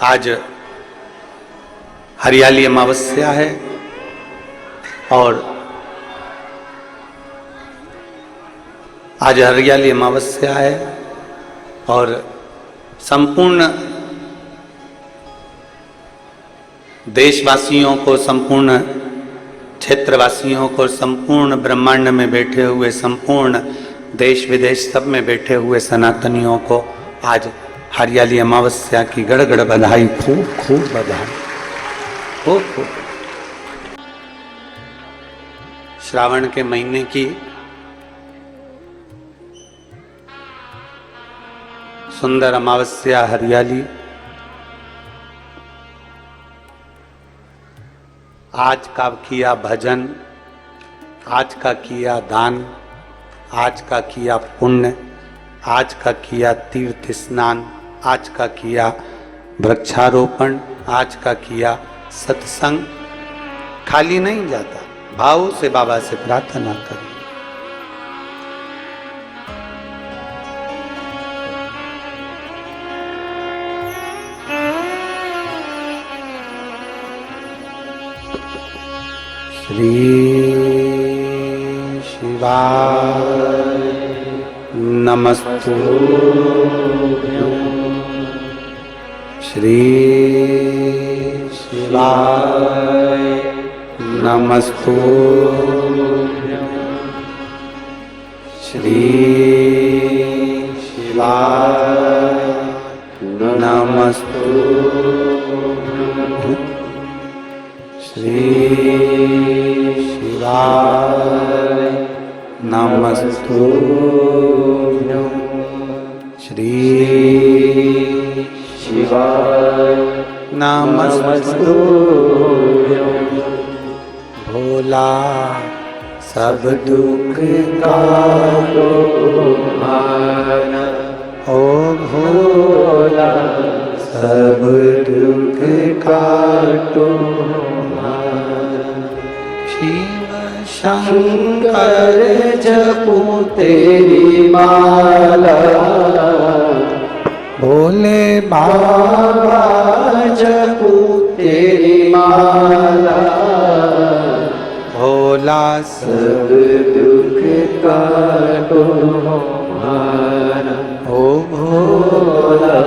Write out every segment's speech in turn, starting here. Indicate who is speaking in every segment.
Speaker 1: आज हरियाली अमावस्या है और आज हरियाली अमावस्या है और संपूर्ण देशवासियों को, संपूर्ण क्षेत्रवासियों को, संपूर्ण ब्रह्मांड में बैठे हुए, संपूर्ण देश विदेश सब में बैठे हुए सनातनियों को आज हरियाली अमावस्या की गड़गड़ बधाई, खूब खूब बधाई, खूब खूब। श्रावण के महीने की सुंदर अमावस्या हरियाली, आज का किया भजन, आज का किया दान, आज का किया पुण्य, आज का किया तीर्थ स्नान, आज का किया वृक्षारोपण, आज का किया सत्संग खाली नहीं जाता। भाव से बाबा से प्रार्थना करें। श्री शिवाय नमस्तुभ्यं, श्री शिवाय नमस्तुभ्यं, श्री शिवाय नमस्तुभ्यं, श्री शिवाय नमस्तुभ्यं, श्री शिवाय नमस्तुभ्यं। भोला सब दुख काटो हारा, ओ भोला सब दुख काटो हारा। शिव शंकर जपूं तेरी माला, भोले बाबा जपूं तेरी माला। भोला सब दुख काटो हारा, ओ भोला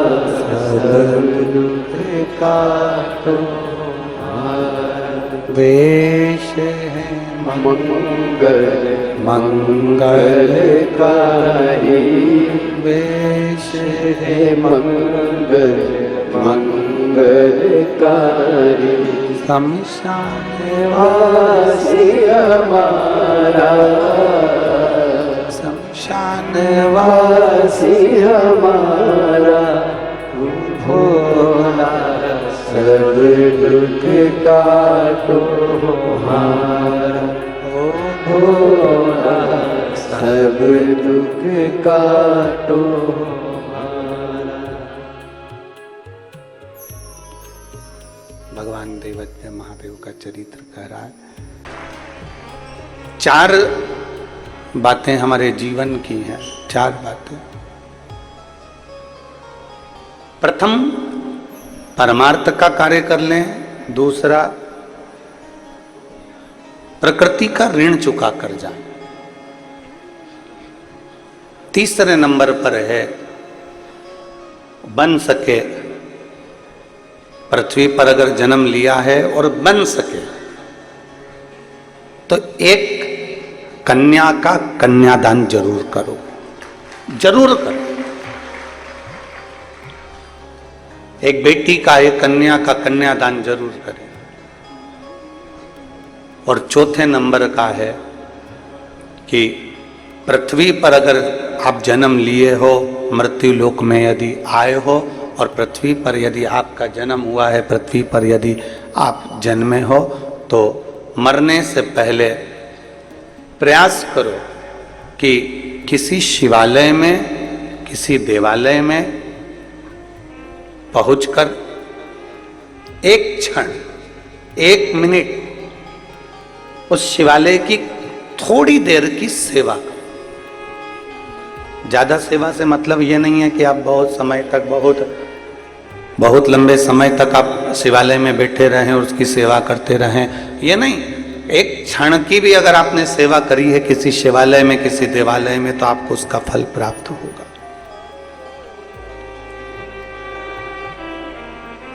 Speaker 1: सब दुख काटो हारा। वेश है मंगल मंगलकारी, वेश है मंगल मंगलकारी। शमशान वासी हमारा, शमशान वासी हमारा। भोला सब दुख काटो हारा, ओ भोला सब दुख काटो हारा। भगवान दैवज्ञ महादेव का चरित्र कह रहा है। चार बातें हमारे जीवन की हैं, चार बातें। प्रथम परमार्थ का कार्य कर लें, दूसरा प्रकृति का ऋण चुका कर जाए, तीसरे नंबर पर है बन सके, पृथ्वी पर अगर जन्म लिया है और बन सके तो एक कन्या का कन्यादान जरूर करो, जरूर करो। एक बेटी का, एक कन्या का कन्यादान जरूर करें। और चौथे नंबर का है कि पृथ्वी पर अगर आप जन्म लिए हो, मृत्यु लोक में यदि आए हो और पृथ्वी पर यदि आपका जन्म हुआ है, पृथ्वी पर यदि आप जन्मे हो, तो मरने से पहले प्रयास करो कि किसी शिवालय में, किसी देवालय में पहुंचकर एक क्षण, एक मिनट उस शिवालय की थोड़ी देर की सेवा करो। ज्यादा सेवा से मतलब ये नहीं है कि आप बहुत समय तक बहुत बहुत लंबे समय तक आप शिवालय में बैठे रहें और उसकी सेवा करते रहें, ये नहीं। एक क्षण की भी अगर आपने सेवा करी है किसी शिवालय में, किसी देवालय में, तो आपको उसका फल प्राप्त होगा,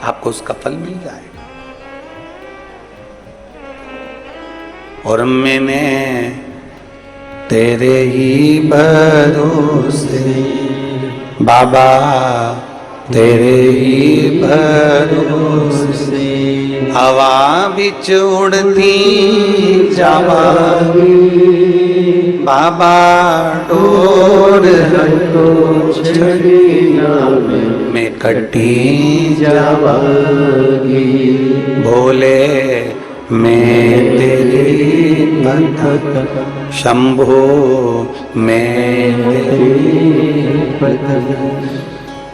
Speaker 1: आपको उसका फल मिल जाएगा। और मैंने तेरे ही भरोसे बाबा, तेरे ही भरोसे हवा बिच उड़ती जावागी बाबा, डोर हटो छड़िया में कटी जावागी, भोले मैं तेरे पथ शंभो, मैं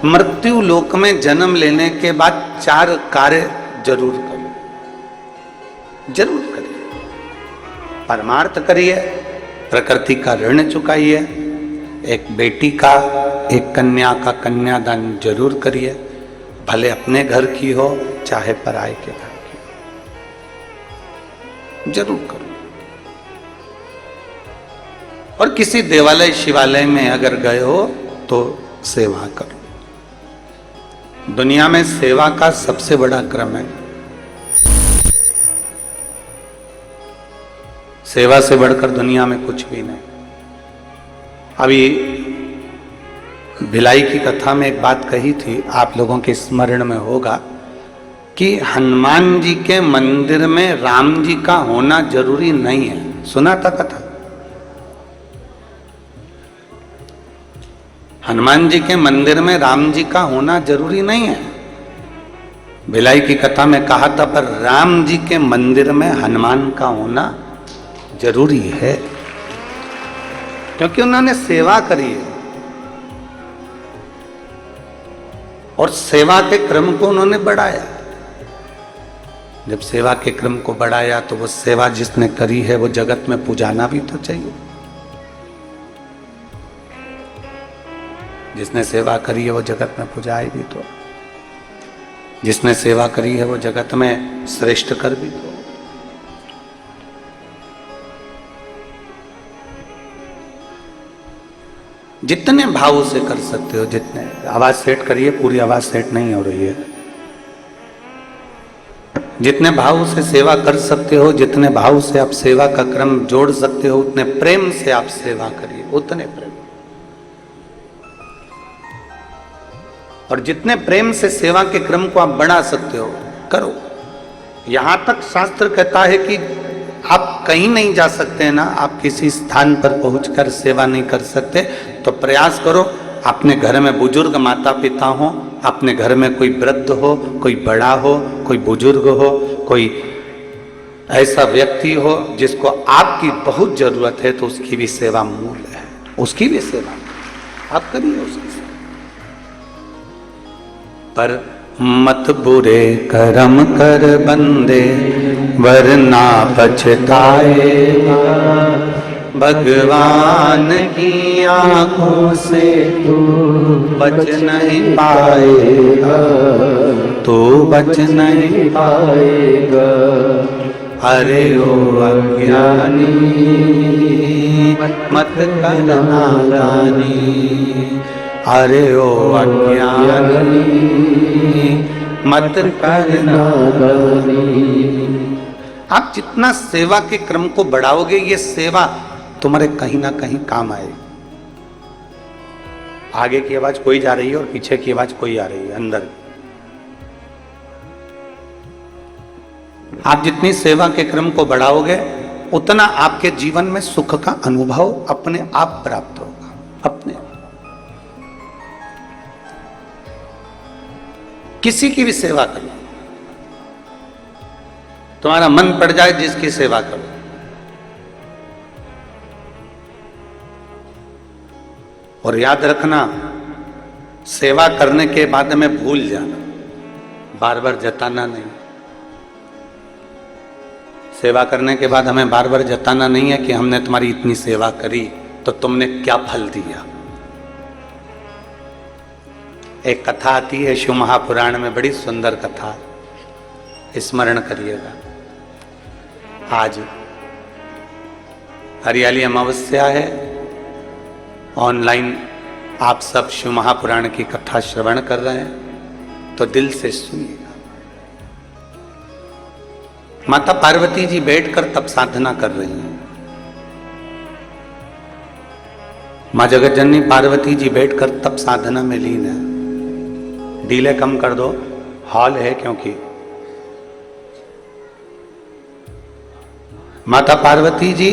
Speaker 1: मृत्यु लोक में जन्म लेने के बाद 4 कार्य जरूर करो, जरूर करिए। परमार्थ करिए, प्रकृति का ऋण चुकाइए, एक बेटी का, एक कन्या का कन्यादान जरूर करिए, भले अपने घर की हो चाहे पराये के घर की हो, जरूर करो। और किसी देवालय शिवालय में अगर गए हो तो सेवा करो। दुनिया में सेवा का सबसे बड़ा क्रम है, सेवा से बढ़कर दुनिया में कुछ भी नहीं। अभी भिलाई की कथा में एक बात कही थी, आप लोगों के स्मरण में होगा कि हनुमान जी के मंदिर में राम जी का होना जरूरी नहीं है। सुना था कथा? हनुमान जी के मंदिर में राम जी का होना जरूरी नहीं है। भिलाई की कथा में कहा था, पर राम जी के मंदिर में हनुमान का होना जरूरी है, क्योंकि उन्होंने सेवा करी है और सेवा के क्रम को उन्होंने बढ़ाया। जब सेवा के क्रम को बढ़ाया तो वो सेवा जिसने करी है वो जगत में पुजाना भी तो चाहिए। जिसने सेवा करी है वो जगत में पुजाए भी तो, जिसने सेवा करी है वो जगत में श्रेष्ठ कर भी तो। जितने भाव से कर सकते हो, जितने, आवाज सेट करिए, पूरी आवाज सेट नहीं हो रही है। जितने भाव से सेवा कर सकते हो, जितने भाव से आप सेवा का क्रम जोड़ सकते हो, उतने प्रेम से आप सेवा करिए, उतने प्रेम। और जितने प्रेम से सेवा के क्रम को आप बढ़ा सकते हो, करो। यहां तक शास्त्र कहता है कि आप कहीं नहीं जा सकते हैं ना, आप किसी स्थान पर पहुंचकर सेवा नहीं कर सकते, तो प्रयास करो अपने घर में बुजुर्ग माता पिता हो, अपने घर में कोई वृद्ध हो, कोई बड़ा हो, कोई बुजुर्ग हो, कोई ऐसा व्यक्ति हो जिसको आपकी बहुत जरूरत है, तो उसकी भी सेवा मूल्य है, उसकी भी सेवा आप करिए उसकी सेवा। पर मत बुरे कर्म कर बंदे वरना पछताएगा, भगवान की आंखों से तू बच नहीं पाएगा, तू बच नहीं पाएगा। अरे ओ अज्ञानी मत कर नादानी, अरे ओ अज्ञानी मत कर नादानी। आप जितना सेवा के क्रम को बढ़ाओगे, ये सेवा तुम्हारे कहीं ना कहीं काम आएगी। आगे की आवाज कोई जा रही है और पीछे की आवाज कोई आ रही है, अंदर। आप जितनी सेवा के क्रम को बढ़ाओगे, उतना आपके जीवन में सुख का अनुभव अपने आप प्राप्त होगा, अपने। किसी की भी सेवा करो, तुम्हारा मन पड़ जाए जिसकी सेवा करो। और याद रखना, सेवा करने के बाद में भूल जाना, बार बार जताना नहीं। सेवा करने के बाद हमें बार बार जताना नहीं है कि हमने तुम्हारी इतनी सेवा करी तो तुमने क्या फल दिया। एक कथा आती है शिव महापुराण में, बड़ी सुंदर कथा, स्मरण करिएगा। आज हरियाली अमावस्या है, ऑनलाइन आप सब शिव महापुराण की कथा श्रवण कर रहे हैं, तो दिल से सुनिएगा। माता पार्वती जी बैठकर तप साधना कर रही हैं। मां जगत जननी पार्वती जी बैठकर तप साधना में लीन है। डीले कम कर दो, हॉल है क्योंकि। माता पार्वती जी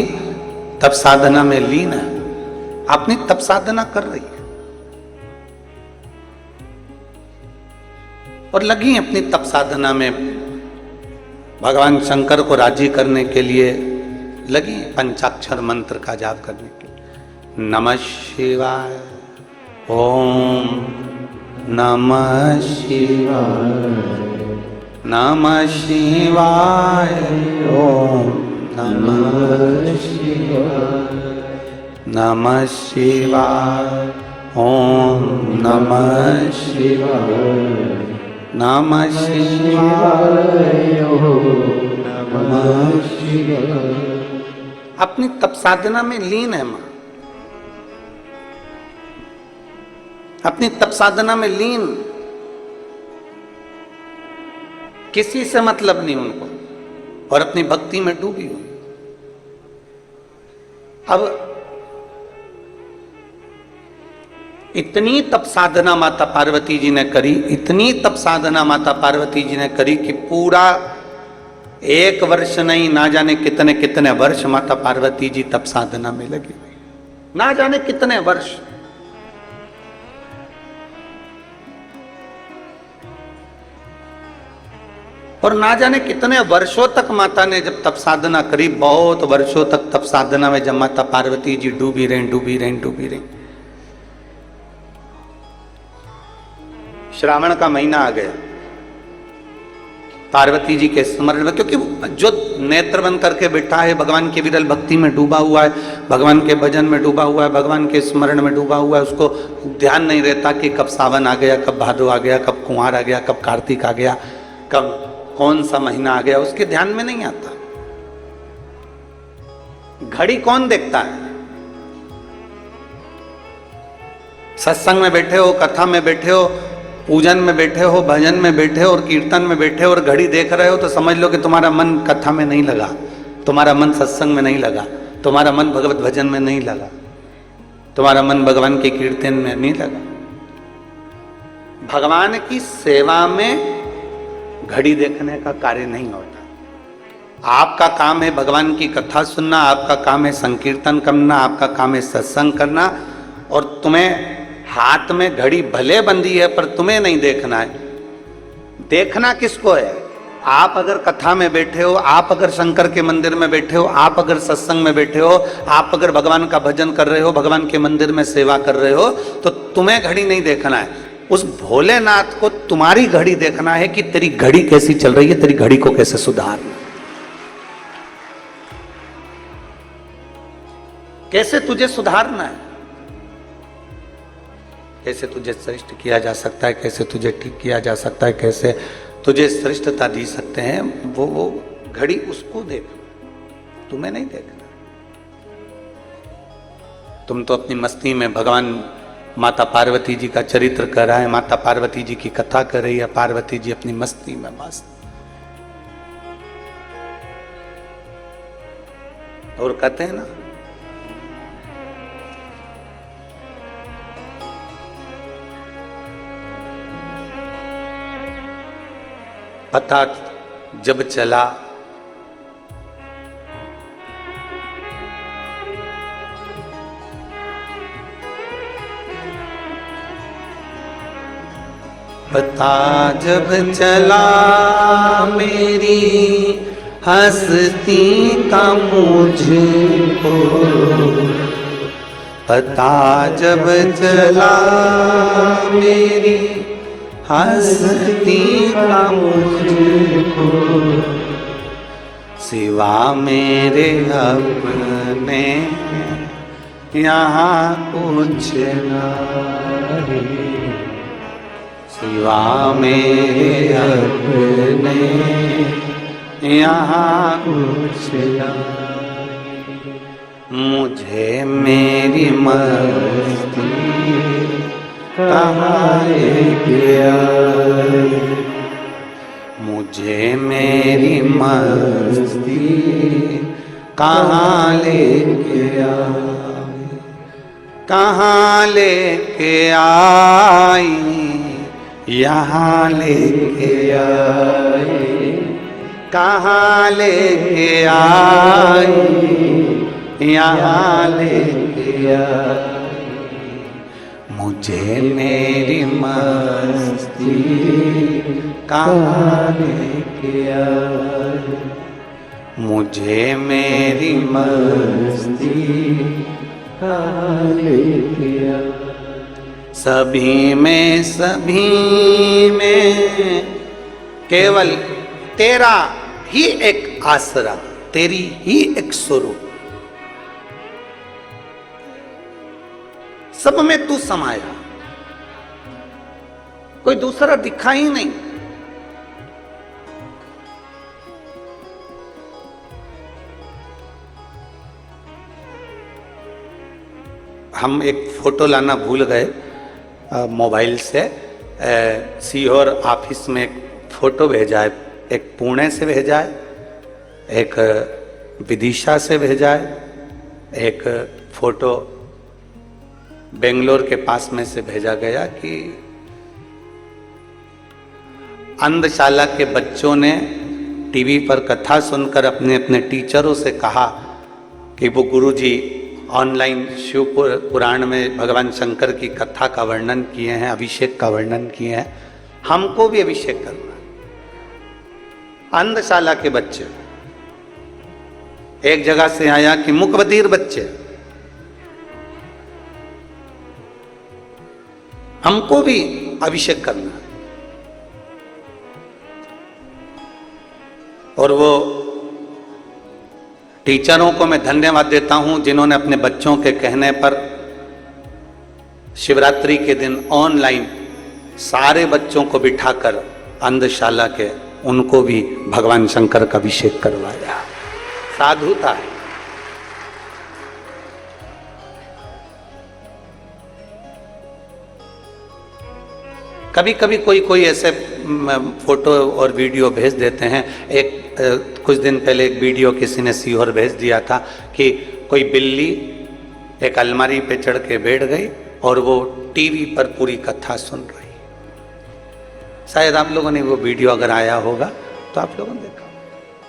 Speaker 1: तप साधना में लीन है, अपनी तप साधना कर रही है और लगी अपनी तप साधना में, भगवान शंकर को राजी करने के लिए लगी, पंचाक्षर मंत्र का जाप करने के लिए। नमः शिवाय, ओम नमः शिवाय, नमः शिवाय, ओम नमः शिवाय, नमः शिवाय, ओम नमः शिवाय, नमः शिवाय, ओम नमः शिवाय। अपनी तप साधना में लीन है मां, अपनी तप साधना में लीन, किसी से मतलब नहीं उनको, और अपनी भक्ति में डूबी हुई। अब इतनी तप साधना माता पार्वती जी ने करी, इतनी तप साधना माता पार्वती जी ने करी कि पूरा 1 वर्ष नहीं, ना जाने कितने कितने वर्ष माता पार्वती जी तप साधना में लगी हुई, ना जाने कितने वर्ष। और ना जाने कितने वर्षों तक माता ने जब तप साधना करी, बहुत वर्षों तक तप साधना में जब माता पार्वती जी डूबी रही, डूबी रही, डूबी रही। श्रावण का महीना आ गया, पार्वती जी के स्मरण में, क्योंकि जो नेत्र बंद करके बैठा है, भगवान की विरल भक्ति में डूबा हुआ है, भगवान के भजन में डूबा हुआ है, भगवान के स्मरण में डूबा हुआ है, उसको ध्यान नहीं रहता कि कब सावन आ गया, कब भादो आ गया, कब कुंवार आ गया, कब कार्तिक आ गया, कब कौन सा महीना आ गया, उसके ध्यान में नहीं आता। घड़ी कौन देखता है? सत्संग में बैठे हो, कथा में बैठे हो, पूजन में बैठे हो, भजन में बैठे हो और कीर्तन में बैठे हो और घड़ी देख रहे हो, तो समझ लो कि तुम्हारा मन कथा में नहीं लगा, तुम्हारा मन सत्संग में नहीं लगा, तुम्हारा मन भगवत भजन में नहीं लगा, तुम्हारा मन भगवान के कीर्तन में नहीं लगा। भगवान की सेवा में घड़ी देखने का कार्य नहीं होता। आपका काम है भगवान की कथा सुनना, आपका काम है संकीर्तन करना, आपका काम है सत्संग करना, और तुम्हें हाथ में घड़ी भले बंधी है पर तुम्हें नहीं देखना है। देखना किसको है? आप अगर कथा में बैठे हो, आप अगर शंकर के मंदिर में बैठे हो, आप अगर सत्संग में बैठे हो, आप अगर भगवान का भजन कर रहे हो, भगवान के मंदिर में सेवा कर रहे हो, तो तुम्हें घड़ी नहीं देखना है। उस भोलेनाथ को तुम्हारी घड़ी देखना है कि तेरी घड़ी कैसी चल रही है, तेरी घड़ी को कैसे सुधारना, कैसे तुझे सुधारना है, कैसे तुझे श्रेष्ठ किया जा सकता है, कैसे तुझे ठीक किया जा सकता है, कैसे तुझे श्रेष्ठता दी सकते हैं, वो घड़ी उसको देखना, तुम्हें नहीं देखना। तुम तो अपनी मस्ती में भगवान माता पार्वती जी का चरित्र कर रहा है, माता पार्वती जी की कथा कर रही है, पार्वती जी अपनी मस्ती में मस्त। और कहते हैं ना, पता जब चला पता जब चला मेरी हस्ती का मुझको, पता जब चला मेरी हस्ती का मुझको, सिवा मेरे अपने यहाँ कुछ नहीं। सिवा मेरे अपने यहाँ कुछ लाए। मुझे मेरी मस्ती कहाँ लेके आए, मुझे मेरी मस्ती कहाँ लेके आए, कहाँ लेके आई, यहाँ लेके आए, कहाँ लेके आई, यहाँ लेके आए। मुझे मेरी मस्ती कहाँ लेके आए, मुझे मेरी मस्ती कहाँ लेके आए। सभी में केवल तेरा ही एक आसरा, तेरी ही एक स्वरूप, सब में तू समाया, कोई दूसरा दिखा ही नहीं। हम एक फोटो लाना भूल गए मोबाइल से, सीहोर ऑफिस में एक फोटो भेजा है, एक पुणे से भेजा है, एक विदिशा से भेजा है, एक फोटो बेंगलोर के पास में से भेजा गया कि अंधशाला के बच्चों ने टीवी पर कथा सुनकर अपने अपने टीचरों से कहा कि वो गुरुजी ऑनलाइन शिव पुराण में भगवान शंकर की कथा का वर्णन किए हैं, अभिषेक का वर्णन किए हैं, हमको भी अभिषेक करना। अंधशाला के बच्चे, एक जगह से आया कि मुकबधीर बच्चे, हमको भी अभिषेक करना। और वो टीचरों को मैं धन्यवाद देता हूं जिन्होंने अपने बच्चों के कहने पर शिवरात्रि के दिन ऑनलाइन सारे बच्चों को बिठाकर अंधशाला के उनको भी भगवान शंकर का अभिषेक करवाया। साधुता है। कभी कभी कोई ऐसे फोटो और वीडियो भेज देते हैं। कुछ दिन पहले एक वीडियो किसी ने सीहोर भेज दिया था कि कोई बिल्ली एक अलमारी पे चढ़ के बैठ गई और वो टीवी पर पूरी कथा सुन रही। शायद आप लोगों ने वो वीडियो अगर आया होगा तो आप लोगों ने देखा,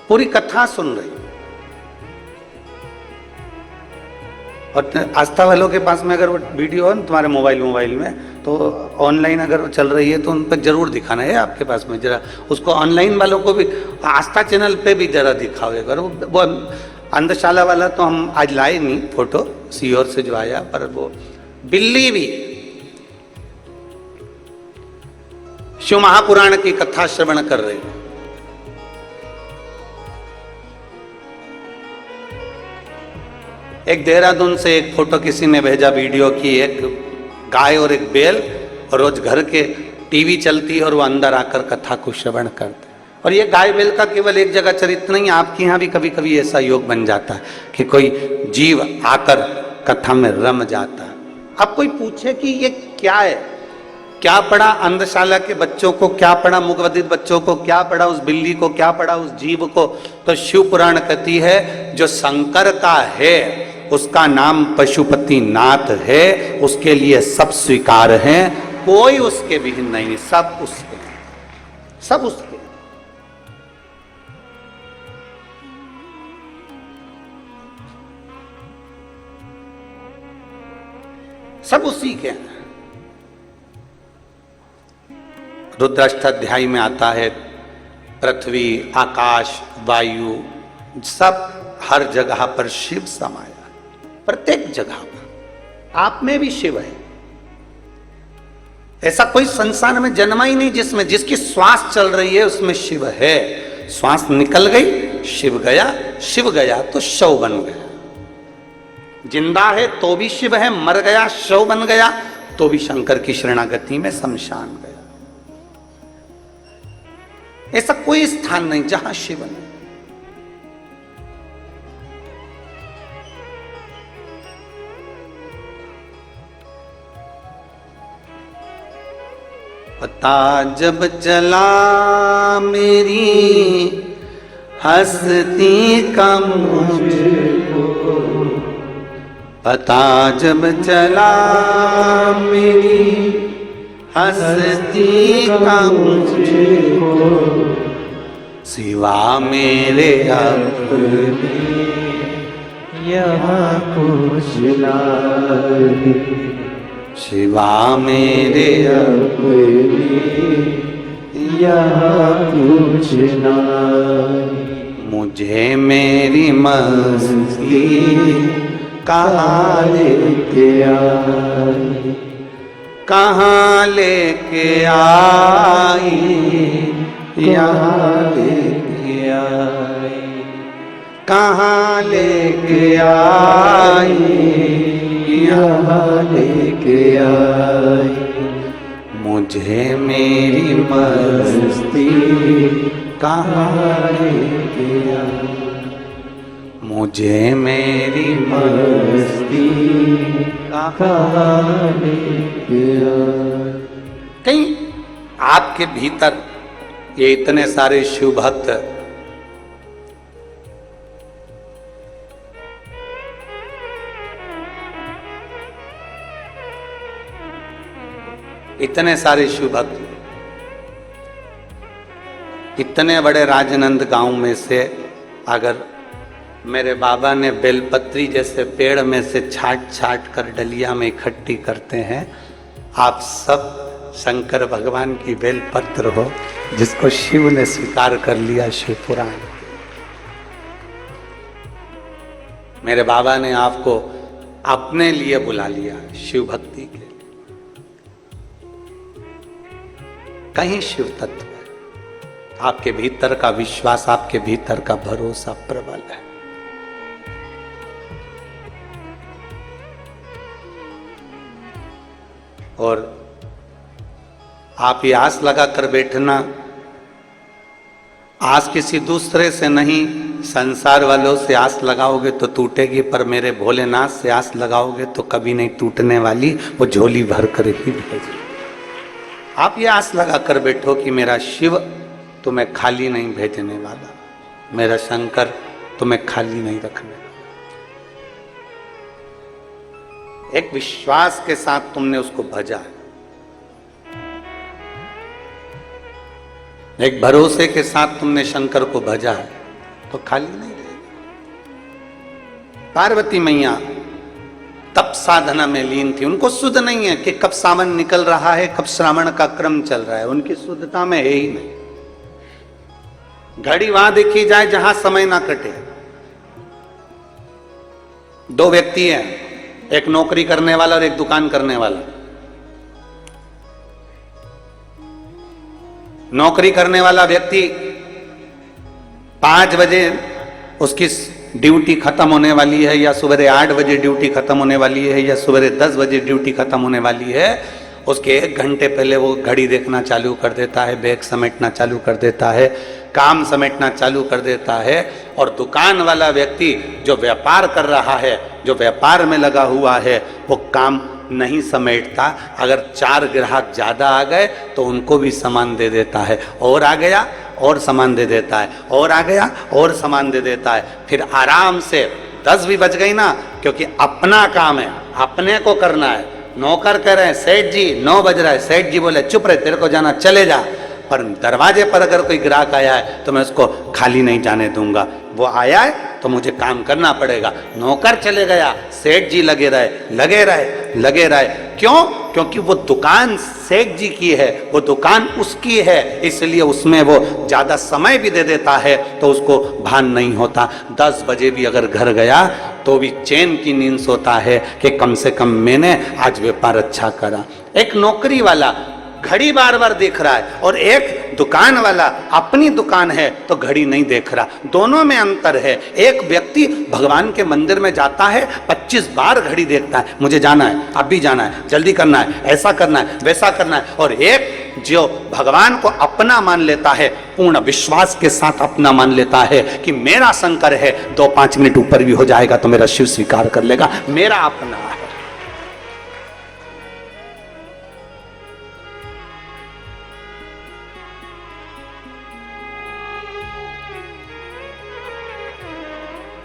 Speaker 1: पूरी कथा सुन रही। और आस्था वालों के पास में अगर वो वीडियो हो ना तुम्हारे मोबाइल में, तो ऑनलाइन अगर चल रही है तो उन पर जरूर दिखाना है आपके पास में। जरा उसको ऑनलाइन वालों को भी आस्था चैनल पे भी जरा दिखाओ। अगर वो अंधशाला वाला तो हम आज लाए नहीं फोटो सीहोर से जो आया, पर वो बिल्ली भी शिव महापुराण की कथा श्रवण कर रही। एक देहरादून से एक फोटो किसी ने भेजा वीडियो की, एक गाय और एक बैल, और रोज घर के टीवी चलती है और वो अंदर आकर कथा को श्रवण करते। और ये गाय बैल का केवल एक जगह चरित्र नहीं, आपके यहाँ भी कभी कभी ऐसा योग बन जाता है कि कोई जीव आकर कथा में रम जाता है। अब कोई पूछे कि ये क्या है, क्या पढ़ा अंधशाला के बच्चों को, क्या पढ़ा मुकबधिर बच्चों को, क्या पढ़ा उस बिल्ली को, क्या पढ़ा उस जीव को? तो शिव पुराण कहती है जो शंकर का है उसका नाम पशुपति नाथ है, उसके लिए सब स्वीकार है, कोई उसके विहीन नहीं, सब उसके, सब उसके। सब उसी के हैं। रुद्राष्टाध्यायी में आता है पृथ्वी, आकाश, वायु, सब हर जगह पर शिव समाया, प्रत्येक जगह पर। आप में भी शिव है। ऐसा कोई संसार में जन्मा ही नहीं जिसमें, जिसकी श्वास चल रही है उसमें शिव है। श्वास निकल गई, शिव गया, शिव गया तो शव बन गया। जिंदा है तो भी शिव है, मर गया शव बन गया तो भी शंकर की शरणागति में शमशान गया। ऐसा कोई स्थान नहीं जहां शिव नहीं। पता जब चला मेरी हस्ती का मुझको, पता जब चला मेरी हस्ती का मुझको, सिवा मेरे अपने यहाँ कुछ नहीं, सिवा मेरे अपने यहाँ कुछ नहीं। मुझे मेरी मस्ती कहाँ लेके आई, कहाँ लेके आई, यहाँ लेके आई, कहाँ लेके आई, यहाँ लेके आई। मुझे मेरी मस्ती कहाँ लेके आई, मुझे मेरी मस्ती कहाँ लेके आई। कहीं आपके भीतर ये इतने सारे शिव भक्त इतने सारे शिव भक्त इतने बड़े राजनंद गांव में से अगर मेरे बाबा ने बेलपत्री जैसे पेड़ में से छाट छाट कर डलिया में इकट्ठी करते हैं, आप सब शंकर भगवान की बेलपत्र हो जिसको शिव ने स्वीकार कर लिया। शिव पुराण मेरे बाबा ने आपको अपने लिए बुला लिया शिव भक्ति के। कहीं शिव तत्व है, आपके भीतर का विश्वास, आपके भीतर का भरोसा प्रबल है। और आप ये आस लगा कर बैठना, आस किसी दूसरे से नहीं, संसार वालों से आस लगाओगे तो टूटेगी, पर मेरे भोलेनाथ से आस लगाओगे तो कभी नहीं टूटने वाली, वो झोली भर कर ही भेजेगी। आप ये आस लगा कर बैठो कि मेरा शिव तुम्हें खाली नहीं भेजने वाला, मेरा शंकर तुम्हें खाली नहीं रखने वाला। एक विश्वास के साथ तुमने उसको भजा है, एक भरोसे के साथ तुमने शंकर को भजा है, तो खाली नहीं रहेगा। पार्वती मैया तप साधना में लीन थी, उनको शुद्ध नहीं है कि कब सावन निकल रहा है, कब श्रावण का क्रम चल रहा है, उनकी शुद्धता में है ही नहीं। घड़ी वहां देखी जाए जहां समय ना कटे। दो व्यक्ति हैं, एक नौकरी करने वाला और एक दुकान करने वाला। नौकरी करने वाला व्यक्ति 5 बजे उसकी ड्यूटी खत्म होने वाली है, या सुबह 8 बजे ड्यूटी खत्म होने वाली है, या सुबह 10 बजे ड्यूटी खत्म होने वाली है, उसके 1 घंटे पहले वो घड़ी देखना चालू कर देता है, बैग समेटना चालू कर देता है, काम समेटना चालू कर देता है। और दुकान वाला व्यक्ति जो व्यापार कर रहा है, जो व्यापार में लगा हुआ है, वो काम नहीं समेटता। अगर 4 ग्राहक ज़्यादा आ गए तो उनको भी सामान दे देता है, और आ गया और सामान दे देता है, और आ गया और सामान दे देता है। फिर आराम से 10 भी बज गई ना, क्योंकि अपना काम है, अपने को करना है। नौकर कह रहे हैं सेठ जी 9 बज रहा है, सेठ जी बोले चुप रहे, तेरे को जाना चले जा। पर दरवाजे पर अगर कोई ग्राहक आया है तो मैं उसको खाली नहीं जाने दूंगा, वो आया है तो मुझे काम करना पड़ेगा। नौकर चले गया, सेठ जी लगे रहे लगे रहे लगे रहे। क्यों? क्योंकि वो दुकान सेठ जी की है, वो दुकान उसकी है, इसलिए उसमें वो ज़्यादा समय भी दे देता है तो उसको भान नहीं होता। 10 बजे भी अगर घर गया तो भी चैन की नींद सोता है कि कम से कम मैंने आज व्यापार अच्छा करा। एक नौकरी वाला घड़ी बार बार देख रहा है, और एक दुकान वाला अपनी दुकान है तो घड़ी नहीं देख रहा। दोनों में अंतर है। एक व्यक्ति भगवान के मंदिर में जाता है, 25 बार घड़ी देखता है, मुझे जाना है, अब भी जाना है, जल्दी करना है, ऐसा करना है, वैसा करना है। और एक जो भगवान को अपना मान लेता है, पूर्ण विश्वास के साथ अपना मान लेता है कि मेरा शंकर है, 2-5 मिनट ऊपर भी हो जाएगा तो मेरा शिव स्वीकार कर लेगा, मेरा अपना है।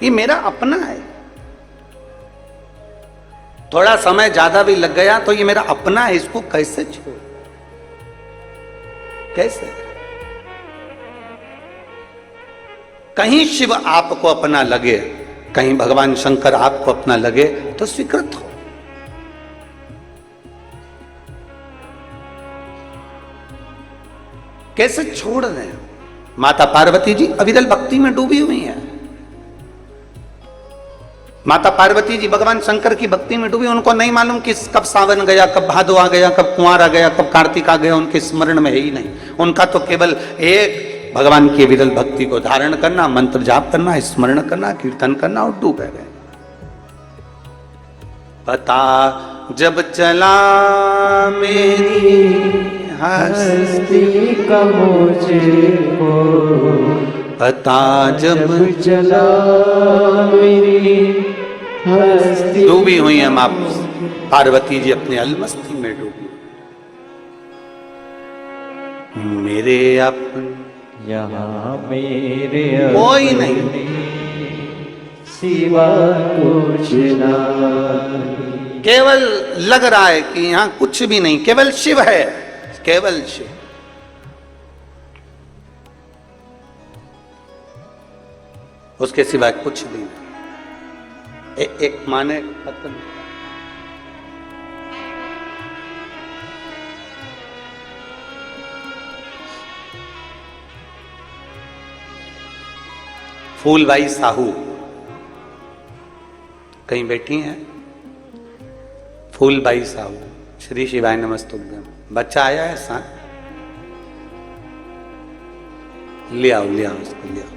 Speaker 1: ये मेरा अपना है। थोड़ा समय ज्यादा भी लग गया तो ये मेरा अपना है, इसको कैसे छोड़, कैसे? कहीं शिव आपको अपना लगे, कहीं भगवान शंकर आपको अपना लगे तो स्वीकृत हो। कैसे छोड़ दें? माता पार्वती जी अविरल भक्ति में डूबी हुई हैं। माता पार्वती जी भगवान शंकर की भक्ति में डूबी, उनको नहीं मालूम कि कब सावन गया, कब भादो आ गया, कब कुंवर आ गया, कब कार्तिक आ गया, उनके स्मरण में है ही नहीं। उनका तो केवल एक भगवान की विरल भक्ति को धारण करना, मंत्र जाप करना, स्मरण करना, कीर्तन करना और डूबे गए। पता जब चला मेरी हस्ती का मुझको, पता जब चला मेरी हस्ती। डूबी हुई है मां पार्वती जी, अपने अलमस्ती में डूबी। मेरे अपने यहाँ मेरे कोई नहीं, सिवा कुछ नहीं। केवल लग रहा है कि यहाँ कुछ भी नहीं, केवल शिव है, केवल शिव। उसके सिवाय कुछ भी नहीं। एक माने खत्म। फूलबाई साहू कहीं बैठी हैं? फूलबाई साहू, श्री शिवाय नमस्तुभ्यम। बच्चा आया है साथ, ले आओ उसको ले आओ।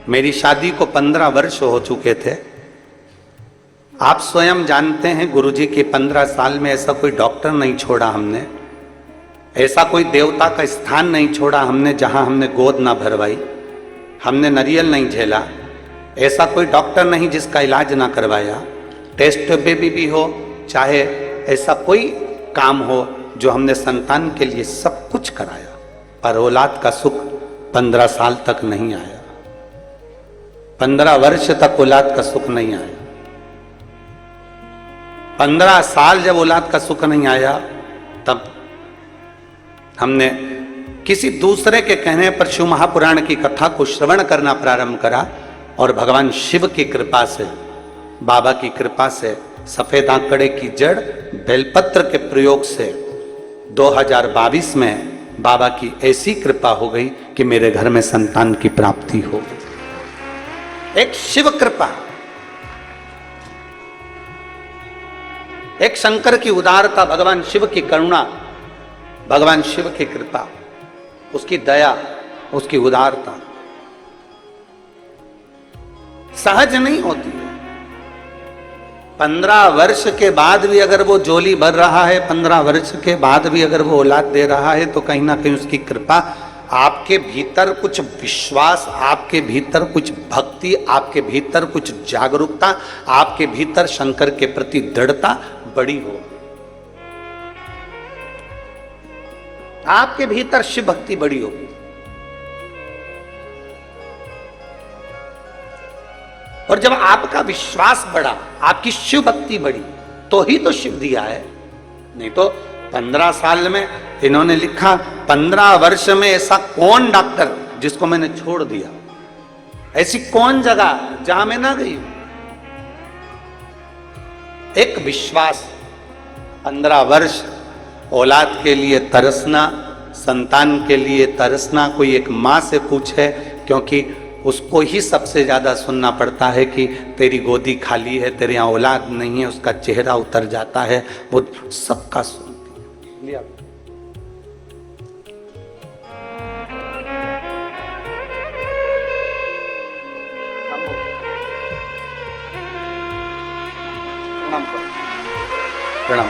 Speaker 1: मेरी शादी को 15 वर्ष हो चुके थे। आप स्वयं जानते हैं गुरुजी के 15 साल में ऐसा कोई डॉक्टर नहीं छोड़ा हमने, ऐसा कोई देवता का स्थान नहीं छोड़ा हमने जहां हमने गोद ना भरवाई, हमने नारियल नहीं झेला, ऐसा कोई डॉक्टर नहीं जिसका इलाज ना करवाया। टेस्ट बेबी भी हो, चाहे ऐसा कोई काम हो जो हमने संतान के लिए सब कुछ कराया, पर औलाद का सुख 15 साल तक नहीं आया। 15 वर्ष तक औलाद का सुख नहीं आया। 15 साल जब औलाद का सुख नहीं आया, तब हमने किसी दूसरे के कहने पर शिव महापुराण की कथा को श्रवण करना प्रारंभ करा, और भगवान शिव की कृपा से, बाबा की कृपा से, सफेद आंकड़े की जड़ बेलपत्र के प्रयोग से 2022 में बाबा की ऐसी कृपा हो गई कि मेरे घर में संतान की प्राप्ति हो। एक शिव कृपा, एक शंकर की उदारता, भगवान शिव की करुणा, भगवान शिव की कृपा, उसकी दया, उसकी उदारता सहज नहीं होती है। 15 वर्ष के बाद भी अगर वो जोली भर रहा है, 15 वर्ष के बाद भी अगर वो औलाद दे रहा है, तो कहीं ना कहीं उसकी कृपा, आपके भीतर कुछ विश्वास, आपके भीतर कुछ भक्ति, आपके भीतर कुछ जागरूकता, आपके भीतर शंकर के प्रति दृढ़ता बड़ी हो, आपके भीतर शिव भक्ति बड़ी होगी। और जब आपका विश्वास बढ़ा, आपकी शिव भक्ति बढ़ी, तो ही तो शिव दिया है। नहीं तो 15 साल में इन्होंने लिखा, 15 वर्ष में ऐसा कौन डॉक्टर जिसको मैंने छोड़ दिया, ऐसी कौन जगह जहां मैं ना गई। एक विश्वास, 15 वर्ष औलाद के लिए तरसना, संतान के लिए तरसना। कोई एक माँ से पूछे, क्योंकि उसको ही सबसे ज्यादा सुनना पड़ता है कि तेरी गोदी खाली है, तेरे यहाँ औलाद नहीं है, उसका चेहरा उतर जाता है, वो सबका सुनती है। प्रणाम।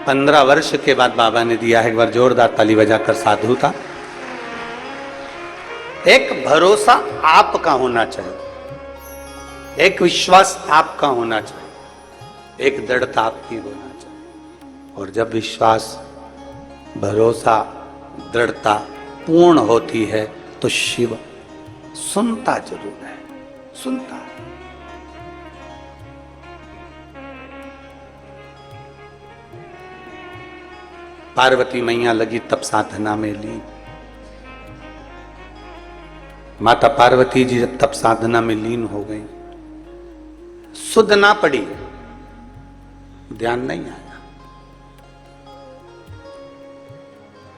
Speaker 1: 15 वर्ष के बाद बाबा ने दिया है। एक बार जोरदार ताली बजाकर साधु था। एक भरोसा आपका होना चाहिए, एक विश्वास आपका होना चाहिए, एक दृढ़ता आपकी होना चाहिए। और जब विश्वास, भरोसा, दृढ़ता पूर्ण होती है तो शिव सुनता जरूर है, सुनता है। पार्वती मैया लगी तप साधना में लीन। माता पार्वती जी जब तप साधना में लीन हो गई, सुध ना पड़ी, ध्यान नहीं आया।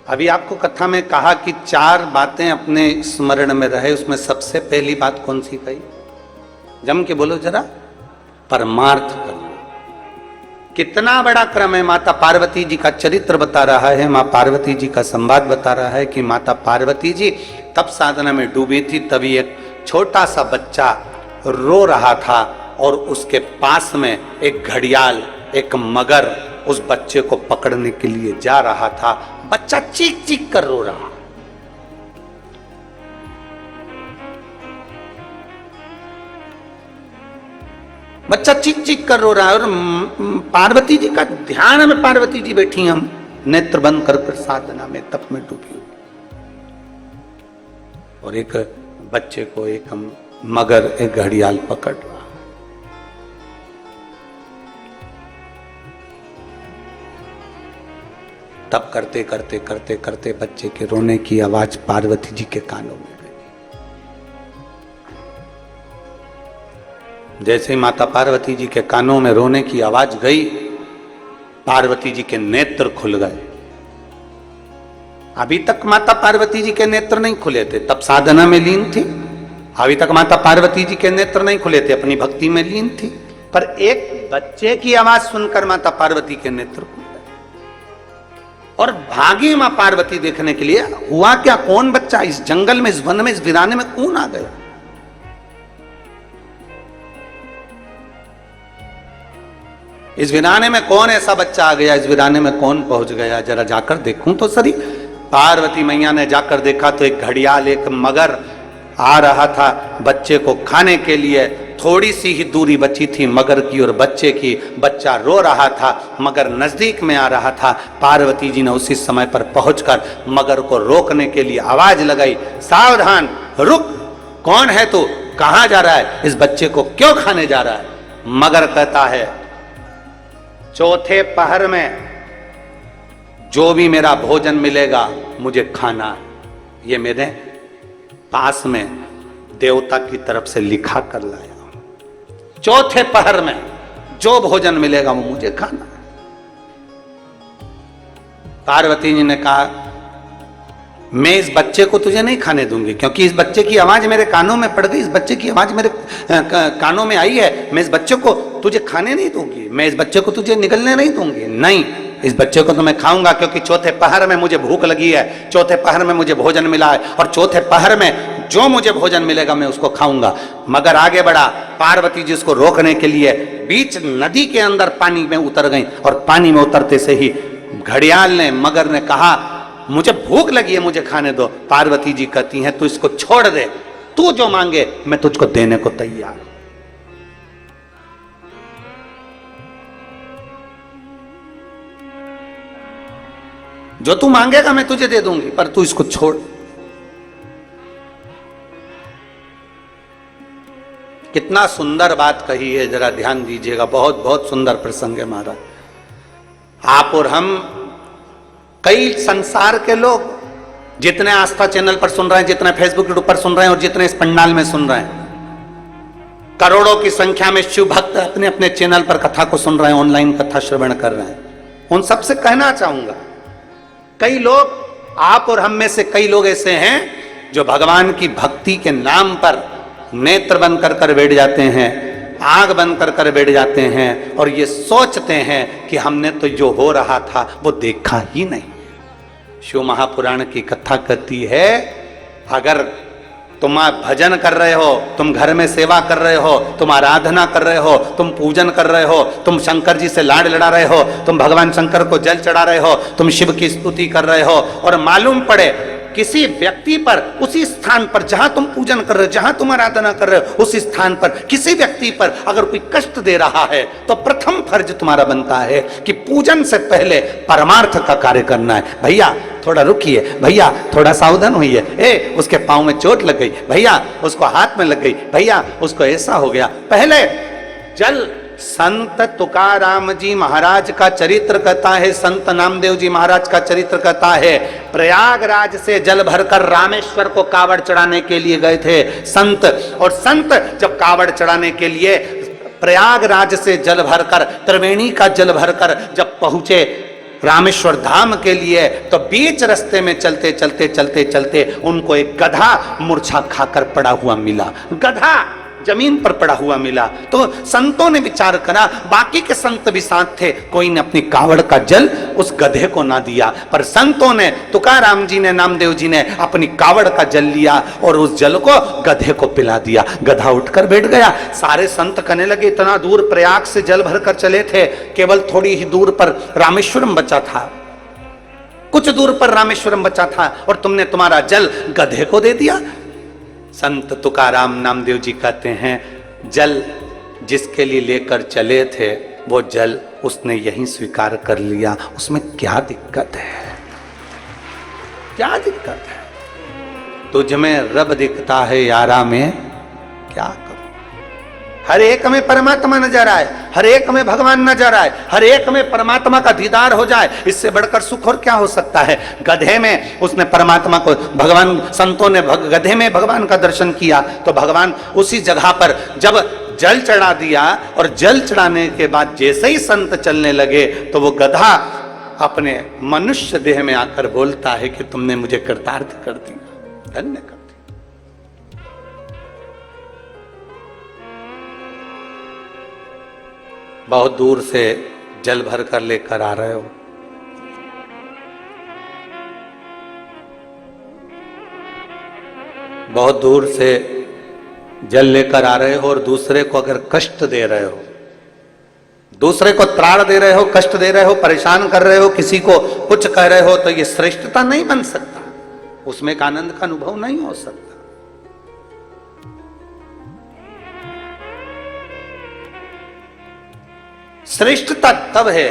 Speaker 1: अभी आपको कथा में कहा कि 4 बातें अपने स्मरण में रहे, उसमें सबसे पहली बात कौन सी कही? जम के बोलो जरा, परमार्थ करना। कितना बड़ा क्रम है। माता पार्वती जी का चरित्र बता रहा है, मां पार्वती जी का संवाद बता रहा है कि माता पार्वती जी तप साधना में डूबी थी। तभी एक छोटा सा बच्चा रो रहा था और उसके पास में एक घड़ियाल, एक मगर उस बच्चे को पकड़ने के लिए जा रहा था। बच्चा चीख चीख कर रो रहा। बच्चा चीख चीख कर रो रहा है और पार्वती जी का ध्यान में, पार्वती जी बैठी, हम नेत्र बंद कर साधना में, तप में डूबी हुई। और एक बच्चे को एक मगर, एक घड़ियाल पकड़ रहा। तब करते करते करते करते बच्चे के रोने की आवाज पार्वती जी के कानों में गई। जैसे ही माता पार्वती जी के कानों में रोने की आवाज गई, पार्वती जी के नेत्र खुल गए। अभी तक माता पार्वती जी के नेत्र नहीं खुले थे, तब साधना में लीन थी। अभी तक माता पार्वती जी के नेत्र नहीं खुले थे, अपनी भक्ति में लीन थी। पर एक बच्चे की आवाज सुनकर माता पार्वती के नेत्र खुल गए और भागी मां पार्वती देखने के लिए। हुआ क्या? कौन बच्चा इस जंगल में, इस वन में, इस वीराने में कौन आ गया? इस वीराने में कौन ऐसा बच्चा आ गया? इस वीराने में कौन पहुंच गया? जरा जाकर देखूं तो सही। पार्वती मैया ने जाकर देखा तो एक घड़ियाल, एक मगर आ रहा था बच्चे को खाने के लिए। थोड़ी सी ही दूरी बची थी मगर की और बच्चे की। बच्चा रो रहा था, मगर नजदीक में आ रहा था। पार्वती जी ने उसी समय पर पहुंचकर मगर को रोकने के लिए आवाज लगाई, सावधान, रुक, कौन है तू? कहां जा रहा है? इस बच्चे को क्यों खाने जा रहा है? मगर कहता है, चौथे पहर में जो भी मेरा भोजन मिलेगा मुझे खाना है। ये मेरे पास में देवता की तरफ से लिखा कर लाया। चौथे पहर में जो भोजन मिलेगा वो मुझे खाना है। पार्वती जी ने कहा, मैं इस बच्चे को तुझे नहीं खाने दूंगी, क्योंकि इस बच्चे की आवाज मेरे कानों में पड़ गई, इस बच्चे की आवाज मेरे कानों में आई है। मैं इस बच्चे को तुझे खाने नहीं दूंगी, मैं इस बच्चे को तुझे निगलने नहीं दूंगी। नहीं, इस बच्चे को तो मैं खाऊंगा, क्योंकि चौथे पहर में मुझे भूख लगी है, चौथे पहर में मुझे भोजन मिला है और चौथे पहर में जो मुझे भोजन मिलेगा मैं उसको खाऊंगा। मगर आगे बढ़ा। पार्वती जी उसको रोकने के लिए बीच नदी के अंदर पानी में उतर गई और पानी में उतरते से ही घड़ियाल ने, मगर ने कहा, मुझे भूख लगी है, मुझे खाने दो। पार्वती जी कहती हैं, तू इसको छोड़ दे, तू जो मांगे मैं तुझको देने को तैयार हूं। जो तू मांगेगा मैं तुझे दे दूंगी, पर तू इसको छोड़। कितना सुंदर बात कही है, जरा ध्यान दीजिएगा। बहुत बहुत सुंदर प्रसंग है महाराज। आप और हम, कई संसार के लोग जितने आस्था चैनल पर सुन रहे हैं, जितने फेसबुक यूट्यूब पर सुन रहे हैं और जितने इस पंडाल में सुन रहे हैं, करोड़ों की संख्या में शिव भक्त अपने अपने चैनल पर कथा को सुन रहे हैं, ऑनलाइन कथा श्रवण कर रहे हैं। उन सबसे कहना चाहूंगा, कई लोग, आप और हम में से कई लोग ऐसे हैं जो भगवान की भक्ति के नाम पर नेत्र बंद कर बैठ जाते हैं, आग बंद कर बैठ जाते हैं और ये सोचते हैं कि हमने तो जो हो रहा था वो देखा ही नहीं। शिव महापुराण की कथा कहती है, अगर तुम भजन कर रहे हो, तुम घर में सेवा कर रहे हो, तुम आराधना कर रहे हो, तुम पूजन कर रहे हो, तुम शंकर जी से लाड़ लड़ा रहे हो, तुम भगवान शंकर को जल चढ़ा रहे हो, तुम शिव की स्तुति कर रहे हो, और मालूम पड़े किसी व्यक्ति पर, उसी स्थान पर जहां तुम पूजन कर रहे हो, जहां तुम आराधना कर रहे हो, उस स्थान पर किसी व्यक्ति पर अगर कोई कष्ट दे रहा है, तो प्रथम फर्ज तुम्हारा बनता है कि पूजन से पहले परमार्थ का कार्य करना है। भैया थोड़ा रुकिए, भैया थोड़ा सावधान होइए, उसके पांव में चोट लग गई, भैया उसको हाथ में लग गई, भैया उसको ऐसा हो गया। पहले जल, संत तुकाराम जी महाराज का चरित्र कहता है, संत नामदेव जी महाराज का चरित्र कहता है, प्रयागराज से जल भरकर रामेश्वर को कावड़ चढ़ाने के लिए गए थे संत। और संत जब कावड़ चढ़ाने के लिए प्रयागराज से जल भरकर, त्रिवेणी का जल भरकर जब पहुंचे रामेश्वर धाम के लिए, तो बीच रास्ते में चलते चलते चलते चलते उनको एक गधा मूर्छा खाकर पड़ा हुआ मिला। गधा जमीन पर पड़ा हुआ मिला। तो संतों ने विचार करा, बाकी के संत भी साथ थे, कोई ने अपनी कावड़ का जल उस गधे को ना दिया, पर संतों ने, तुकाराम जी ने, नामदेव जी ने अपनी कावड़ का जल लिया और उस जल को गधे को पिला दिया। गधा उठकर बैठ गया। सारे संत कहने लगे, इतना दूर प्रयाग से जल भरकर चले थे, केवल थोड़ी ही दूर पर रामेश्वरम बचा था, कुछ दूर पर रामेश्वरम बचा था, और तुमने तुम्हारा जल गधे को दे दिया। संत तुकाराम नामदेव जी कहते हैं, जल जिसके लिए लेकर चले थे, वो जल उसने यहीं स्वीकार कर लिया, उसमें क्या दिक्कत है? क्या दिक्कत है? तुझ में रब दिखता है यारा में क्या करूं? हर एक में परमात्मा नजर आए, हर एक में भगवान नजर आए, हर एक में परमात्मा का दीदार हो जाए, इससे बढ़कर सुख और क्या हो सकता है? गधे में उसने परमात्मा को, भगवान, संतों ने गधे में भगवान का दर्शन किया, तो भगवान उसी जगह पर जब जल चढ़ा दिया, और जल चढ़ाने के बाद जैसे ही संत चलने लगे, तो वो गधा अपने मनुष्य देह में आकर बोलता है कि तुमने मुझे कृतार्थ कर दिया, धन्य कर दिया। बहुत दूर से जल भर कर लेकर आ रहे हो, बहुत दूर से जल लेकर आ रहे हो, और दूसरे को अगर कष्ट दे रहे हो, दूसरे को त्राण दे रहे हो, कष्ट दे रहे हो, परेशान कर रहे हो, किसी को कुछ कह रहे हो, तो ये श्रेष्ठता नहीं बन सकता, उसमें एक आनंद का अनुभव नहीं हो सकता। श्रेष्ठता तब है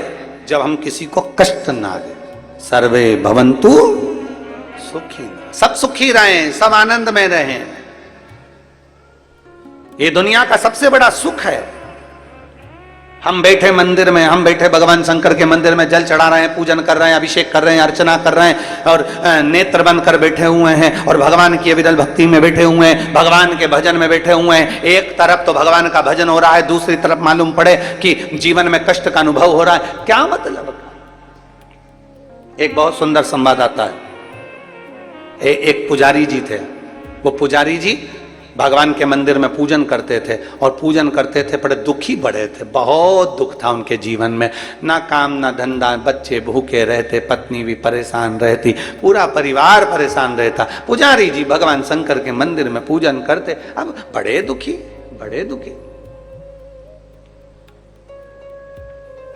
Speaker 1: जब हम किसी को कष्ट ना दें। सर्वे भवन्तु सुखी, सब सुखी रहें, सब आनंद में रहें। ये दुनिया का सबसे बड़ा सुख है। हम बैठे मंदिर में, हम बैठे भगवान शंकर के मंदिर में, जल चढ़ा रहे हैं, पूजन कर रहे हैं, अभिषेक कर रहे हैं, अर्चना कर रहे हैं, और नेत्र बंद कर बैठे हुए हैं, और भगवान की अविरल भक्ति में बैठे हुए हैं, भगवान के भजन में बैठे हुए हैं। एक तरफ तो भगवान का भजन हो रहा है, दूसरी तरफ मालूम पड़े कि जीवन में कष्ट का अनुभव हो रहा है, क्या मतलब? एक बहुत सुंदर संवाद आता है। एक पुजारी जी थे। वो पुजारी जी भगवान के मंदिर में पूजन करते थे, और पूजन करते थे, बड़े दुखी बड़े थे, बहुत दुख था उनके जीवन में, ना काम ना धंधा, बच्चे भूखे रहते, पत्नी भी परेशान रहती, पूरा परिवार परेशान रहता। पुजारी जी भगवान शंकर के मंदिर में पूजन करते, अब बड़े दुखी, बड़े दुखी।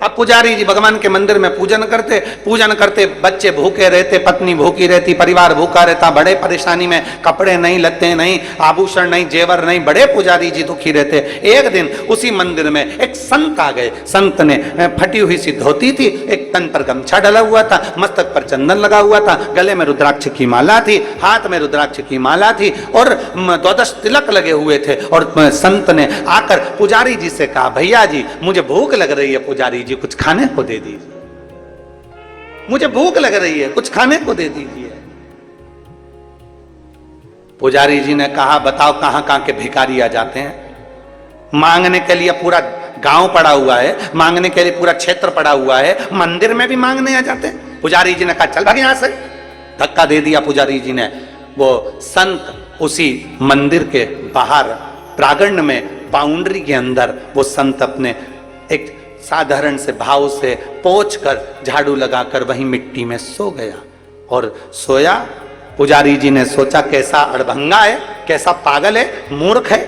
Speaker 1: अब पुजारी जी भगवान के मंदिर में पूजन करते, बच्चे भूखे रहते, पत्नी भूखी रहती, परिवार भूखा रहता, बड़े परेशानी में, कपड़े नहीं, लत्ते नहीं, आभूषण नहीं, जेवर नहीं, बड़े पुजारी जी दुखी रहते। एक दिन उसी मंदिर में एक संत आ गए। संत ने फटी हुई सी धोती थी, एक तन पर गमछा डला हुआ था, मस्तक पर चंदन लगा हुआ था, गले में रुद्राक्ष की माला थी, हाथ में रुद्राक्ष की माला थी, और 12 तिलक लगे हुए थे। और संत ने आकर पुजारी जी से कहा, भैया जी मुझे भूख लग रही है, पुजारी जी कुछ खाने को दे दीजिए, मुझे भूख लग रही है, कुछ खाने को दे दीजिए। पुजारी जी ने कहा, बताओ कहां कहां के भिखारी आ जाते हैं, मांगने के लिए पूरा गांव पड़ा हुआ है, मांगने के लिए पूरा क्षेत्र पड़ा हुआ है, मंदिर में भी मांगने आ जाते हैं। पुजारी जी ने कहा, चल भाग यहां से, धक्का दे दिया पुजारी जी ने। वो संत उसी मंदिर के बाहर प्रांगण में, बाउंड्री के अंदर, वो संत अपने एक साधारण से भाव से पोंछ कर, झाड़ू लगाकर वहीं मिट्टी में सो गया। और सोया पुजारी जी ने सोचा कैसा अड़भंगा है, कैसा पागल है, मूर्ख है।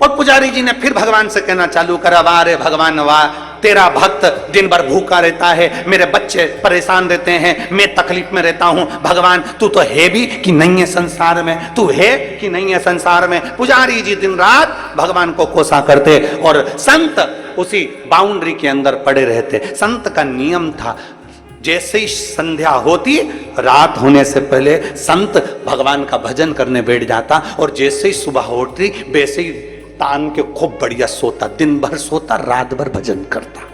Speaker 1: और पुजारी जी ने फिर भगवान से कहना चालू करा, वाह रे भगवान वाह, तेरा भक्त दिन भर भूखा रहता है, मेरे बच्चे परेशान रहते हैं, मैं तकलीफ में रहता हूं, भगवान तू तो है भी कि नहीं है संसार में, तू है कि नहीं है संसार में। पुजारी जी दिन रात भगवान को कोसा करते और संत उसी बाउंड्री के अंदर पड़े रहते। संत का नियम था, जैसे ही संध्या होती, रात होने से पहले संत भगवान का भजन करने बैठ जाता, और जैसे ही सुबह होती वैसे ही तान के खूब बढ़िया सोता, दिन भर सोता, रात भर भजन करता।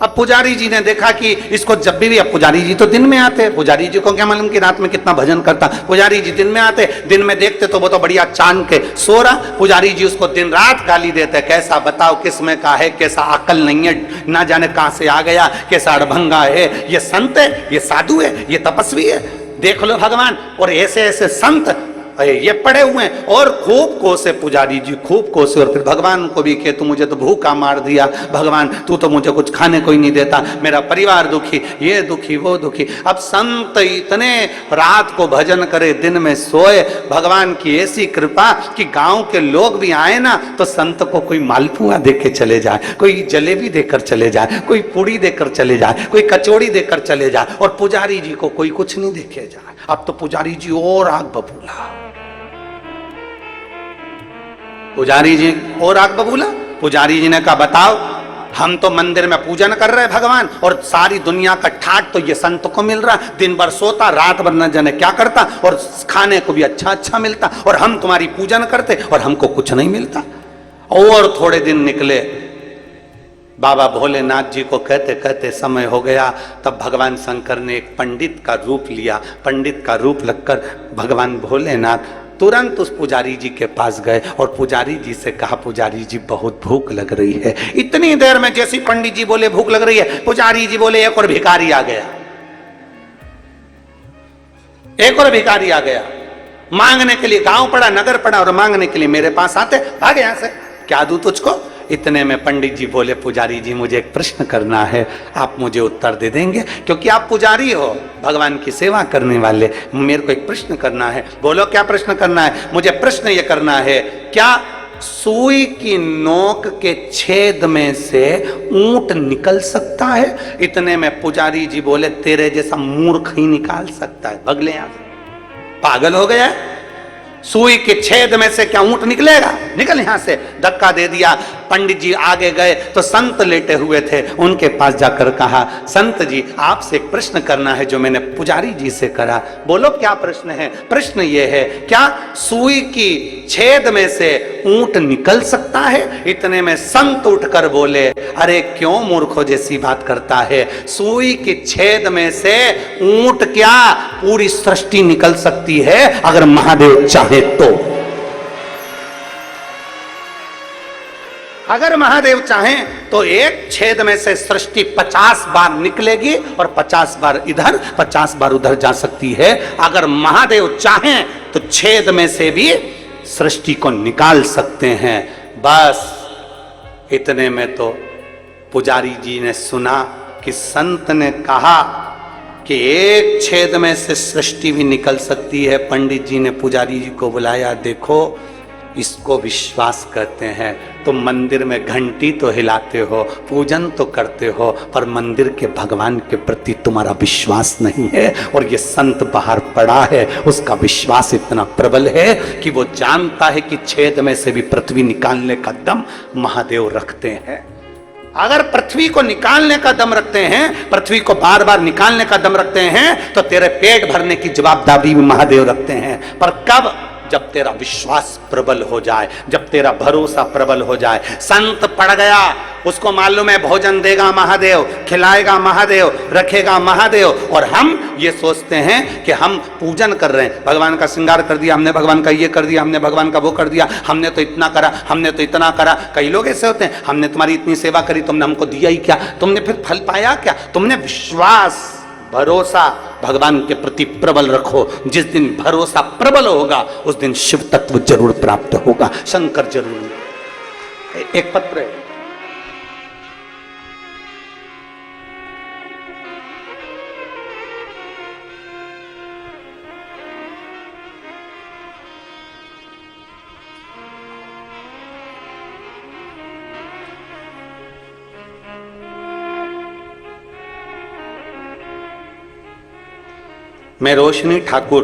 Speaker 1: अब पुजारी जी ने देखा कि इसको जब भी, अब पुजारी जी तो दिन में आते, पुजारी जी को क्या मालूम कि रात में कितना भजन करता। पुजारी जी दिन में आते, दिन में देखते तो वो तो बढ़िया चांद के सो रहा। पुजारी जी उसको दिन रात गाली देते, कैसा बताओ किस में का है, कैसा अकल नहीं है, ना जाने कहां से आ गया, कैसा अड़भंगा है, ये संत है, ये साधु है, ये तपस्वी है, देख लो भगवान। और ऐसे ऐसे संत ये पड़े हुए हैं। और खूब कोसे पुजारी जी, खूब कोसे, और फिर भगवान को भी कहे तू मुझे तो भूखा मार दिया, भगवान तू तो मुझे कुछ खाने को ही नहीं देता, मेरा परिवार दुखी, ये दुखी वो दुखी। अब संत इतने रात को भजन करे, दिन में सोए, भगवान की ऐसी कृपा कि गांव के लोग भी आए ना तो संत को कोई मालपुआ देके चले जाए, कोई जलेबी देकर चले जाए, कोई पूड़ी देकर चले जाए, कोई कचौड़ी देकर चले जाए, और पुजारी जी को कोई कुछ नहीं देके जाए। अब तो पुजारी जी और आग बबूला, पुजारी जी और आग बबूला। पुजारी जी ने कहा बताओ, हम तो मंदिर में पूजन कर रहे भगवान, और सारी दुनिया का ठाट तो ये संत को मिल रहा, दिन भर सोता, रात भर न जाने क्या करता, और खाने को भी अच्छा अच्छा मिलता, और हम तुम्हारी पूजन करते और हमको कुछ नहीं मिलता। और थोड़े दिन निकले, बाबा भोलेनाथ जी को कहते कहते समय हो गया, तब भगवान शंकर ने एक पंडित का रूप लिया। पंडित का रूप लगकर भगवान भोलेनाथ तुरंत उस पुजारी जी के पास गए और पुजारी जी से कहा, पुजारी जी बहुत भूख लग रही है। इतनी देर में जैसी पंडित जी बोले भूख लग रही है, पुजारी जी बोले एक और भिखारी आ गया, एक और भिखारी आ गया मांगने के लिए। गांव पड़ा, नगर पड़ा, और मांगने के लिए मेरे पास आते, भाग यहां से, क्या दूं तुझको। इतने में पंडित जी बोले, पुजारी जी मुझे एक प्रश्न करना है, आप मुझे उत्तर दे देंगे, क्योंकि आप पुजारी हो, भगवान की सेवा करने वाले, मेरे को एक प्रश्न करना है। बोलो क्या प्रश्न करना है। मुझे प्रश्न ये करना है, क्या सुई की नोक के छेद में से ऊंट निकल सकता है। इतने में पुजारी जी बोले, तेरे जैसा मूर्ख ही निकाल सकता है, भगले यहां से, पागल हो गया है। सुई के छेद में से क्या ऊंट निकलेगा, निकल यहां से। धक्का दे दिया। पंडित जी आगे गए तो संत लेटे हुए थे, उनके पास जाकर कहा, संत जी आपसे एक प्रश्न करना है जो मैंने पुजारी जी से करा। बोलो क्या प्रश्न है। प्रश्न ये है, क्या सुई की छेद में से ऊंट निकल सकता है। इतने में संत उठकर बोले, अरे क्यों मूर्खों जैसी बात करता है, सुई के छेद में से ऊंट क्या, पूरी सृष्टि निकल सकती है अगर महादेव चाहे तो। अगर महादेव चाहें तो एक छेद में से सृष्टि 50 बार निकलेगी और 50 बार इधर 50 बार उधर जा सकती है। अगर महादेव चाहें तो छेद में से भी सृष्टि को निकाल सकते हैं। बस इतने में तो पुजारी जी ने सुना कि संत ने कहा कि एक छेद में से सृष्टि भी निकल सकती है। पंडित जी ने पुजारी जी को बुलाया, देखो इसको विश्वास कहते हैं। तुम मंदिर में घंटी तो हिलाते हो, पूजन तो करते हो, पर मंदिर के भगवान के प्रति तुम्हारा विश्वास नहीं है। और ये संत बाहर पड़ा है, उसका विश्वास इतना प्रबल है कि वो जानता है कि छेद में से भी पृथ्वी निकालने का दम महादेव रखते हैं। अगर पृथ्वी को निकालने का दम रखते हैं, पृथ्वी को बार बार निकालने का दम रखते हैं, तो तेरे पेट भरने की जवाबदारी भी महादेव रखते हैं। पर कब, जब तेरा विश्वास प्रबल हो जाए, जब तेरा भरोसा प्रबल हो जाए। संत पड़ गया, उसको मालूम है भोजन देगा महादेव, खिलाएगा महादेव, रखेगा महादेव, और हम ये सोचते हैं कि हम पूजन कर रहे हैं, भगवान का श्रृंगार कर दिया हमने, भगवान का ये कर दिया हमने, भगवान का वो कर दिया हमने, तो इतना करा हमने, तो इतना करा। कई लोग ऐसे होते हैं, हमने तुम्हारी इतनी सेवा करी, तुमने हमको दिया ही क्या, तुमने फिर फल पाया क्या। तुमने विश्वास, भरोसा भगवान के प्रति प्रबल रखो। जिस दिन भरोसा प्रबल होगा उस दिन शिव तत्व जरूर प्राप्त होगा, शंकर जरूर। एक पत्र है, मैं रोशनी ठाकुर,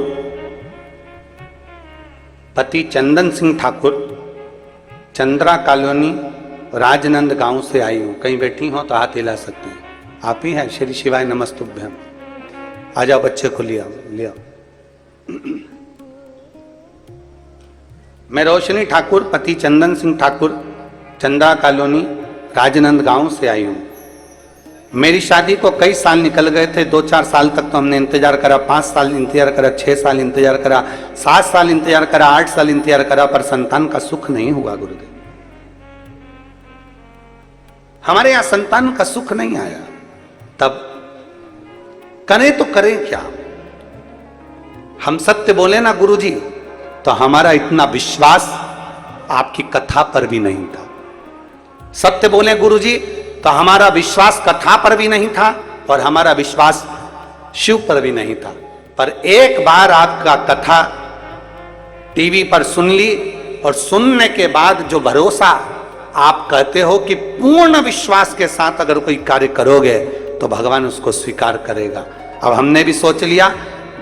Speaker 1: पति चंदन सिंह ठाकुर, चंद्रा कॉलोनी, राजनंद गांव से आई हूं। कहीं बैठी हो तो हाथ हिला सकती हैं। आप ही हैं? श्री शिवाय नमस्तुभ्यम। आ जाओ, बच्चे को ले आओ। मैं रोशनी ठाकुर, पति चंदन सिंह ठाकुर, चंद्रा कॉलोनी, राजनंद गांव से आई हूं। मेरी शादी को कई साल निकल गए थे। 2-4 साल तक तो हमने इंतजार करा, 5 साल इंतजार करा, 6 साल इंतजार करा, 7 साल इंतजार करा, 8 साल इंतजार करा, पर संतान का सुख नहीं हुआ गुरुदेव। हमारे यहां संतान का सुख नहीं आया। तब करें तो करें क्या? हम सत्य बोले ना गुरुजी, तो हमारा इतना विश्वास आपकी कथा पर भी नहीं था। सत्य बोले गुरुजी तो हमारा विश्वास कथा पर भी नहीं था और हमारा विश्वास शिव पर भी नहीं था। पर एक बार आपका कथा टीवी पर सुन ली और सुनने के बाद जो भरोसा आप कहते हो कि पूर्ण विश्वास के साथ अगर कोई कार्य करोगे तो भगवान उसको स्वीकार करेगा। अब हमने भी सोच लिया,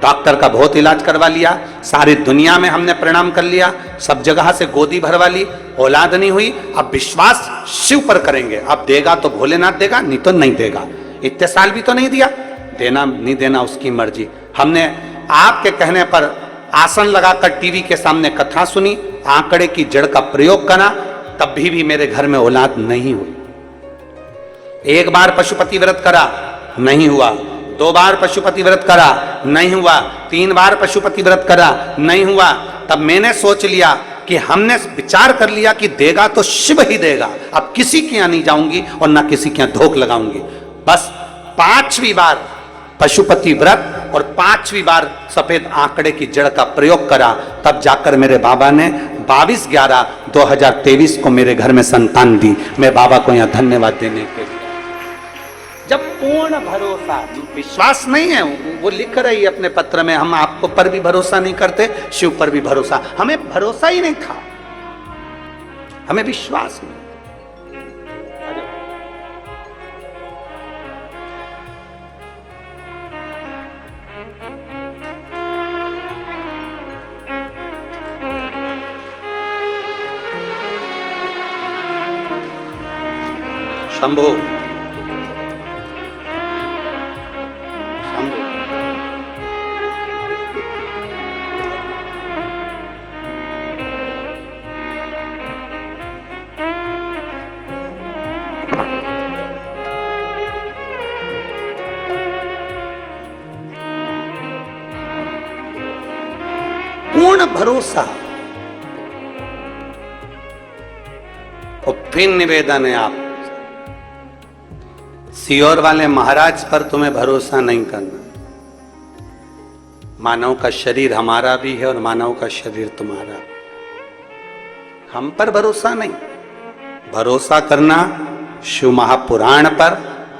Speaker 1: डॉक्टर का बहुत इलाज करवा लिया, सारी दुनिया में हमने प्रणाम कर लिया, सब जगह से गोदी भरवा ली, औलाद नहीं हुई। अब विश्वास शिव पर करेंगे। अब देगा तो भोलेनाथ देगा, नहीं तो नहीं देगा। इतने साल भी तो नहीं दिया, देना नहीं देना उसकी मर्जी। हमने आपके कहने पर आसन लगाकर टीवी के सामने कथा सुनी, आंकड़े की जड़ का प्रयोग करा, तब भी मेरे घर में औलाद नहीं हुई। एक बार पशुपति व्रत करा, नहीं हुआ। 2 बार पशुपति व्रत करा, नहीं हुआ। 3 बार पशुपति व्रत करा, नहीं हुआ। तब मैंने सोच लिया कि हमने विचार कर लिया कि देगा तो शिव ही देगा। अब किसी के यहां नहीं जाऊंगी और ना किसी के यहां धोख लगाऊंगी। बस 5वीं बार पशुपति व्रत और 5वीं बार सफेद आंकड़े की जड़ का प्रयोग करा, तब जाकर मेरे बाबा ने 22/11/2023 को मेरे घर में संतान दी। मैं बाबा को यहां धन्यवाद देने के लिए। जब पूर्ण भरोसा, विश्वास नहीं है, वो लिख रही है अपने पत्र में, हम आपको पर भी भरोसा नहीं करते, शिव पर भी भरोसा। हमें भरोसा ही नहीं था, हमें विश्वास नहीं। शंभो पूर्ण भरोसा। और फिर निवेदन है, आप सियोर वाले महाराज पर तुम्हें भरोसा नहीं करना। मानव का शरीर हमारा भी है और मानव का शरीर तुम्हारा। हम पर भरोसा नहीं, भरोसा करना शिव महापुराण पर,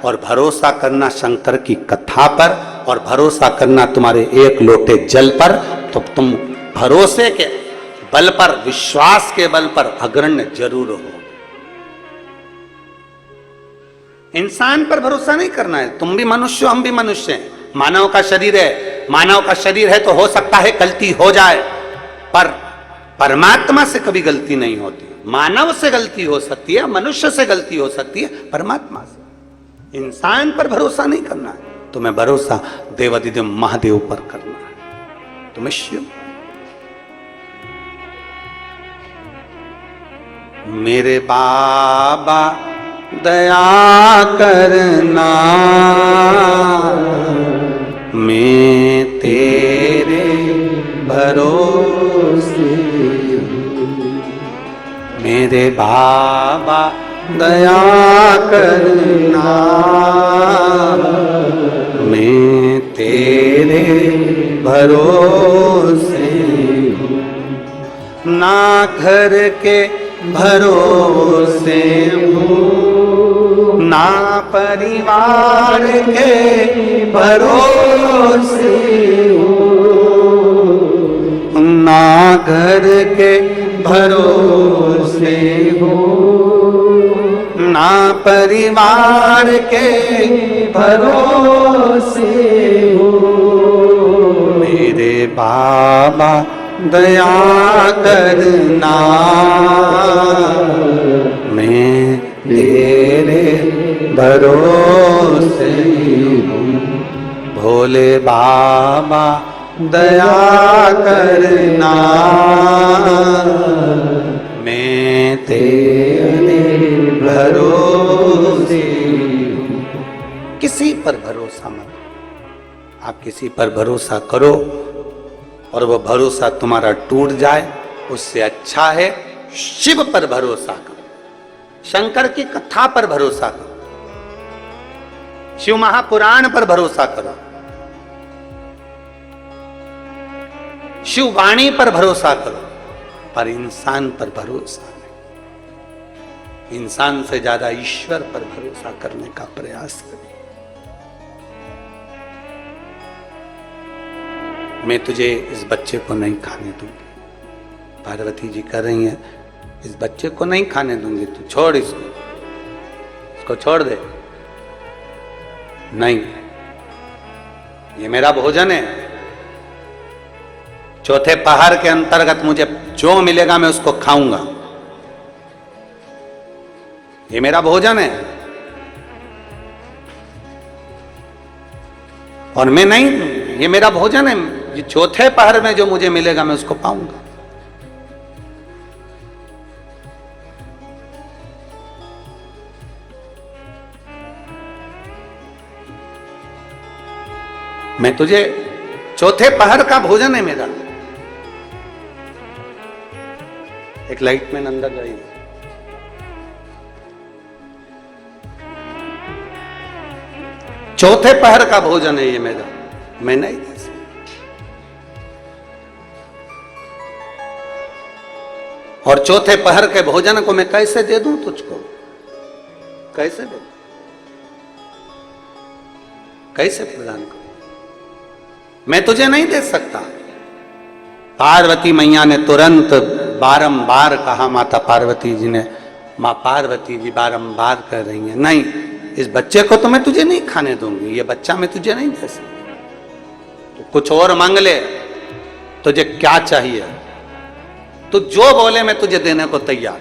Speaker 1: और भरोसा करना शंकर की कथा पर, और भरोसा करना तुम्हारे 1 लोटे जल पर। तो तुम भरोसे के बल पर, विश्वास के बल पर अग्रण्य जरूर हो। इंसान पर भरोसा नहीं करना है। तुम भी मनुष्य हो, हम भी मनुष्य हैं। मानव का शरीर है, मानव का शरीर है तो हो सकता है गलती हो जाए, पर परमात्मा से कभी गलती नहीं होती। मानव से गलती हो सकती है, मनुष्य से गलती हो सकती है, परमात्मा से। इंसान पर भरोसा नहीं करना है, तुम्हें भरोसा देवादिदेव महादेव पर करना है। तुम्हें शिव, मेरे बाबा दया करना, मैं तेरे भरोसे हूँ। मेरे बाबा दया करना, मैं तेरे भरोसे हूँ। ना घर के भरोसे हूँ, ना परिवार के भरोसे हूँ, ना घर के भरोसे हूँ, ना परिवार के भरोसे हूँ। भोले बाबा दया करना, मैं तेरे भरोसे हूँ। भोले बाबा दया करना, मैं तेरे भरोसे हूँ। किसी पर भरोसा मत, आप किसी पर भरोसा करो और वह भरोसा तुम्हारा टूट जाए, उससे अच्छा है शिव पर भरोसा करो, शंकर की कथा पर भरोसा करो, शिव महापुराण पर भरोसा करो, शिव वाणी पर भरोसा करो, पर इंसान पर भरोसा नहीं। इंसान से ज्यादा ईश्वर पर भरोसा करने का प्रयास करो। मैं तुझे इस बच्चे को नहीं खाने दूंगी, पार्वती जी कह रही हैं, इस बच्चे को नहीं खाने दूंगी, तू छोड़ इसको छोड़ दे। नहीं, ये मेरा भोजन है, चौथे पहर के अंतर्गत मुझे जो मिलेगा मैं उसको खाऊंगा, ये मेरा भोजन है। और मैं नहीं, ये मेरा भोजन है, ये चौथे पहर में जो मुझे मिलेगा मैं उसको पाऊंगा। मैं तुझे, चौथे पहर का भोजन है मेरा। एक लाइट में अंदर जाइए। चौथे पहर का भोजन है ये मेरा, मैं नहीं दे सकता। और चौथे पहर के भोजन को मैं कैसे दे दूं तुझको? कैसे दे, कैसे प्रदान करूं? मैं तुझे नहीं दे सकता। पार्वती मैया ने तुरंत बारंबार कहा, माता पार्वती जी ने, मां पार्वती जी बारंबार कह रही हैं, नहीं, इस बच्चे को तो मैं तुझे नहीं खाने दूंगी, ये बच्चा मैं तुझे नहीं दे सकती। तो कुछ और मांग ले, तुझे क्या चाहिए? तू जो बोले मैं तुझे देने को तैयार।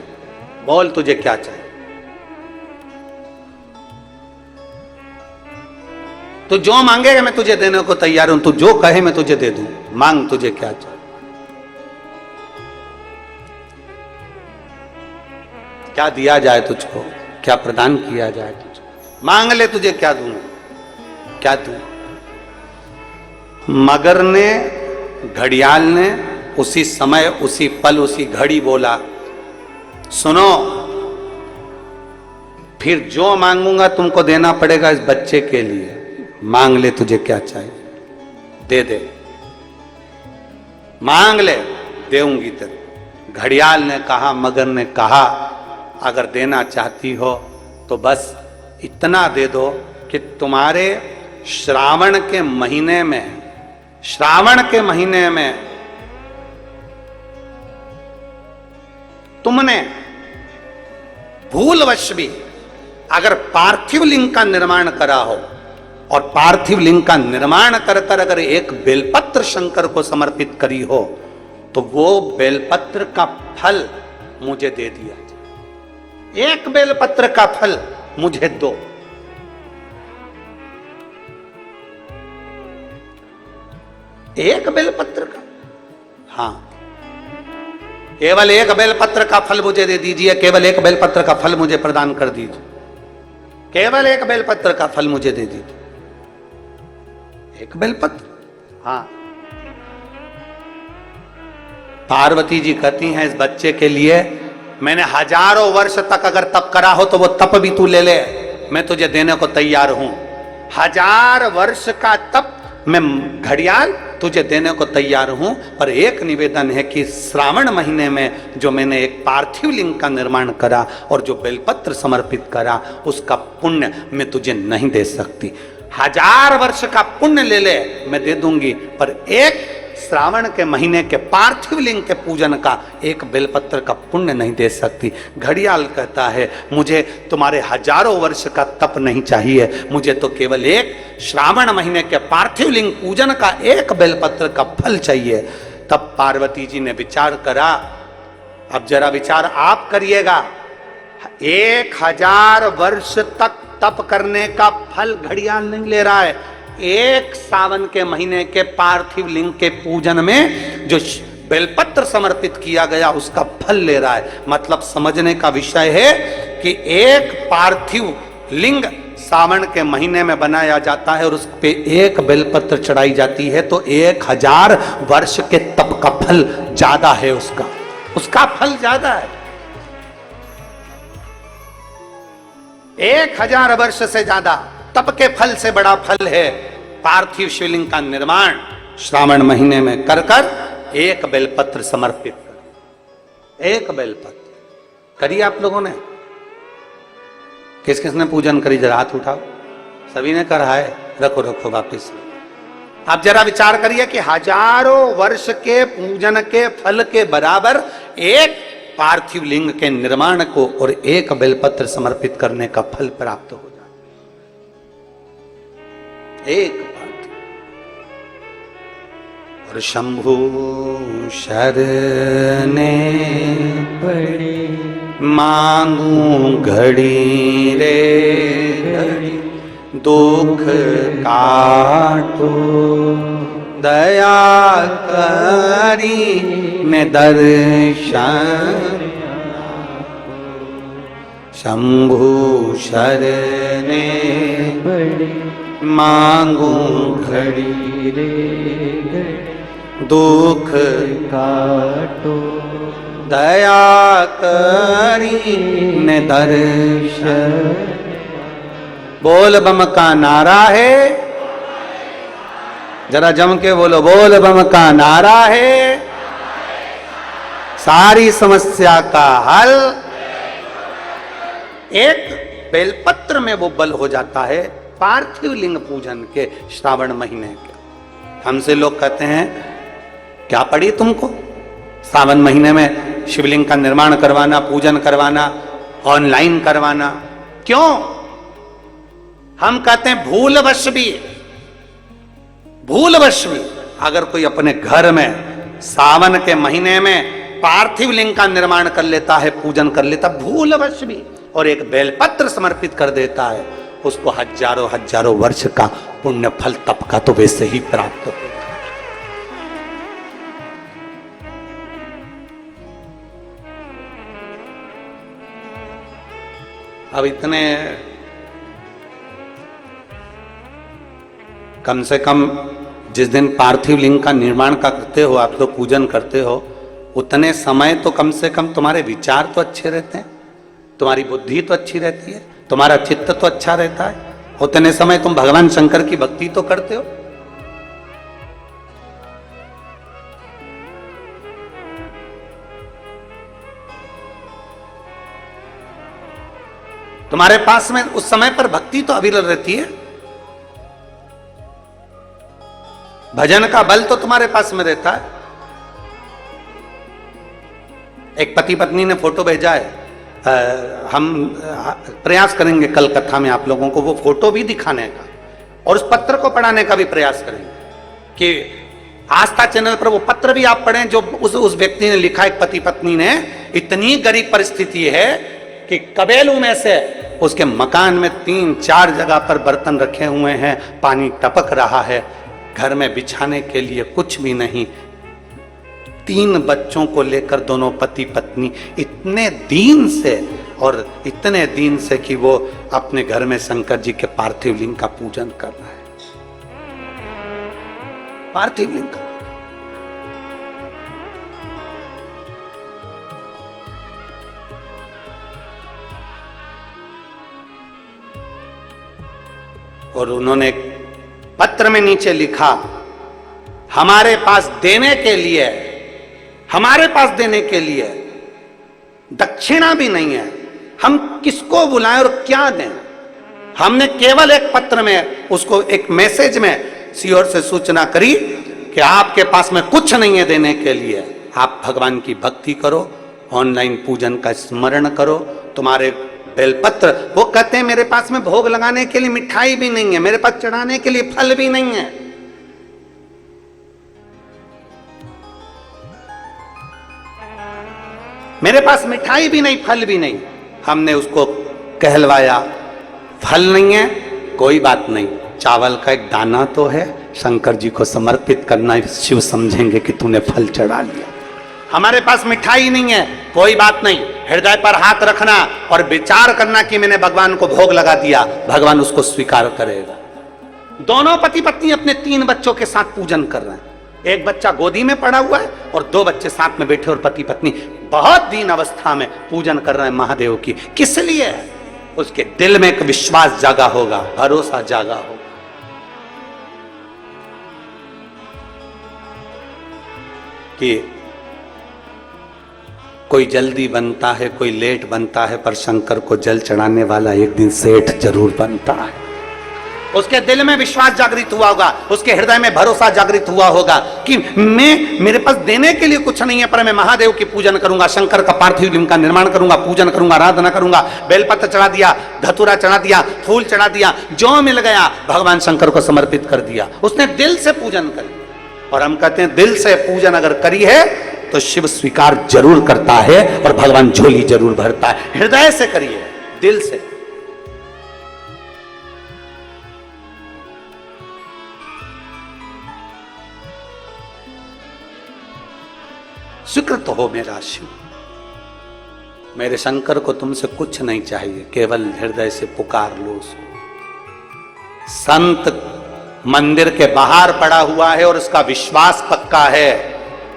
Speaker 1: बोल तुझे क्या चाहिए? तू जो मांगेगा मैं तुझे देने को तैयार हूं, तू जो कहे मैं तुझे दे दूं। मांग, तुझे क्या चाहिए? क्या दिया जाए तुझको, क्या प्रदान किया जाए तुझको? मांग ले, तुझे क्या दूं, क्या दूं? मगर ने, घड़ियाल ने उसी समय, उसी पल, उसी घड़ी बोला, सुनो, फिर जो मांगूंगा तुमको देना पड़ेगा इस बच्चे के लिए। मांग ले, तुझे क्या चाहिए, दे दे, मांग ले, देऊंगी तेरे। घड़ियाल ने कहा, मगर ने कहा, अगर देना चाहती हो तो बस इतना दे दो कि तुम्हारे श्रावण के महीने में, श्रावण के महीने में तुमने भूलवश भी अगर पार्थिव लिंग का निर्माण करा हो, और पार्थिव लिंग का निर्माण कर कर अगर एक बेलपत्र शंकर को समर्पित करी हो, तो वो बेलपत्र का फल मुझे दे दिया। एक बेलपत्र का फल मुझे दो। एक बेलपत्र का, हाँ, केवल एक बेलपत्र का फल मुझे दे दीजिए, केवल एक बेलपत्र का फल मुझे प्रदान कर दीजिए, केवल एक बेलपत्र का फल मुझे दे दीजिए। एक बेलपत्र, हाँ। पार्वती जी कहती हैं, इस बच्चे के लिए मैंने हजारों वर्ष तक अगर तप करा हो तो वो तप भी तू ले ले, मैं तुझे देने को तैयार हूं। 1000 वर्ष का तप मैं घड़ियाल तुझे देने को तैयार हूं, पर एक निवेदन है कि श्रावण महीने में जो मैंने एक पार्थिव लिंग का निर्माण करा और जो बेलपत्र समर्पित करा, उसका पुण्य मैं तुझे नहीं दे सकती। 1000 वर्ष का पुण्य ले ले, मैं दे दूंगी, पर एक श्रावण के महीने के पार्थिव लिंग के पूजन का एक बेलपत्र का पुण्य नहीं दे सकती। घड़ियाल कहता है मुझे तुम्हारे हजारों वर्ष का तप नहीं चाहिए, मुझे तो केवल एक श्रावण महीने के पार्थिव लिंग पूजन का एक बेलपत्र का फल चाहिए। तब पार्वती जी ने विचार करा, अब जरा विचार आप करिएगा, 1000 वर्ष तक तप करने का फल घड़ियाल नहीं ले रहा है, एक सावन के महीने के पार्थिव लिंग के पूजन में जो बेलपत्र समर्पित किया गया उसका फल ले रहा है। मतलब समझने का विषय है कि एक पार्थिव लिंग सावन के महीने में बनाया जाता है और उस पे एक बेलपत्र चढ़ाई जाती है, तो 1000 वर्ष के तप का फल ज्यादा है, उसका फल ज्यादा है। 1000 वर्ष से ज्यादा तप के फल से बड़ा फल है पार्थिव शिवलिंग का निर्माण श्रावण महीने में कर एक बेलपत्र समर्पित कर। एक बेलपत्र करिए आप लोगों ने, किस किसने पूजन करी जरा हाथ उठाओ। सभी ने करा है, रखो वापिस। आप जरा विचार करिए कि हजारों वर्ष के पूजन के फल के बराबर एक पार्थिव लिंग के निर्माण को और एक बेलपत्र समर्पित करने का फल प्राप्त हो जाए। एक पार्थिव। और शंभु शरणे पड़े मांगू घड़ी रे घड़ी, दुख काटो दया करी ने दर्शन। शंभु शरणे मांगू घड़ी रे दुख काटो दया करी ने दर्शन। बोल बम का नारा है, जरा जम के बोलो, बोल बम का नारा है, सारी समस्या का हल। एक बेलपत्र में वो बल हो जाता है पार्थिव लिंग पूजन के श्रावण महीने के। हमसे लोग कहते हैं क्या पड़ी तुमको सावन महीने में शिवलिंग का निर्माण करवाना, पूजन करवाना, ऑनलाइन करवाना, क्यों? हम कहते हैं भूलवश भी अगर कोई अपने घर में सावन के महीने में पार्थिव लिंग का निर्माण कर लेता है, पूजन कर लेता भूलवश भी, और एक बेलपत्र समर्पित कर देता है, उसको हजारों वर्ष का पुण्य फल तप का तो वैसे ही प्राप्त हो। अब इतने कम से कम जिस दिन पार्थिव लिंग का निर्माण का करते हो आप लोग, पूजन करते हो, उतने समय तो कम से कम तुम्हारे विचार तो अच्छे रहते हैं, तुम्हारी बुद्धि तो अच्छी रहती है, तुम्हारा चित्त तो अच्छा रहता है। उतने समय तुम भगवान शंकर की भक्ति तो करते हो। तुम्हारे पास में उस समय पर भक्ति तो अविरल रहती है, भजन का बल तो तुम्हारे पास में रहता है। एक पति पत्नी ने फोटो भेजा है, हम प्रयास करेंगे कल कथा में आप लोगों को वो फोटो भी दिखाने का और उस पत्र को पढ़ाने का भी प्रयास करेंगे कि आस्था चैनल पर वो पत्र भी आप पढ़ें जो उस व्यक्ति ने लिखा। एक पति पत्नी ने, इतनी गरीब परिस्थिति है कि कबेलू में से उसके मकान में 3-4 जगह पर बर्तन रखे हुए हैं, पानी टपक रहा है, घर में बिछाने के लिए कुछ भी नहीं, 3 बच्चों को लेकर दोनों पति पत्नी इतने दीन से, और इतने दीन से कि वो अपने घर में शंकर जी के पार्थिव लिंग का पूजन कर रहा है। पार्थिव लिंग का और उन्होंने पत्र में नीचे लिखा, हमारे पास देने के लिए दक्षिणा भी नहीं है, हम किसको बुलाएं और क्या दें। हमने केवल एक पत्र में उसको एक मैसेज में सीओर से सूचना करी कि आपके पास में कुछ नहीं है देने के लिए, आप भगवान की भक्ति करो, ऑनलाइन पूजन का स्मरण करो, तुम्हारे बेलपत्र, वो कहते हैं मेरे पास में भोग लगाने के लिए मिठाई भी नहीं है, मेरे पास चढ़ाने के लिए फल भी नहीं है। मेरे पास मिठाई भी नहीं, फल भी नहीं। हमने उसको कहलवाया, फल नहीं है, कोई बात नहीं, चावल का एक दाना तो है, शंकर जी को समर्पित करना, शिव समझेंगे कि तूने फल चढ़ा लिया। हमारे पास मिठाई नहीं है, कोई बात नहीं, हृदय पर हाथ रखना और विचार करना कि मैंने भगवान को भोग लगा दिया, भगवान उसको स्वीकार करेगा। दोनों पति पत्नी अपने 3 बच्चों के साथ पूजन कर रहे हैं, एक बच्चा गोदी में पड़ा हुआ है और 2 बच्चे साथ में बैठे, और पति पत्नी बहुत दीन अवस्था में पूजन कर रहे हैं महादेव की। किस लिए? उसके दिल में एक विश्वास जागा होगा, भरोसा जागा होगा कि कोई जल्दी बनता है, कोई लेट बनता है, पर शंकर को जल चढ़ाने वाला एक दिन सेठ जरूर बनता है। उसके दिल में विश्वास जागृत हुआ होगा, उसके हृदय में भरोसा जागृत हुआ होगा कि मेरे पास देने के लिए कुछ नहीं है, पर मैं महादेव की पूजन करूंगा, शंकर का पार्थिव लिंग का निर्माण करूंगा, पूजन करूंगा, आराधना करूंगा, बेलपत्र चढ़ा दिया, धतूरा चढ़ा दिया, फूल चढ़ा दिया, जो मिल गया भगवान शंकर को समर्पित कर दिया। उसने दिल से पूजन कर लिया। और हम कहते हैं दिल से पूजन अगर करी है तो शिव स्वीकार जरूर करता है और भगवान झोली जरूर भरता है। हृदय से करिए, दिल से। स्वीकृत हो मेरा शिव, मेरे शंकर को तुमसे कुछ नहीं चाहिए, केवल हृदय से पुकार लो। संत मंदिर के बाहर पड़ा हुआ है और उसका विश्वास पक्का है,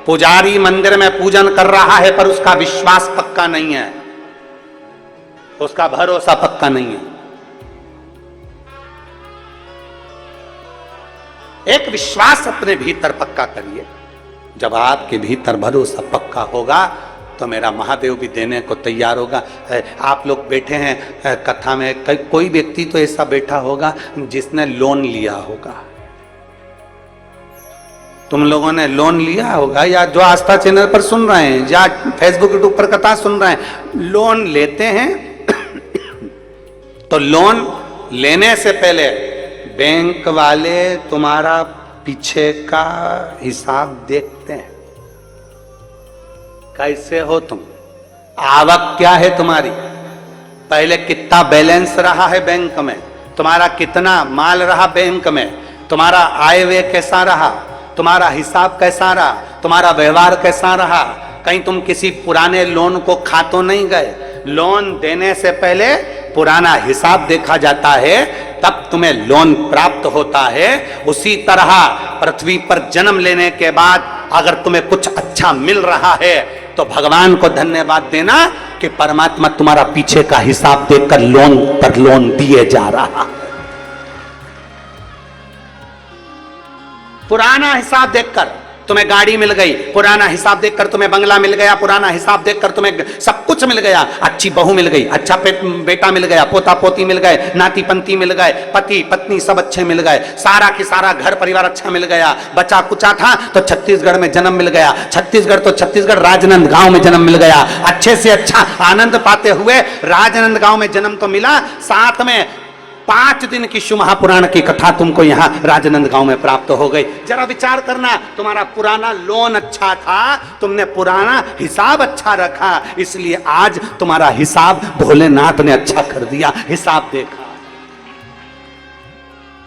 Speaker 1: पुजारी मंदिर में पूजन कर रहा है पर उसका विश्वास पक्का नहीं है, उसका भरोसा पक्का नहीं है। एक विश्वास अपने भीतर पक्का करिए, जब आपके भीतर भरोसा पक्का होगा तो मेरा महादेव भी देने को तैयार होगा। आप लोग बैठे हैं कथा में, कोई व्यक्ति तो ऐसा बैठा होगा जिसने लोन लिया होगा, तुम लोगों ने लोन लिया होगा, या जो आस्था चैनल पर सुन रहे हैं या फेसबुक यूट्यूब पर कथा सुन रहे हैं, लोन लेते हैं तो लोन लेने से पहले बैंक वाले तुम्हारा पीछे का हिसाब देखते हैं, कैसे हो तुम, आवक क्या है तुम्हारी, पहले कितना बैलेंस रहा है बैंक में, तुम्हारा कितना माल रहा बैंक में, तुम्हारा आय व्यय कैसा रहा, तुम्हारा हिसाब कैसा रहा, तुम्हारा व्यवहार कैसा रहा। कहीं तुम किसी पुराने लोन को खा तो नहीं गए। लोन देने से पहले पुराना हिसाब देखा जाता है, तब तुम्हें लोन प्राप्त होता है। उसी तरह पृथ्वी पर जन्म लेने के बाद अगर तुम्हें कुछ अच्छा मिल रहा है तो भगवान को धन्यवाद देना कि परमात्मा तुम्हारा पीछे का हिसाब देखकर लोन पर लोन दिए जा रहा। पुराना हिसाब देखकर तुम्हें गाड़ी मिल गई, पुराना हिसाब देखकर तुम्हें बंगला मिल गया, पुराना हिसाब देखकर तुम्हें सब कुछ मिल गया, अच्छी बहू मिल गई, अच्छा बेटा मिल गया, पोता पोती मिल गए, नाती पंती मिल गए, पति पत्नी सब अच्छे मिल गए, सारा की सारा घर परिवार अच्छा मिल गया। बचा कुचा था तो छत्तीसगढ़ में जन्म मिल गया, छत्तीसगढ़ राजनांदगांव में जन्म मिल गया, अच्छे से अच्छा आनंद पाते हुए राजनांदगांव में जन्म तो मिला, साथ में 5 दिन की शिव महापुराण की कथा तुमको यहाँ राजनांदगांव में प्राप्त हो गई। जरा विचार करना, तुम्हारा पुराना लोन अच्छा था, तुमने पुराना हिसाब अच्छा रखा, इसलिए आज तुम्हारा हिसाब भोलेनाथ ने अच्छा कर दिया। हिसाब देखा,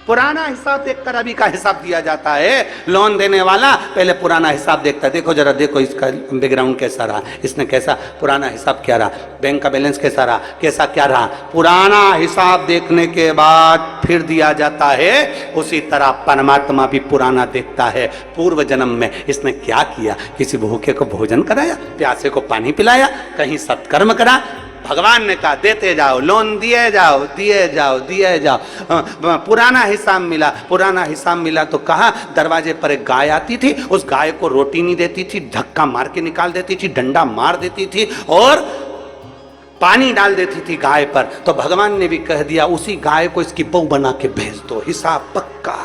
Speaker 1: पुराना हिसाब देखकर अभी का हिसाब दिया जाता है। लोन देने वाला पहले पुराना हिसाब देखता है, देखो जरा देखो इसका बैकग्राउंड कैसा रहा, इसने कैसा पुराना हिसाब क्या रहा, बैंक का बैलेंस कैसा रहा, कैसा क्या रहा, पुराना हिसाब देखने के बाद फिर दिया जाता है। उसी तरह परमात्मा भी पुराना देखता है, पूर्व जन्म में इसने क्या किया, किसी भूखे को भोजन कराया, प्यासे को पानी पिलाया, कहीं सत्कर्म करा। भगवान ने कहा देते जाओ, लोन दिए जाओ दिए जाओ दिए जाओ। पुराना हिसाब मिला तो कहा दरवाजे पर एक गाय आती थी, उस गाय को रोटी नहीं देती थी, धक्का मार के निकाल देती थी, डंडा मार देती थी और पानी डाल देती थी गाय पर। तो भगवान ने भी कह दिया उसी गाय को इसकी बहू बना के भेज दो, हिसाब पक्का।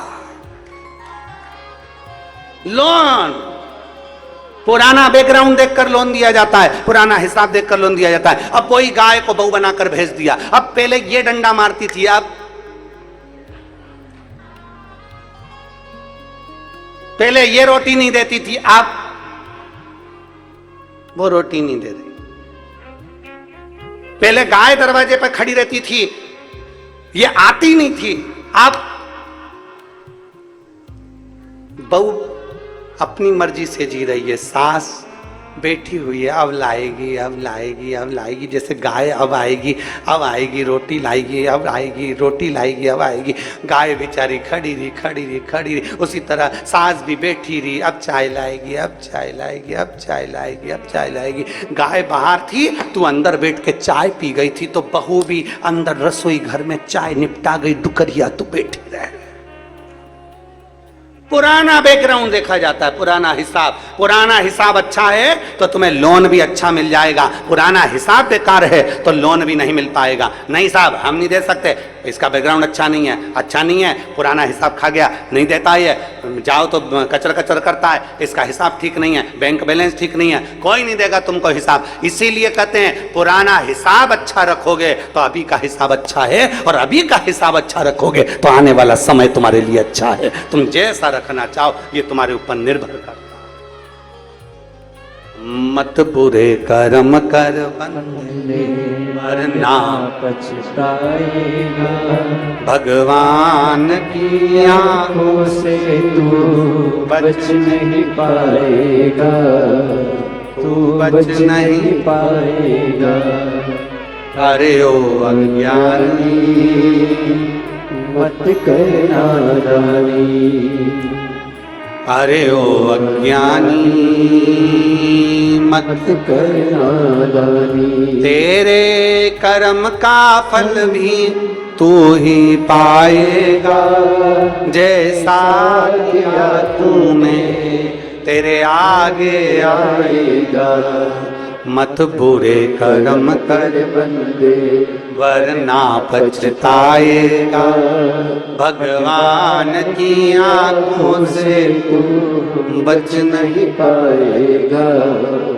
Speaker 1: लोन, पुराना बैकग्राउंड देखकर लोन दिया जाता है, पुराना हिसाब देखकर लोन दिया जाता है। अब कोई गाय को बहू बनाकर भेज दिया, अब पहले ये डंडा मारती थी, अब पहले ये रोटी नहीं देती थी, अब वो रोटी नहीं दे रही। पहले गाय दरवाजे पर खड़ी रहती थी, ये आती नहीं थी, अब बहू अपनी मर्जी से जी रही है, सास बैठी हुई है, अब लाएगी, अब लाएगी, अब लाएगी, जैसे गाय अब आएगी रोटी लाएगी, अब आएगी रोटी लाएगी, अब आएगी। गाय बेचारी खड़ी रही, उसी तरह सास भी बैठी रही, अब चाय लाएगी, अब चाय लाएगी, अब चाय लाएगी, अब चाय लाएगी। गाय बाहर थी, तू अंदर बैठ के चाय पी गई थी, तो बहू भी अंदर रसोई घर में चाय निपटा गई, दुकरिया तू बैठी रहे। पुराना बैकग्राउंड देखा जाता है, पुराना हिसाब अच्छा है तो तुम्हें लोन भी अच्छा मिल जाएगा, पुराना हिसाब बेकार है तो लोन भी नहीं मिल पाएगा। नहीं साहब हम नहीं दे सकते, इसका बैकग्राउंड अच्छा नहीं है, पुराना हिसाब खा गया, नहीं देता है, जाओ तो कचर करता है, इसका हिसाब ठीक नहीं है, बैंक बैलेंस ठीक नहीं है, कोई नहीं देगा तुमको हिसाब। इसीलिए कहते हैं पुराना हिसाब अच्छा रखोगे तो अभी का हिसाब अच्छा है, और अभी का हिसाब अच्छा रखोगे तो आने वाला समय तुम्हारे लिए अच्छा है। तुम जैसा रखना चाहो ये तुम्हारे ऊपर निर्भर करता है। मत बुरे कर्म कर बंदे वरना
Speaker 2: पछताएगा,
Speaker 1: भगवान की
Speaker 2: आंखों से तू बच नहीं पाएगा, तू बच नहीं पाएगा।
Speaker 1: अरे ओ अज्ञानी
Speaker 2: मत करना नादानी,
Speaker 1: अरे ओ अज्ञानी मत
Speaker 2: करना नादानी।
Speaker 1: तेरे कर्म का फल भी तू ही पाएगा, जैसा किया तूने तेरे आगे आएगा। मत बुरे कर्म कर
Speaker 2: बंदे
Speaker 1: वरना पछताएगा, भगवान की आंखों से
Speaker 2: तू
Speaker 1: बच नहीं
Speaker 2: पाएगा,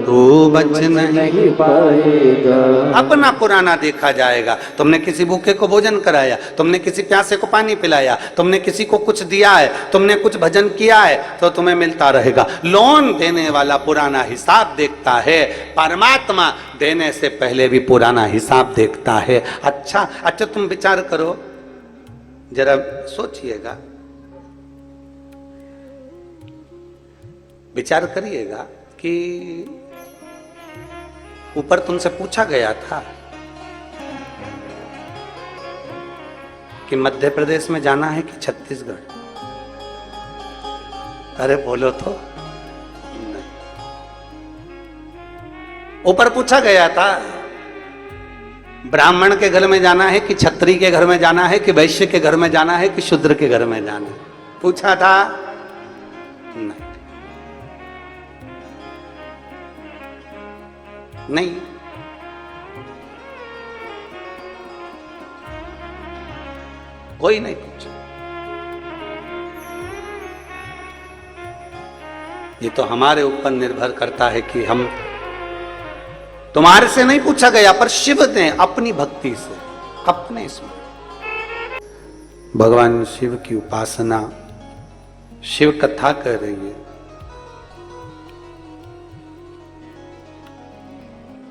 Speaker 1: तू बच नहीं
Speaker 2: पाएगा।
Speaker 1: अपना पुराना देखा जाएगा। तुमने किसी भूखे को भोजन कराया, तुमने किसी प्यासे को पानी पिलाया, तुमने किसी को कुछ दिया है, तुमने कुछ भजन किया है तो तुम्हें मिलता रहेगा। लोन देने वाला पुराना हिसाब देखता है, परमात्मा देने से पहले भी पुराना हिसाब देखता है। अच्छा तुम विचार करो, जरा सोचिएगा, विचार करिएगा कि ऊपर तुमसे पूछा गया था कि मध्य प्रदेश में जाना है कि छत्तीसगढ़। अरे बोलो तो। नहीं। ऊपर पूछा गया था ब्राह्मण के घर में जाना है कि क्षत्रिय के घर में जाना है कि वैश्य के घर में जाना है कि शूद्र के घर में जाना है, पूछा था? नहीं। कोई नहीं पूछा। ये तो हमारे ऊपर निर्भर करता है कि हम, तुम्हारे से नहीं पूछा गया पर शिव ने अपनी भक्ति से, अपने इसमें भगवान शिव की उपासना, शिव कथा कर रही है।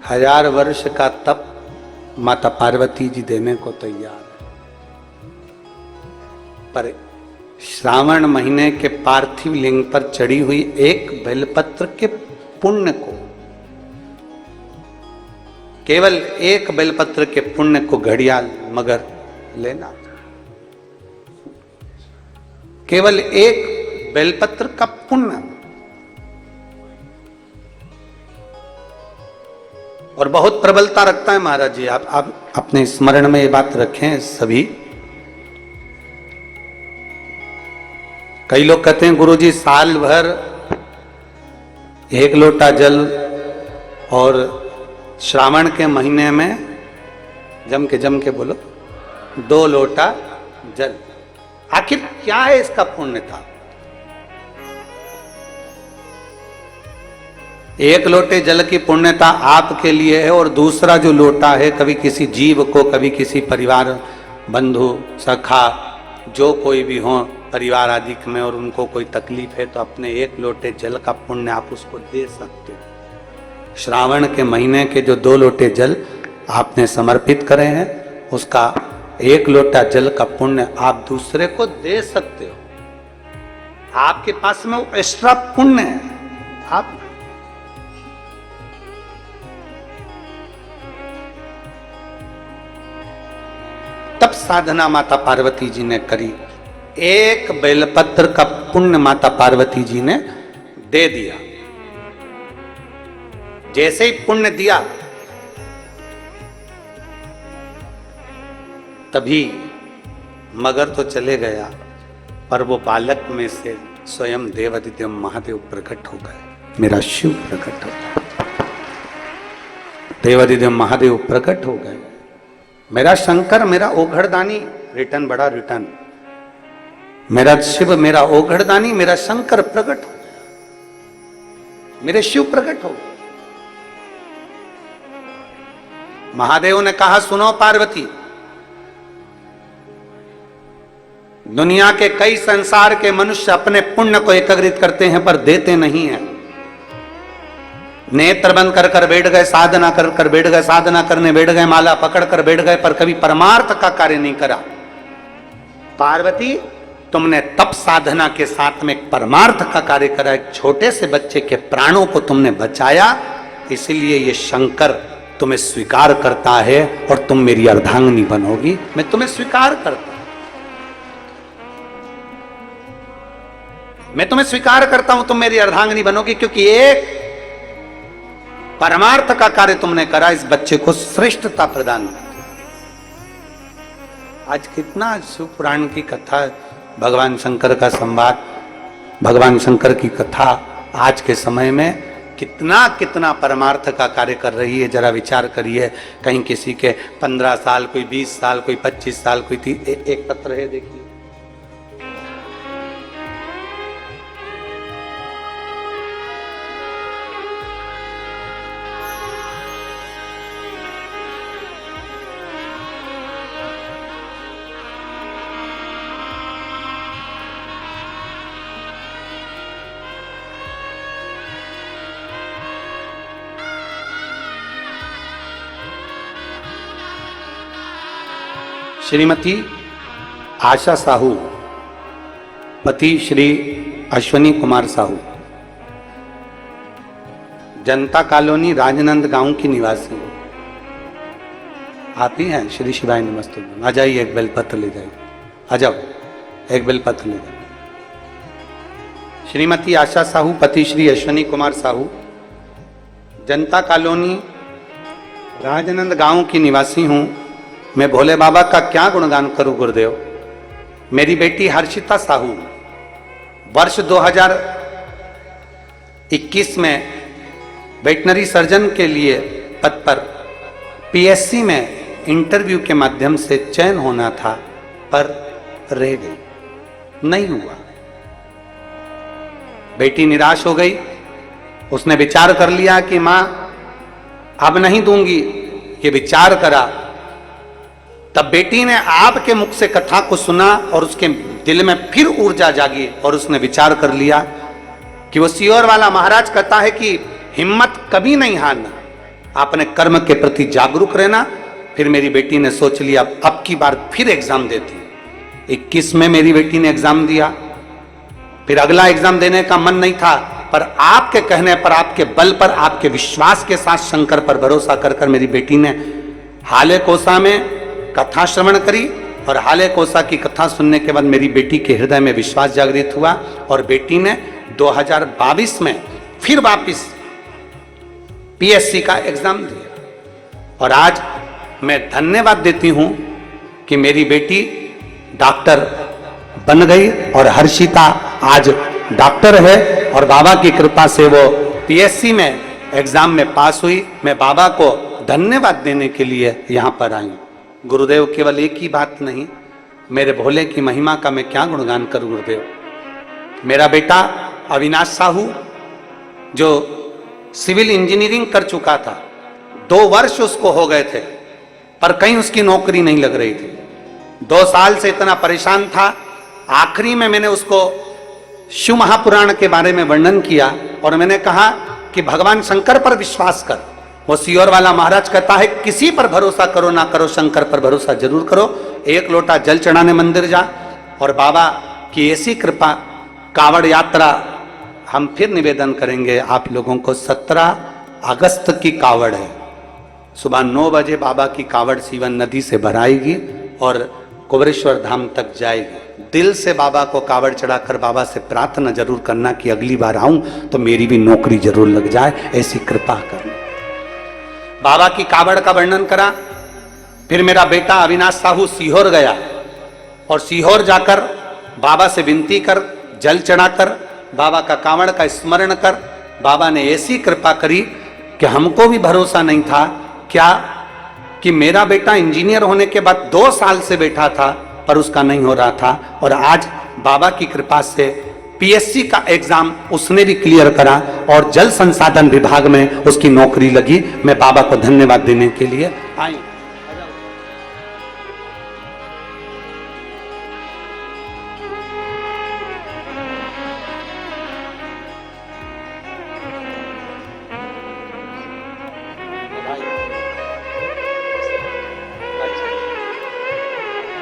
Speaker 1: 1000 वर्ष का तप माता पार्वती जी देने को तैयार है, पर श्रावण महीने के पार्थिव लिंग पर चढ़ी हुई एक बेलपत्र के पुण्य को, केवल एक बेलपत्र के पुण्य को घड़ियाल मगर लेना, केवल एक बेलपत्र का पुण्य। और बहुत प्रबलता रखता है महाराज जी, आप अपने स्मरण में ये बात रखें सभी। कई लोग कहते हैं गुरुजी साल भर 1 लोटा जल और श्रावण के महीने में जम के बोलो 2 लोटा जल, आखिर क्या है इसका पुण्य था? एक लोटे जल की पुण्यता आपके लिए है, और दूसरा जो लोटा है, कभी किसी जीव को, कभी किसी परिवार, बंधु, सखा, जो कोई भी हो परिवार आदि में, और उनको कोई तकलीफ है, तो अपने एक लोटे जल का पुण्य आप उसको दे सकते हो। श्रावण के महीने के जो 2 लोटे जल आपने समर्पित करे हैं, उसका 1 लोटा जल का पुण्य आप दूसरे को दे सकते हो। आपके पास में वो एक्स्ट्रा पुण्य है। आप तब साधना माता पार्वती जी ने करी। 1 बेलपत्र का पुण्य माता पार्वती जी ने दे दिया। जैसे ही पुण्य दिया, तभी मगर तो चले गया, पर वो बालक में से स्वयं देवादिदेव महादेव प्रकट हो गए। मेरा शिव प्रकट हो गया, देवादिदेव महादेव प्रकट हो गए। मेरा शंकर, मेरा ओघड़दानी, रिटर्न बड़ा रिटर्न, मेरा शिव, मेरा ओघड़दानी, मेरा शंकर प्रकट हो गया, मेरे शिव प्रकट हो गए। महादेव ने कहा, सुनो पार्वती, दुनिया के कई संसार के मनुष्य अपने पुण्य को एकत्रित करते हैं पर देते नहीं हैं। नेत्र बंद कर कर बैठ गए, साधना कर कर बैठ गए, साधना करने बैठ गए, माला पकड़ कर बैठ गए, पर कभी परमार्थ का कार्य नहीं करा। पार्वती, तुमने तप साधना के साथ में एक परमार्थ का कार्य करा, एक छोटे से बच्चे के प्राणों को तुमने बचाया, इसलिए ये शंकर तुम्हें स्वीकार करता है और तुम मेरी अर्धांगिनी बनोगी। मैं तुम्हें स्वीकार करता, मैं तुम्हें स्वीकार करता हूं, तुम मेरी अर्धांगिनी बनोगी, क्योंकि एक परमार्थ का कार्य तुमने करा, इस बच्चे को श्रेष्ठता प्रदान की। आज कितना शिव पुराण की कथा, भगवान शंकर का संवाद, भगवान शंकर की कथा आज के समय में कितना कितना परमार्थ का कार्य कर रही है। जरा विचार करिए, कहीं किसी के 15 साल, कोई 20 साल, कोई 25 साल, कोई एक पत्र है, देखिए, श्रीमती आशा साहू, पति श्री अश्वनी कुमार साहू, जनता कॉलोनी राजनंद गांव की निवासी। आप ही हैं? श्री शिवाय नमस्ते। आ जाइए, एक बेलपत्र ले जाइए, आ जाओ, एक बेलपत्र ले जाओ। श्रीमती आशा साहू, पति श्री अश्वनी कुमार साहू, जनता कॉलोनी राजनंद गांव की निवासी हूं। मैं भोले बाबा का क्या गुणगान करूं गुरुदेव। मेरी बेटी हर्षिता साहू वर्ष 2021 में वेटनरी सर्जन के लिए पद पर पीएससी में इंटरव्यू के माध्यम से चयन होना था, पर रह गई, नहीं हुआ। बेटी निराश हो गई। उसने विचार कर लिया कि मां अब नहीं दूंगी, ये विचार करा। तब बेटी ने आपके मुख से कथा को सुना और उसके दिल में फिर ऊर्जा जागी और उसने विचार कर लिया कि वो सियोर वाला महाराज कहता है कि हिम्मत कभी नहीं हारना, अपने कर्म के प्रति जागरूक रहना। फिर मेरी बेटी ने सोच लिया अब की बार फिर एग्जाम देती। 21 में मेरी बेटी ने एग्जाम दिया। फिर अगला एग्जाम देने का मन नहीं था, पर आपके कहने पर, आपके बल पर, आपके विश्वास के साथ शंकर पर भरोसा कर कर मेरी बेटी ने हाले कोसा में कथा श्रवण करी। और हाले कोसा की कथा सुनने के बाद मेरी बेटी के हृदय में विश्वास जागृत हुआ और बेटी ने 2022 में फिर वापिस पीएससी का एग्जाम दिया। और आज मैं धन्यवाद देती हूं कि मेरी बेटी डॉक्टर बन गई और हर्षिता आज डॉक्टर है और बाबा की कृपा से वो पीएससी में एग्जाम में पास हुई। मैं बाबा को धन्यवाद देने के लिए यहां पर आई। गुरुदेव केवल एक ही बात नहीं, मेरे भोले की महिमा का मैं क्या गुणगान करूं गुरुदेव। मेरा बेटा अविनाश साहू जो सिविल इंजीनियरिंग कर चुका था, 2 वर्ष उसको हो गए थे, पर कहीं उसकी नौकरी नहीं लग रही थी। 2 साल से इतना परेशान था। आखिरी में मैंने उसको शिव महापुराण के बारे में वर्णन किया और मैंने कहा कि भगवान शंकर पर विश्वास कर। वो सीहोर वाला महाराज कहता है किसी पर भरोसा करो ना करो, शंकर पर भरोसा जरूर करो। 1 लोटा जल चढ़ाने मंदिर जा, और बाबा की ऐसी कृपा। कावड़ यात्रा हम फिर निवेदन करेंगे आप लोगों को, 17 अगस्त की कावड़ है। सुबह 9 बजे बाबा की कावड़ सीवन नदी से भराएगी और कुबरेश्वर धाम तक जाएगी। दिल से बाबा को कावड़ चढ़ाकर बाबा से प्रार्थना जरूर करना कि अगली बार आऊं तो मेरी भी नौकरी जरूर लग जाए, ऐसी कृपा करना। बाबा की कावड़ का वर्णन करा। फिर मेरा बेटा अविनाश साहू सीहोर गया और सीहोर जाकर बाबा से विनती कर, जल चढ़ाकर बाबा का कावड़ का स्मरण कर। बाबा ने ऐसी कृपा करी कि हमको भी भरोसा नहीं था क्या कि मेरा बेटा इंजीनियर होने के बाद 2 साल से बैठा था पर उसका नहीं हो रहा था, और आज बाबा की कृपा से पीएससी का एग्जाम उसने भी क्लियर करा और जल संसाधन विभाग में उसकी नौकरी लगी। मैं बाबा को धन्यवाद देने के लिए आई।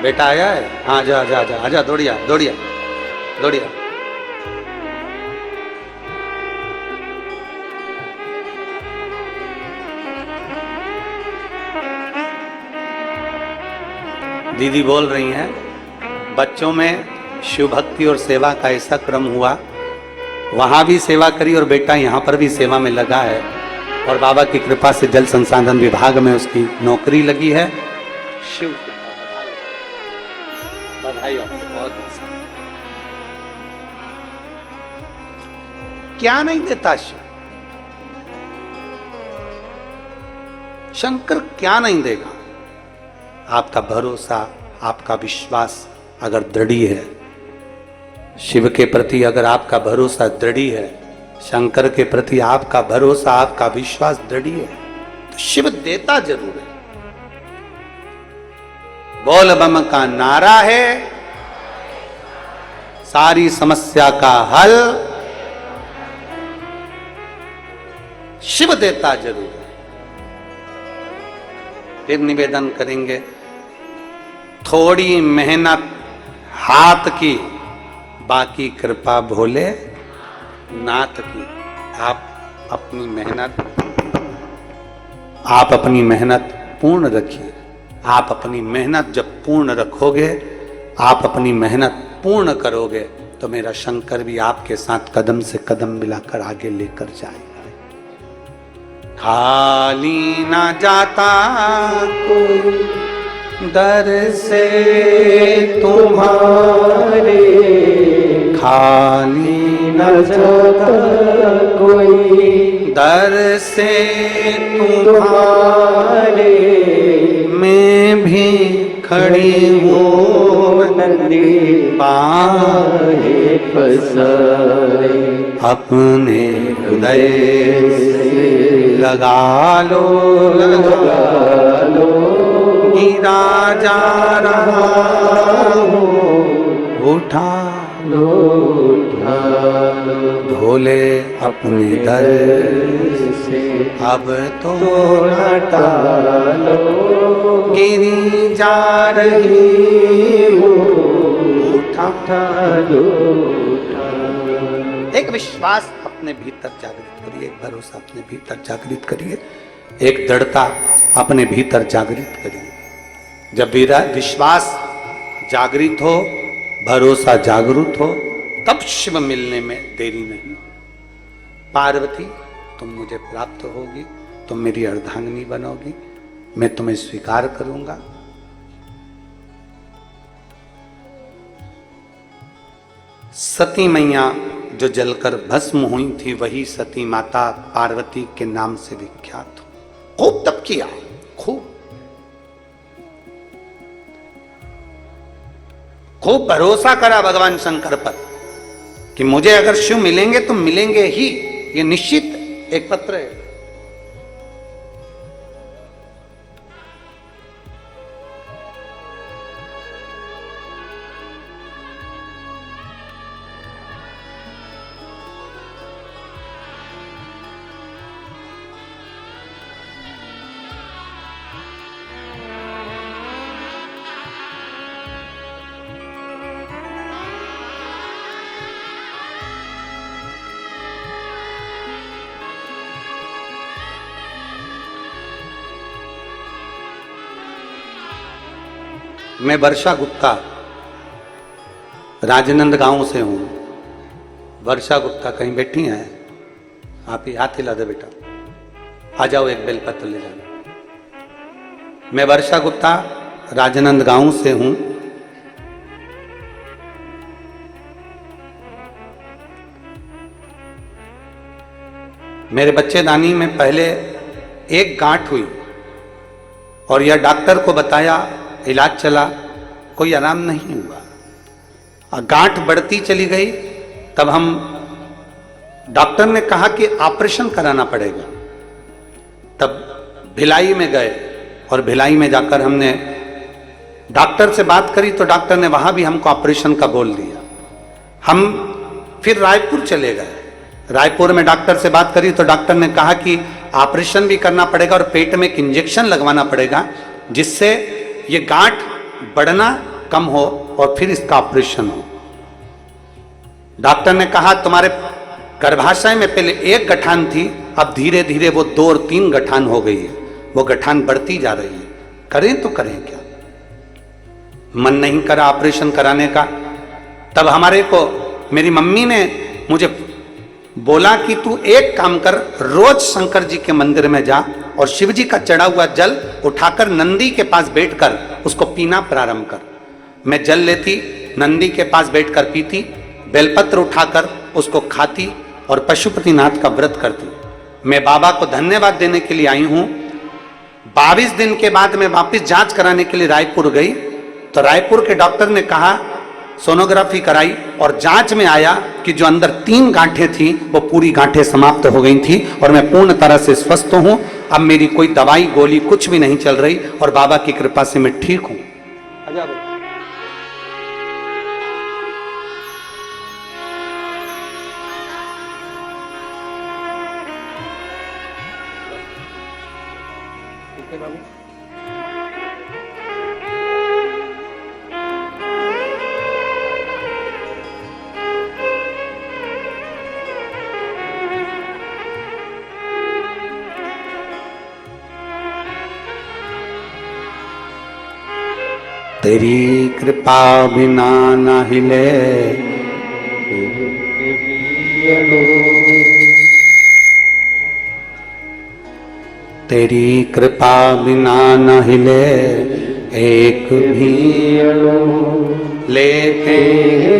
Speaker 1: बेटा आया है? हाँ, जा जा जा, आजा, दौड़िया दौड़िया दौड़िया। दीदी बोल रही हैं बच्चों में शिव भक्ति और सेवा का ऐसा क्रम हुआ, वहां भी सेवा करी और बेटा यहाँ पर भी सेवा में लगा है, और बाबा की कृपा से जल संसाधन विभाग में उसकी नौकरी लगी है। शिव बधाई आपको, बहुत क्या नहीं देता शिव? शंकर क्या नहीं देगा? आपका भरोसा, आपका विश्वास अगर दृढ़ है, शिव के प्रति अगर आपका भरोसा दृढ़ है, शंकर के प्रति आपका भरोसा, आपका विश्वास दृढ़ है, तो शिव देता जरूर है। बोल बम का नारा है, सारी समस्या का हल शिव देता जरूर है। फिर निवेदन करेंगे, थोड़ी मेहनत हाथ की, बाकी कृपा भोले नाथ की। आप अपनी मेहनत पूर्ण रखिए। आप अपनी मेहनत जब पूर्ण रखोगे, आप अपनी मेहनत पूर्ण करोगे, तो मेरा शंकर भी आपके साथ कदम से कदम मिलाकर आगे लेकर जाएगा। खाली ना जाता कोई दर से तुम्हारे, खाली ना जाता कोई दर से तुम्हारे, मैं भी खड़ी हूँ नंदी पाए पसारे, अपने हृदय से लगा लो गिरा जा रहा हूँ, उठा लो भोले अपने दर से, अब तो हटा लो गिरी जा रही हूँ, उठा लो। एक विश्वास अपने भीतर जागृत करिए, एक भरोसा अपने भीतर जागृत करिए, एक दृढ़ता अपने भीतर जागृत करिए। जब विश्वास जागृत हो, भरोसा जागृत हो, तब शिव मिलने में देरी नहीं। पार्वती, तुम मुझे प्राप्त होगी, तुम मेरी अर्धांगिनी बनोगी, मैं तुम्हें स्वीकार करूंगा। सती मैया जो जलकर भस्म हुई थी, वही सती माता पार्वती के नाम से विख्यात हो। खूब तप किया, खूब भरोसा करा भगवान शंकर पर कि मुझे अगर शिव मिलेंगे तो मिलेंगे ही, ये निश्चित। एक पत्र है। मैं वर्षा गुप्ता राजनंद गांव से हूं। वर्षा गुप्ता कहीं बैठी हैं? आप ही हाथ हिला दे बेटा, आ जाओ, एक बेलपत्र ले जाना। मैं वर्षा गुप्ता राजनंद गांव से हूं। मेरे बच्चेदानी में पहले एक गांठ हुई और यह डॉक्टर को बताया, इलाज चला, कोई आराम नहीं हुआ। गांठ बढ़ती चली गई। तब हम डॉक्टर ने कहा कि ऑपरेशन कराना पड़ेगा। तब भिलाई में गए और भिलाई में जाकर हमने डॉक्टर से बात करी तो डॉक्टर ने वहां भी हमको ऑपरेशन का बोल दिया। हम फिर रायपुर चले गए। रायपुर में डॉक्टर से बात करी तो डॉक्टर ने कहा कि ऑपरेशन भी करना पड़ेगा और पेट में एक इंजेक्शन लगवाना पड़ेगा जिससे ये गांठ बढ़ना कम हो और फिर इसका ऑपरेशन हो। डॉक्टर ने कहा तुम्हारे गर्भाशय में पहले एक गठान थी, अब धीरे धीरे वो 2 और 3 गठान हो गई है, वो गठान बढ़ती जा रही है, करें तो करें क्या। मन नहीं करा ऑपरेशन कराने का। तब हमारे को मेरी मम्मी ने मुझे बोला कि तू एक काम कर, रोज शंकर जी के मंदिर में जा और शिव जी का चढ़ा हुआ जल उठाकर नंदी के पास बैठकर उसको पीना प्रारंभ कर। मैं जल लेती, नंदी के पास बैठकर पीती, बेलपत्र उठाकर उसको खाती और पशुपतिनाथ का व्रत करती। मैं बाबा को धन्यवाद देने के लिए आई हूं। 22 दिन के बाद मैं वापस जांच कराने के लिए रायपुर गई तो रायपुर के डॉक्टर ने कहा, सोनोग्राफी कराई और जांच में आया कि जो अंदर 3 गांठें थी वो पूरी गांठें समाप्त हो गई थी और मैं पूर्ण तरह से स्वस्थ हूं। अब मेरी कोई दवाई गोली कुछ भी नहीं चल रही और बाबा की कृपा से मैं ठीक हूं। तेरी कृपा बिना न हिले, तेरी कृपा बिना न हिले एक भी लेके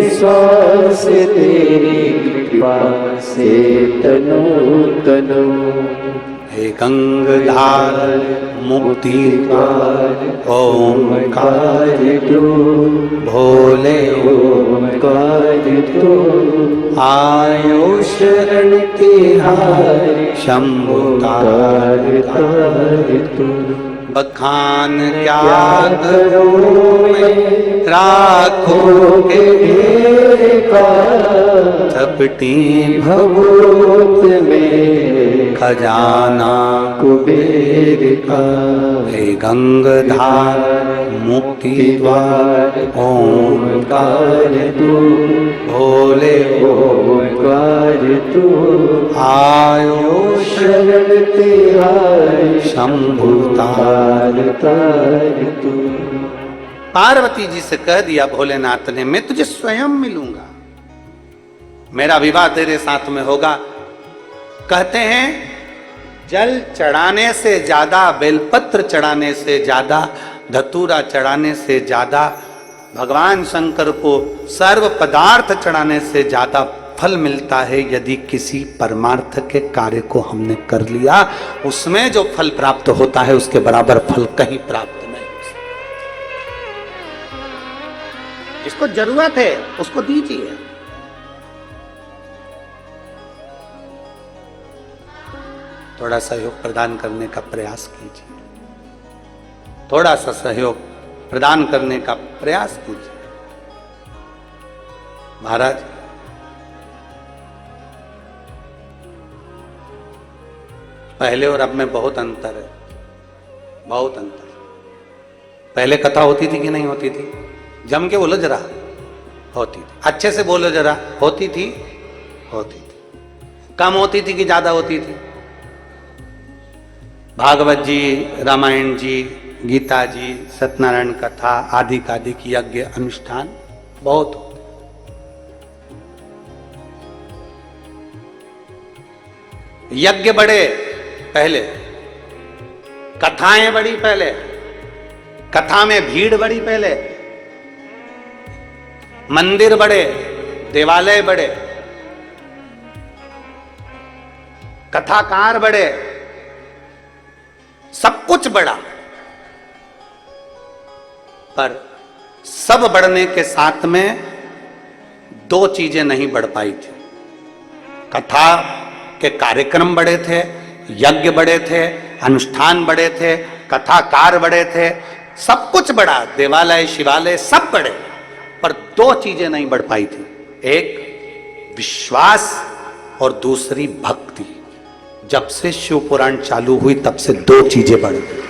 Speaker 2: श्वास तेरी कृपा से तनो तनो।
Speaker 1: हे गंगाधार मुक्ति द्वार ओंकार
Speaker 2: तू,
Speaker 1: भोले
Speaker 2: ओंकार तू,
Speaker 1: आयो
Speaker 2: शरण तिहारी
Speaker 1: शंभु
Speaker 2: तार तार तू।
Speaker 1: बखान क्या
Speaker 2: करूं मैं
Speaker 1: राखोगे
Speaker 2: का
Speaker 1: झपटी
Speaker 2: भगवत में
Speaker 1: खजाना
Speaker 2: कुबेर का।
Speaker 1: हे गंगाधार मुक्ति द्वार
Speaker 2: ओंकार तू,
Speaker 1: भोले
Speaker 2: ओंकार तू,
Speaker 1: आयो
Speaker 2: शरण तिहारी
Speaker 1: शंभु
Speaker 2: तार तार तू।
Speaker 1: पार्वती जी से कह दिया भोलेनाथ ने, मैं तुझे स्वयं मिलूंगा, मेरा विवाह तेरे साथ में होगा। कहते हैं जल चढ़ाने से ज्यादा, बेलपत्र चढ़ाने से ज्यादा, धतूरा चढ़ाने से ज्यादा, भगवान शंकर को सर्व पदार्थ चढ़ाने से ज्यादा फल मिलता है यदि किसी परमार्थ के कार्य को हमने कर लिया। उसमें जो फल प्राप्त होता है उसके बराबर फल कहीं प्राप्त नहीं। जिसको जरूरत है उसको दीजिए। थोड़ा सहयोग प्रदान करने का प्रयास कीजिए, थोड़ा सा सहयोग प्रदान करने का प्रयास कीजिए। महाराज, पहले और अब में बहुत अंतर है, बहुत अंतर। पहले कथा होती थी कि नहीं होती थी? जम के बोलो जरा, होती थी। अच्छे से बोलो जरा, होती थी? होती थी। कम होती थी कि ज्यादा होती थी? भागवत जी, रामायण जी, गीता जी, सत्यनारायण कथा, आदि यज्ञ अनुष्ठान बहुत होते। यज्ञ बड़े पहले, कथाएं बड़ी पहले, कथा में भीड़ बड़ी पहले, मंदिर बड़े, देवालय बड़े, कथाकार बड़े, सब कुछ बड़ा। पर सब बढ़ने के साथ में दो चीजें नहीं बढ़ पाई थी। कथा के कार्यक्रम बड़े थे, यज्ञ बड़े थे, अनुष्ठान बड़े थे, कथाकार बड़े थे, सब कुछ बड़ा, देवालय शिवालय सब बड़े, पर दो चीजें नहीं बढ़ पाई थी। एक विश्वास और दूसरी भक्ति। जब से शिव पुराण चालू हुई तब से दो चीजें बढ़ गई।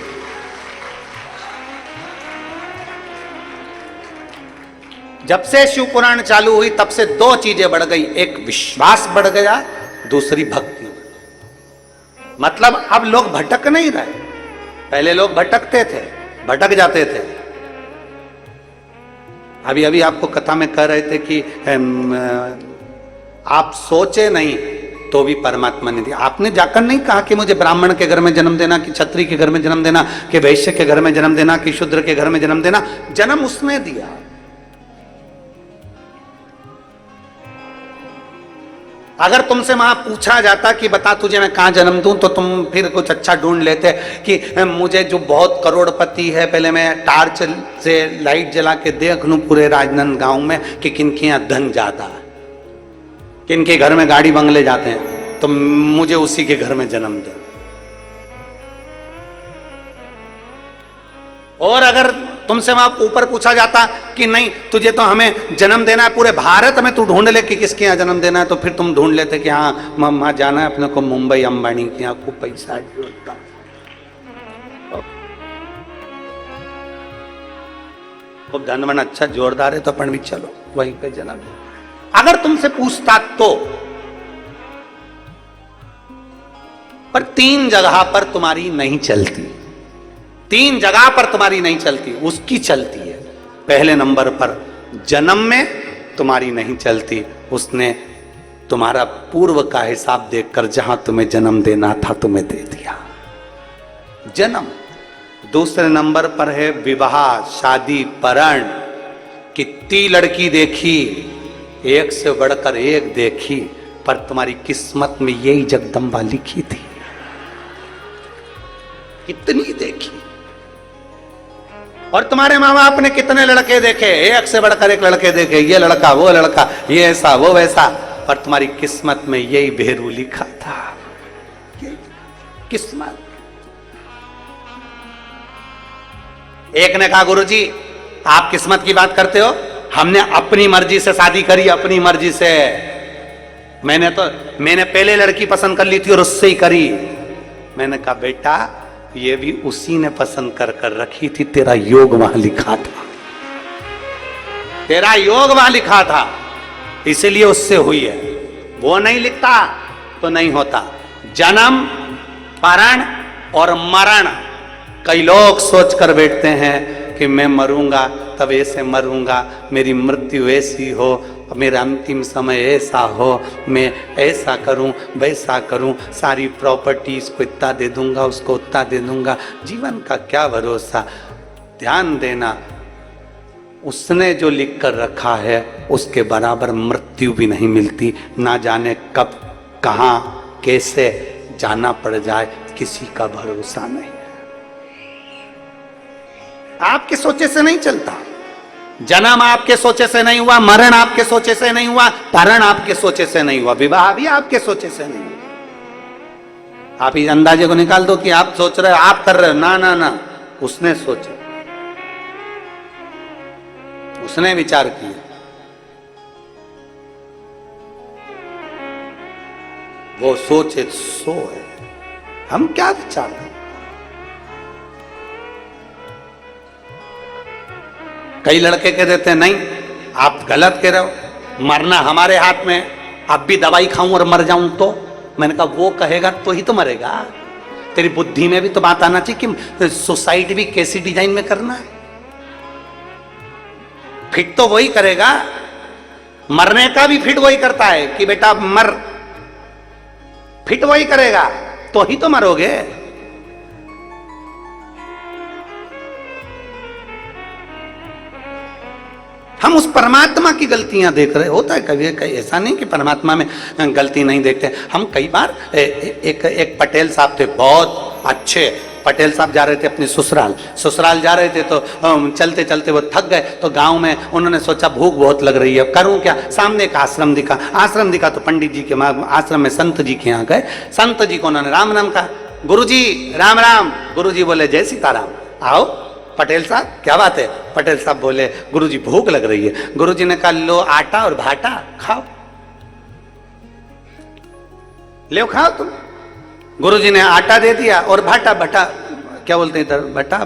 Speaker 1: जब से शिव पुराण चालू हुई तब से दो चीजें बढ़ गई, एक विश्वास बढ़ गया, दूसरी भक्ति। मतलब अब लोग भटक नहीं रहे। पहले लोग भटकते थे, भटक जाते थे। अभी अभी आपको कथा में कह रहे थे कि आप सोचे नहीं तो भी परमात्मा ने दिया। आपने जाकर नहीं कहा कि मुझे ब्राह्मण के घर में जन्म देना, कि क्षत्रिय के घर में जन्म देना, कि वैश्य के घर में जन्म देना, कि शूद्र के घर में जन्म देना। जन्म उसने दिया। अगर तुमसे वहां पूछा जाता कि बता तुझे मैं कहां जन्म दूं, तो तुम फिर कुछ अच्छा ढूंढ लेते कि मुझे जो बहुत करोड़पति है, पहले मैं टार्च से लाइट जला के देख लूं पूरे राजनांदगांव में कि किनके यहां धन ज्यादा है, किनके घर में गाड़ी बंगले जाते हैं, तो मुझे उसी के घर में जन्म दे। और अगर तुमसे वहां ऊपर पूछा जाता कि नहीं तुझे तो हमें जन्म देना है, पूरे भारत में तू ढूंढ ले कि किसके यहाँ जन्म देना है, तो फिर तुम ढूंढ लेते कि हाँ वहां जाना है अपने को मुंबई अंबानी के यहाँ, खूब पैसा है, खूब धनवन अच्छा जोरदार है, तो अपन भी चलो वहीं पे जन्म दे। अगर तुमसे पूछता तो। पर तीन जगह पर तुम्हारी नहीं चलती, तीन जगह पर तुम्हारी नहीं चलती, उसकी चलती है। पहले नंबर पर जन्म में तुम्हारी नहीं चलती, उसने तुम्हारा पूर्व का हिसाब देखकर जहां तुम्हें जन्म देना था तुम्हें दे दिया, जन्म। दूसरे नंबर पर है विवाह, शादी, परण। कितनी लड़की देखी, एक से बढ़कर एक देखी, पर तुम्हारी किस्मत में यही जगदम्बा लिखी थी। कितनी देखी। और तुम्हारे माँ बाप ने कितने लड़के देखे, एक से बढ़कर एक लड़के देखे, ये लड़का वो लड़का, ये ऐसा वो वैसा, पर तुम्हारी किस्मत में यही भेरू लिखा था। किस्मत। एक ने कहा गुरुजी आप किस्मत की बात करते हो, हमने अपनी मर्जी से शादी करी, अपनी मर्जी से। मैंने पहले लड़की पसंद कर ली थी और उससे ही करी। मैंने कहा बेटा ये भी उसी ने पसंद कर कर रखी थी, तेरा योग वहां लिखा था, तेरा योग वहां लिखा था, इसीलिए उससे हुई है। वो नहीं लिखता तो नहीं होता। जन्म, परण और मरण। कई लोग सोच कर बैठते हैं कि मैं मरूंगा तब ऐसे मरूंगा, मेरी मृत्यु ऐसी हो, मेरा अंतिम समय ऐसा हो, मैं ऐसा करूं वैसा करूं, सारी प्रॉपर्टी इसको इतना दे दूंगा, उसको उतना दे दूंगा। जीवन का क्या भरोसा। ध्यान देना, उसने जो लिख कर रखा है उसके बराबर मृत्यु भी नहीं मिलती। ना जाने कब कहां कैसे जाना पड़ जाए, किसी का भरोसा नहीं। आपके सोचे से नहीं चलता। जन्म आपके सोचे से नहीं हुआ, मरण आपके सोचे से नहीं हुआ, परण आपके सोचे से नहीं हुआ, विवाह भी आपके सोचे से नहीं हुआ। आप इस अंदाजे को निकाल दो कि आप सोच रहे हो, आप कर रहे हो। ना ना ना, उसने सोचा, उसने विचार किया। वो सोचे सो है, हम क्या विचार करें। कई लड़के कह देते हैं नहीं आप गलत कह रहे हो, मरना हमारे हाथ में, अब भी दवाई खाऊं और मर जाऊं तो। मैंने कहा वो कहेगा तो ही तो मरेगा। तेरी बुद्धि में भी तो बात आना चाहिए कि सुसाइड भी कैसी डिजाइन में करना है। फिट तो वही करेगा, मरने का भी फिट वही करता है कि बेटा मर, फिट वही करेगा तो ही तो मरोगे। हम उस परमात्मा की गलतियां देख रहे होता है। कभी कहीं ऐसा नहीं कि परमात्मा में गलती नहीं देखते। हम कई बार एक पटेल साहब थे, बहुत अच्छे पटेल साहब, जा रहे थे अपने ससुराल जा रहे थे तो चलते चलते वो थक गए। तो गांव में उन्होंने सोचा भूख बहुत लग रही है, करूं क्या। सामने एक आश्रम दिखा तो पंडित जी के आश्रम में संत जी के यहाँ गए। संत जी को उन्होंने राम राम कहा, गुरुजी राम राम। गुरुजी बोले जय सीताराम। आओ पटेल साहब क्या बात है। पटेल साहब बोले गुरुजी भूख लग रही है। गुरुजी ने कहा लो आटा और भाटा खाओ, ले खाओ तुम। गुरुजी ने आटा दे दिया और भाटा क्या बोलते हैं इधर, भट्टा,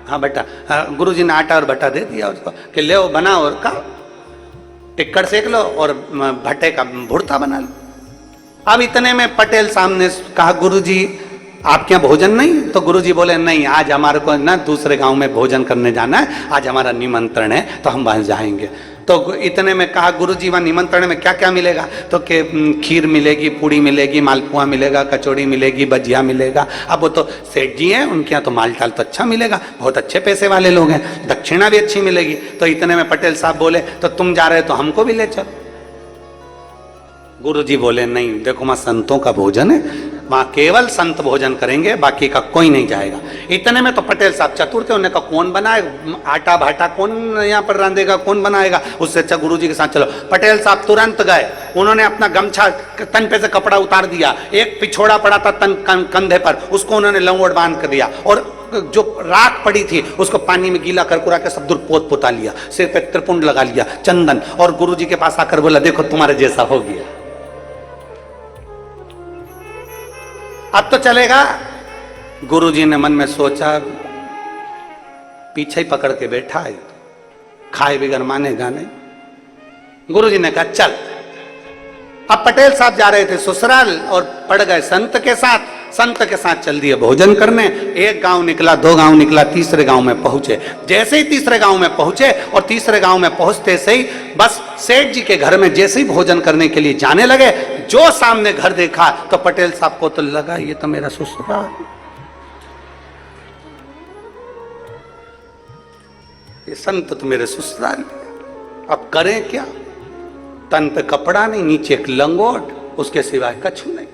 Speaker 1: हाँ भट्टा। गुरुजी ने आटा और भट्टा दे दिया उसको कि ले बनाओ और खाओ, टिक्कड़ सेक लो और भट्टे का भुर्ता बना लो। अब इतने में पटेल साहब ने कहा गुरुजी आपके यहाँ भोजन नहीं। तो गुरुजी बोले नहीं, आज हमारे को ना दूसरे गांव में भोजन करने जाना है, आज हमारा निमंत्रण है तो हम वहां जाएंगे। तो इतने में कहा गुरुजी वहां निमंत्रण में क्या क्या मिलेगा। तो कि खीर मिलेगी, पूड़ी मिलेगी, मालपुआ मिलेगा, कचौड़ी मिलेगी, भजिया मिलेगा। अब वो तो सेठ जी हैं, उनके यहाँ तो माल टाल तो अच्छा मिलेगा, बहुत अच्छे पैसे वाले लोग हैं, दक्षिणा भी अच्छी मिलेगी। तो इतने में पटेल साहब बोले तो तुम जा रहे हो तो हमको भी ले चलो। गुरुजी बोले नहीं, देखो वहां संतों का भोजन है, वहां केवल संत भोजन करेंगे, बाकी का कोई नहीं जाएगा। इतने में तो पटेल साहब चतुर थे, उन्होंने कहा कौन बनाए आटा भाटा, कौन यहाँ पर रांधेगा, कौन बनाएगा, उससे अच्छा गुरुजी के साथ चलो। पटेल साहब तुरंत गए, उन्होंने अपना गमछा तन पे से कपड़ा उतार दिया, एक पिछोड़ा पड़ा था तन कंधे पर, उसको उन्होंने लंगोट बांध कर दिया और जो राख पड़ी थी उसको पानी में गीला कर कुरा के सब दूर पोत पोता लिया, सिर पे त्रिपुंड लगा लिया, चंदन, और गुरुजी के पास आकर बोला देखो तुम्हारे जैसा हो गया, अब तो चलेगा। गुरुजी ने मन में सोचा पीछे ही पकड़ के बैठा है, खाए बिगर मानेगा नहीं। गुरुजी ने कहा चल। अब पटेल साहब जा रहे थे ससुराल और पड़ गए संत के साथ चल दिए भोजन करने। एक गांव निकला, 2 गांव निकला, तीसरे गांव में पहुंचे। जैसे ही तीसरे गांव में पहुंचे और तीसरे गांव में पहुंचते से ही बस सेठ जी के घर में जैसे ही भोजन करने के लिए जाने लगे, जो सामने घर देखा तो पटेल साहब को तो लगा ये तो मेरा ससुराल, ये संत तो मेरे ससुराल। अब करें क्या, तन पे कपड़ा नहीं, नीचे एक लंगोट, उसके सिवाय कछु नहीं।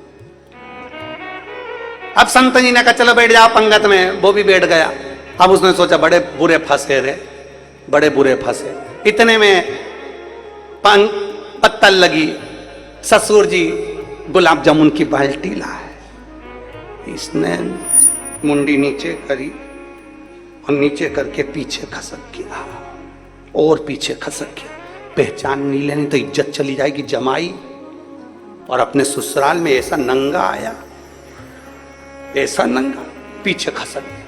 Speaker 1: अब संत जी ने कहा चलो बैठ जाओ पंगत में, वो भी बैठ गया। अब उसने सोचा बड़े बुरे फंसे रे, बड़े बुरे फंसे। इतने में पत्तल लगी, ससुर जी गुलाब जामुन की बाल्टी लाए। इसने मुंडी नीचे करी और नीचे करके पीछे खसक गया और पीछे खसक गया। पहचान नहीं लेनी तो इज्जत चली जाएगी जमाई। और अपने ससुराल में ऐसा नंगा आया, ऐसा नंगा, पीछे खसक गया।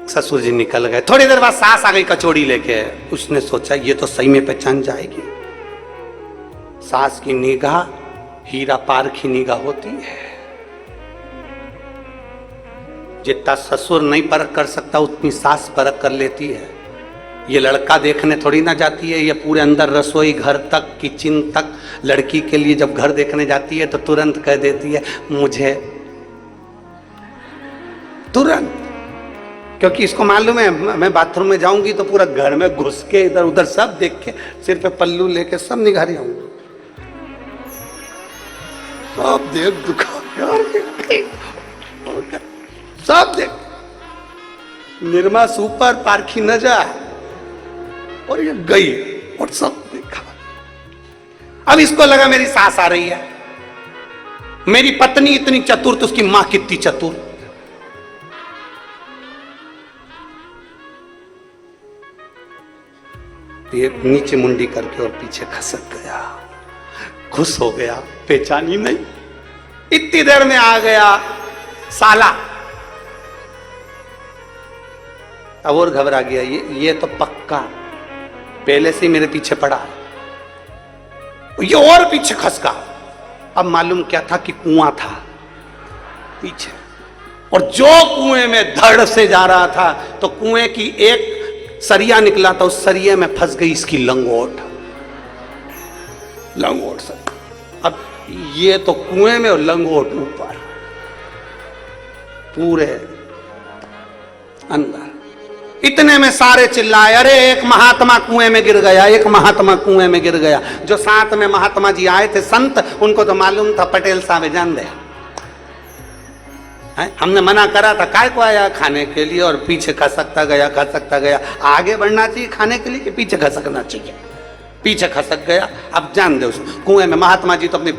Speaker 1: ससुर जी निकल गए। थोड़ी देर बाद सास आ गई कचौड़ी लेके। उसने सोचा ये तो सही में पहचान जाएगी। सास की निगाह हीरा पार की निगाह होती है। जितना ससुर नहीं परख कर सकता उतनी सास परख कर लेती है। ये लड़का देखने थोड़ी ना जाती है, ये पूरे अंदर रसोई घर तक, किचन तक। लड़की के लिए जब घर देखने जाती है तो तुरंत कह देती है मुझे, तुरंत, क्योंकि इसको मालूम है मैं बाथरूम में जाऊंगी तो पूरा घर में घुस के इधर उधर सब देख के सिर पे पल्लू लेके सब निगारी आऊंगी, सब देख दुखा सब देख। निर्मा सुपर पारखी न जा, और ये गई और सब देखा। अब इसको लगा मेरी सास आ रही है, मेरी पत्नी इतनी चतुर तो उसकी मां कितनी चतुर। ये नीचे मुंडी करके और पीछे खसक गया, खुश हो गया, पहचानी नहीं। इतनी देर में आ गया साला, अब और घबरा गया, ये तो पक्का पहले से ही मेरे पीछे पड़ा, ये और पीछे खसका। अब मालूम क्या था कि कुआं था पीछे, और जो कुएं में धड़ से जा रहा था तो कुएं की एक सरिया निकला था, उस सरिये में फंस गई इसकी लंगोट से। अब ये तो कुएं में और लंगोट ऊपर, पूरे अंदर। इतने में सारे चिल्लाए, अरे एक महात्मा कुएं में गिर गया, एक महात्मा कुएं में गिर गया। जो साथ में महात्मा जी आए थे संत, उनको तो मालूम था पटेल साहब जान दे, हमने मना करा था, काय को आया खाने के लिए, और पीछे खसकता गया। आगे बढ़ना चाहिए खाने के लिए कि पीछे खसकना चाहिए? पीछे खसक गया। अब जान दे उस कुएं में महात्मा जी तो अपने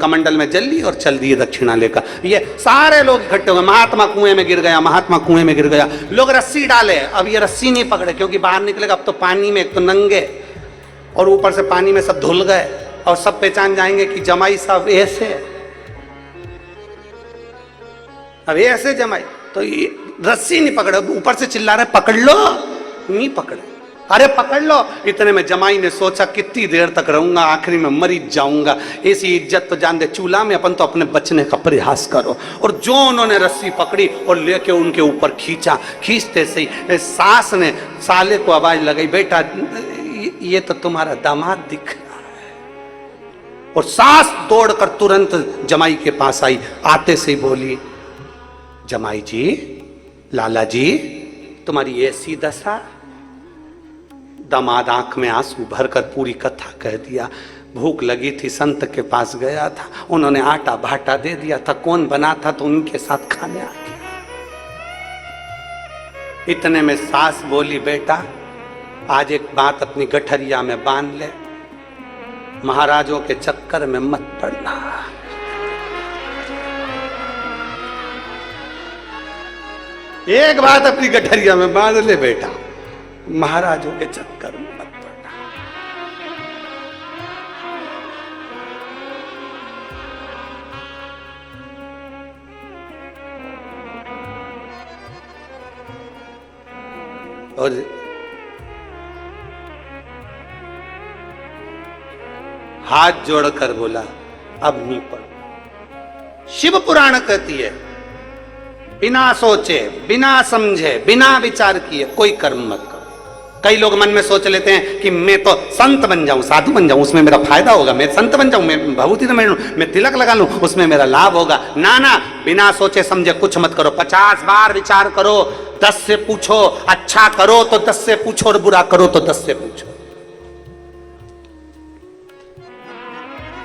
Speaker 1: कमंडल में जल ली और चल दिए दक्षिणा लेकर। ये सारे लोग इकट्ठे हुए, महात्मा कुएं में गिर गया, महात्मा कुएं में गिर गया। लोग रस्सी डाले, अब ये रस्सी नहीं पकड़े क्योंकि बाहर निकलेगा। अब तो पानी में एक तो नंगे और ऊपर से पानी में सब धुल गए, और सब पहचान जाएंगे कि जमाई साहब ऐसे, अब ये ऐसे जमाई, तो ये रस्सी नहीं पकड़े, ऊपर से चिल्ला रहे पकड़ लो, नहीं पकड़े, अरे पकड़ लो। इतने में जमाई ने सोचा कितनी देर तक रहूंगा, आखिरी में मर ही जाऊंगा, ऐसी इज्जत तो जान दे चूल्हा में, अपन तो अपने बचने का प्रयास करो। और जो उन्होंने रस्सी पकड़ी और लेके उनके ऊपर खींचा, खींचते से सास ने साले को आवाज लगाई, बेटा ये तो तुम्हारा दामाद दिख रहा है। और सास दौड़कर तुरंत जमाई के पास आई, आते से ही बोली, जमाई जी, लाला जी, तुम्हारी ऐसी दशा। दामाद आंख में आंसू भरकर पूरी कथा कह दिया। भूख लगी थी, संत के पास गया था, उन्होंने आटा भाटा दे दिया था, कौन बना था तो उनके साथ खाने आ गया। इतने में सास बोली, बेटा आज एक बात अपनी गठरिया में बांध ले, महाराजों के चक्कर में मत पड़ना। एक बात अपनी गठरिया में बांध ले बेटा, महाराजों के चक्कर में मत पड़ना। और हाथ जोड़कर बोला, अब नहीं पढ़ो। शिव पुराण कहती है, बिना सोचे, बिना समझे, बिना विचार किए कोई कर्म मत करो। कई लोग मन में सोच लेते हैं कि मैं तो संत बन जाऊं, साधु बन जाऊं, उसमें मेरा फायदा होगा, मैं संत बन जाऊं, मैं भभूति तो मैं तिलक लगा लूं, उसमें मेरा लाभ होगा। ना ना, बिना सोचे समझे कुछ मत करो। 50 बार विचार करो, 10 से पूछो, अच्छा करो तो 10 से पूछो, और बुरा करो तो 10 से पूछो।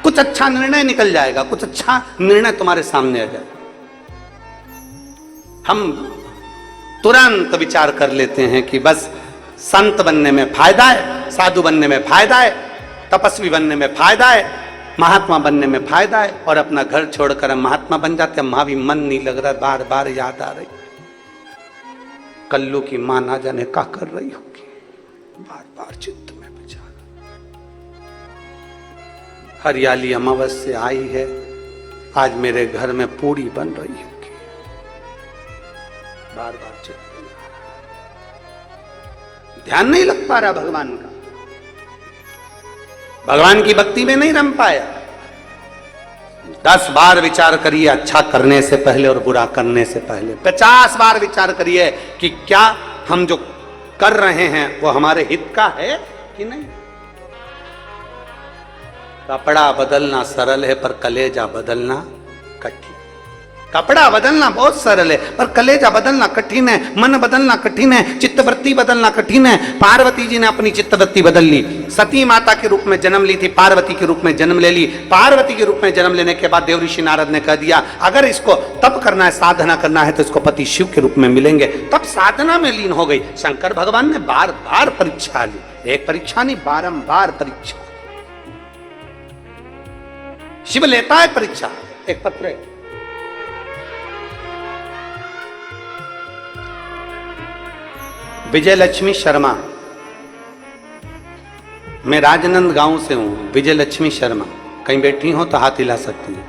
Speaker 1: कुछ अच्छा निर्णय निकल जाएगा, कुछ अच्छा निर्णय तुम्हारे सामने आ जाएगा। हम तुरंत विचार कर लेते हैं कि बस संत बनने में फायदा है, साधु बनने में फायदा है, तपस्वी बनने में फायदा है, महात्मा बनने में फायदा है, और अपना घर छोड़कर हम महात्मा बन जाते हैं। माँ भी मन नहीं लग रहा, बार बार याद आ रही, कल्लू की माँ ना जाने क्या कर रही होगी, बार बार चित्त में विचार। हरियाली अमावस्या आई है, आज मेरे घर में पूड़ी बन रही होगी, बार बार चित्त, ध्यान नहीं लग पा रहा भगवान का, भगवान की भक्ति में नहीं रम पाया। 10 बार विचार करिए अच्छा करने से पहले और बुरा करने से पहले। 50 बार विचार करिए कि क्या हम जो कर रहे हैं वो हमारे हित का है कि नहीं। कपड़ा बदलना सरल है पर कलेजा बदलना कठिन। कपड़ा बदलना बहुत सरल है पर कलेजा बदलना कठिन है, मन बदलना कठिन है, चित्तवृत्ति बदलना कठिन है। पार्वती जी ने अपनी चित्तवृत्ति बदल ली, सती माता के रूप में जन्म ली थी, पार्वती के रूप में जन्म ले ली। पार्वती के रूप में जन्म लेने के बाद देवऋषि नारद ने कह दिया अगर इसको तप करना है, साधना करना है तो इसको पति शिव के रूप में मिलेंगे। तब साधना में लीन हो गई। शंकर भगवान ने बार बार परीक्षा ली, एक परीक्षा नहीं बारंबार परीक्षा। शिव लेता है परीक्षा, एक पत्र है। विजय लक्ष्मी शर्मा, मैं राजनंद गांव से हूं। विजय लक्ष्मी शर्मा, कहीं बैठी हो तो हाथ हिला सकती हैं।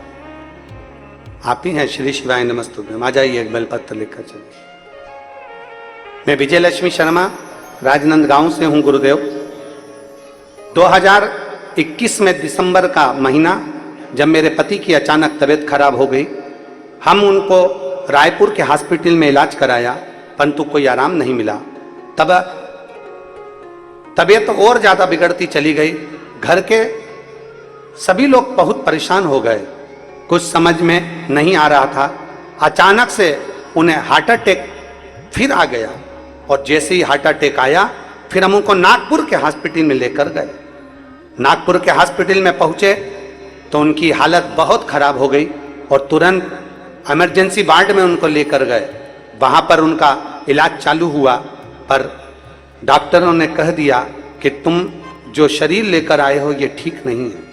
Speaker 1: आप ही हैं? श्री शिवाय नमस्तुभ्यम। आ जाइए, एक बेलपत्र लेकर चलिए। मैं विजय लक्ष्मी शर्मा राजनंद गांव से हूं गुरुदेव। 2021 में दिसंबर का महीना, जब मेरे पति की अचानक तबीयत खराब हो गई, हम उनको रायपुर के हॉस्पिटल में इलाज कराया, परंतु कोई आराम नहीं मिला। तब तबीयत और ज्यादा बिगड़ती चली गई। घर के सभी लोग बहुत परेशान हो गए, कुछ समझ में नहीं आ रहा था। अचानक से उन्हें हार्ट अटैक फिर आ गया, और जैसे ही हार्ट अटैक आया, फिर हम उनको नागपुर के हॉस्पिटल में लेकर गए। नागपुर के हॉस्पिटल में पहुंचे तो उनकी हालत बहुत खराब हो गई, और तुरंत इमरजेंसी वार्ड में उनको लेकर गए। वहां पर उनका इलाज चालू हुआ, पर डॉक्टरों ने कह दिया कि तुम जो शरीर लेकर आए हो ये ठीक नहीं है।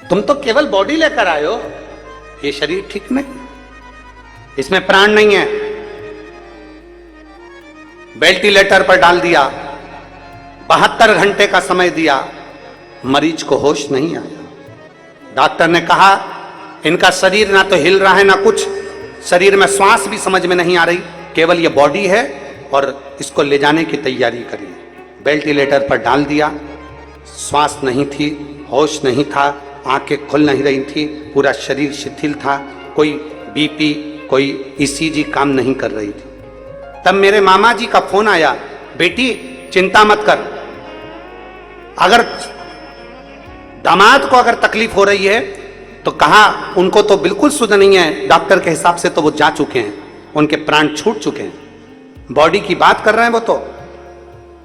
Speaker 1: तुम तो केवल बॉडी लेकर आए हो, ये शरीर ठीक नहीं, इसमें प्राण नहीं है। वेंटिलेटर पर डाल दिया, 72 घंटे का समय दिया, मरीज को होश नहीं आया। डॉक्टर ने कहा इनका शरीर ना तो हिल रहा है ना कुछ, शरीर में श्वास भी समझ में नहीं आ रही, केवल ये बॉडी है और इसको ले जाने की तैयारी करिए। वेंटिलेटर पर डाल दिया, श्वास नहीं थी, होश नहीं था, आंखें खुल नहीं रही थी, पूरा शरीर शिथिल था, कोई बीपी कोई ईसीजी काम नहीं कर रही थी। तब मेरे मामा जी का फोन आया, बेटी चिंता मत कर, अगर दामाद को अगर तकलीफ हो रही है तो कहा उनको तो बिल्कुल सुध नहीं है, डॉक्टर के हिसाब से तो वो जा चुके हैं, उनके प्राण छूट चुके हैं, बॉडी की बात कर रहे हैं वो तो।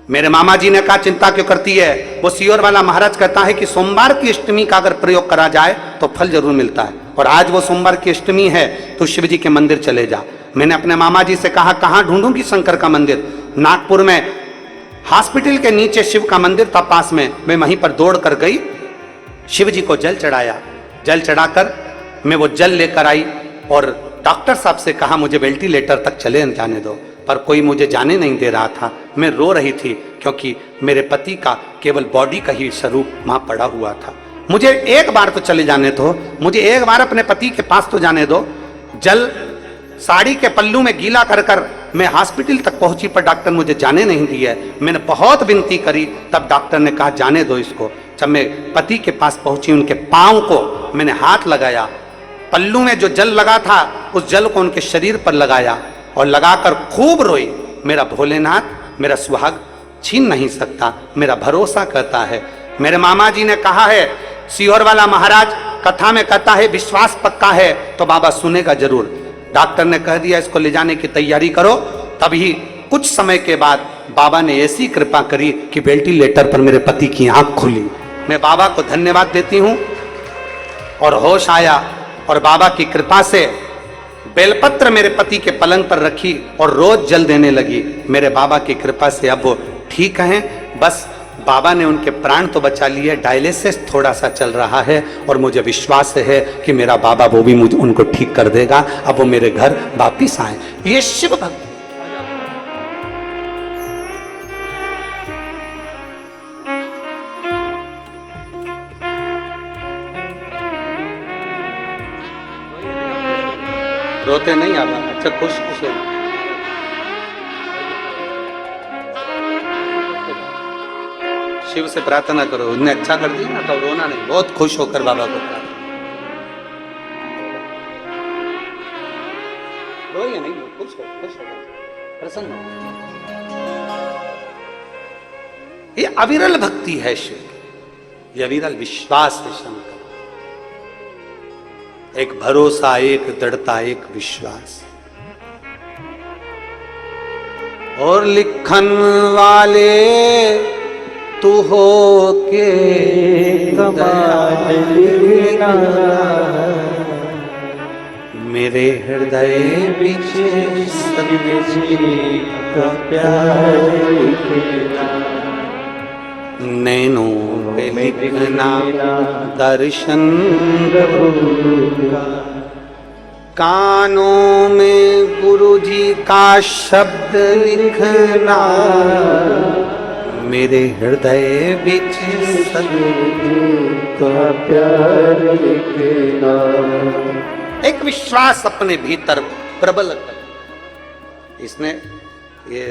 Speaker 1: मेरे मामा जी ने कहा चिंता क्यों करती है, वो सियोर वाला महाराज कहता है कि सोमवार की अष्टमी का अगर प्रयोग करा जाए तो फल जरूर मिलता है, और आज वो सोमवार की अष्टमी है तो शिव जी के मंदिर चले जा। मैंने अपने मामा जी से कहा कहाँ ढूंढूंगी शंकर का मंदिर? नागपुर में हॉस्पिटल के नीचे शिव का मंदिर था पास में, मैं वहीं पर दौड़ कर गई, शिव जी को जल चढ़ाया, जल चढ़ाकर मैं वो जल लेकर आई और डॉक्टर साहब से कहा मुझे वेंटिलेटर तक चले जाने दो, पर कोई मुझे जाने नहीं दे रहा था। मैं रो रही थी क्योंकि मेरे पति का केवल बॉडी का ही स्वरूप वहां पड़ा हुआ था। मुझे एक बार तो चले जाने दो, मुझे एक बार अपने पति के पास तो जाने दो। जल साड़ी के पल्लू में गीला कर कर मैं हॉस्पिटल तक पहुंची, पर डॉक्टर मुझे जाने नहीं दिया। मैंने बहुत विनती करी, तब डॉक्टर ने कहा जाने दो इसको। जब मैं पति के पास पहुंची, उनके पांव को मैंने हाथ लगाया, पल्लू में जो जल लगा था उस जल को उनके शरीर पर लगाया और लगाकर खूब रोई। मेरा भोलेनाथ मेरा सुहाग छीन नहीं सकता, मेरा भरोसा करता है। मेरे मामा जी ने कहा है, सियोर वाला महाराज कथा में कहता है विश्वास पक्का है तो बाबा सुनेगा जरूर। डॉक्टर ने कह दिया इसको ले जाने की तैयारी करो। तभी कुछ समय के बाद बाबा ने ऐसी कृपा करी कि वेंटिलेटर पर मेरे पति की आंख खुली। मैं बाबा को धन्यवाद देती हूँ, और होश आया, और बाबा की कृपा से बेलपत्र मेरे पति के पलंग पर रखी और रोज जल देने लगी। मेरे बाबा की कृपा से अब वो ठीक हैं। बस बाबा ने उनके प्राण तो बचा लिए, डायलिसिस थोड़ा सा चल रहा है, और मुझे विश्वास है कि मेरा बाबा वो भी मुझे उनको ठीक कर देगा, अब वो मेरे घर वापिस आए। ये शिव भक्त रोते नहीं आवा। अच्छा खुश खुश हो, शिव से प्रार्थना करो, उन्हें अच्छा कर दी ना तो रोना नहीं, बहुत खुश होकर बाबा को प्रार्थना। रोइए नहीं, खुश हो, प्रसन्न हो। ये अविरल भक्ति है शिव की, ये अविरल विश्वास है शंकर। एक भरोसा, एक दृढ़ता, एक विश्वास। और लिखन वाले तू हो के
Speaker 2: कमाल लिखना,
Speaker 1: मेरे हृदय विशेष
Speaker 2: का प्यार लिखना।
Speaker 1: नैनों पे लिखना दर्शन
Speaker 2: प्रभु का,
Speaker 1: कानों में गुरु जी का शब्द लिखना, मेरे हृदय बिच सतगुरु
Speaker 2: का प्यार लिखना।
Speaker 1: एक विश्वास अपने भीतर प्रबल कर। इसने ये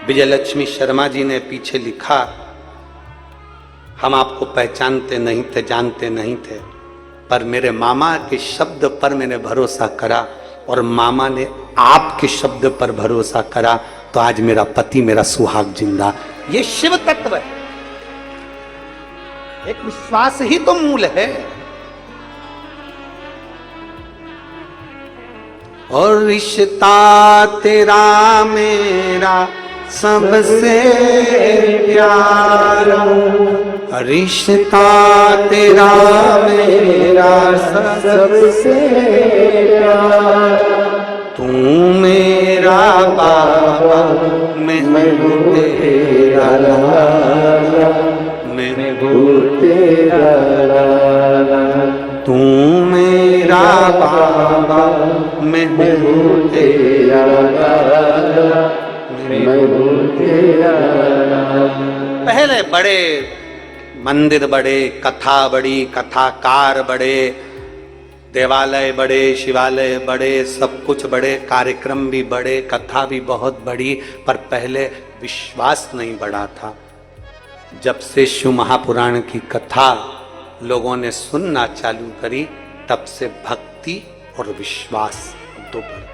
Speaker 1: विजयलक्ष्मी शर्मा जी ने पीछे लिखा, हम आपको पहचानते नहीं थे, जानते नहीं थे, पर मेरे मामा के शब्द पर मैंने भरोसा करा और मामा ने आपके शब्द पर भरोसा करा, तो आज मेरा पति, मेरा सुहाग जिंदा। ये शिव तत्व है। एक विश्वास ही तो मूल है। और रिश्ता तेरा मेरा सबसे प्यारा, रिश्ता तेरा मेरा
Speaker 2: सबसे प्यारा,
Speaker 1: तू मेरा बाबा, मैं हूँ तेरा लाला, मैं हूँ
Speaker 2: तेरा लाला,
Speaker 1: तू मेरा बाबा, मैं हूँ तेरा
Speaker 2: लाला, मैं हूँ तेरा लाला।
Speaker 1: पहले बड़े मंदिर बड़े, कथा बड़ी, कथाकार बड़े, देवालय बड़े, शिवालय बड़े, सब कुछ बड़े, कार्यक्रम भी बड़े, कथा भी बहुत बड़ी, पर पहले विश्वास नहीं बढ़ा था। जब से शिव महापुराण की कथा लोगों ने सुनना चालू करी, तब से भक्ति और विश्वास दो बढ़ गया।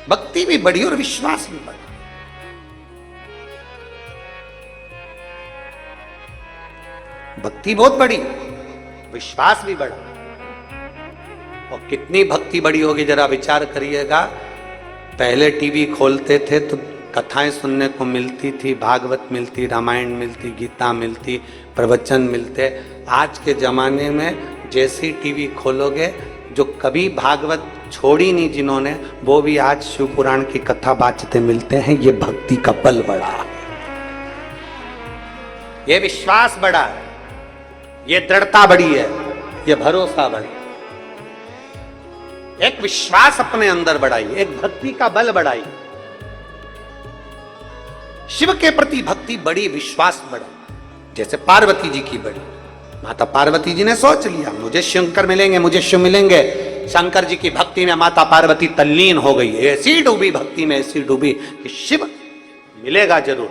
Speaker 1: भक्ति भी बढ़ी और विश्वास भी बढ़ा। भक्ति बहुत बड़ी, विश्वास भी बढ़ा। और कितनी भक्ति बड़ी होगी जरा विचार करिएगा। पहले टीवी खोलते थे तो कथाएं सुनने को मिलती थी, भागवत मिलती, रामायण मिलती, गीता मिलती, प्रवचन मिलते। आज के जमाने में जैसी टीवी खोलोगे, जो कभी भागवत छोड़ी नहीं जिन्होंने, वो भी आज शिव पुराण की कथा बाचते मिलते हैं। ये भक्ति का बल बढ़ा, ये विश्वास बढ़ा है, ये दृढ़ता बढ़ी है, ये भरोसा बढ़ी। एक विश्वास अपने अंदर बढ़ाई, एक भक्ति का बल बढ़ाई। शिव के प्रति भक्ति बड़ी, विश्वास बढ़ा। जैसे पार्वती जी की बड़ी, माता पार्वती जी ने सोच लिया मुझे शंकर मिलेंगे, मुझे शिव मिलेंगे। शंकर जी की भक्ति में माता पार्वती तल्लीन हो गई, ऐसी डूबी भक्ति में, ऐसी डूबी कि शिव मिलेगा जरूर।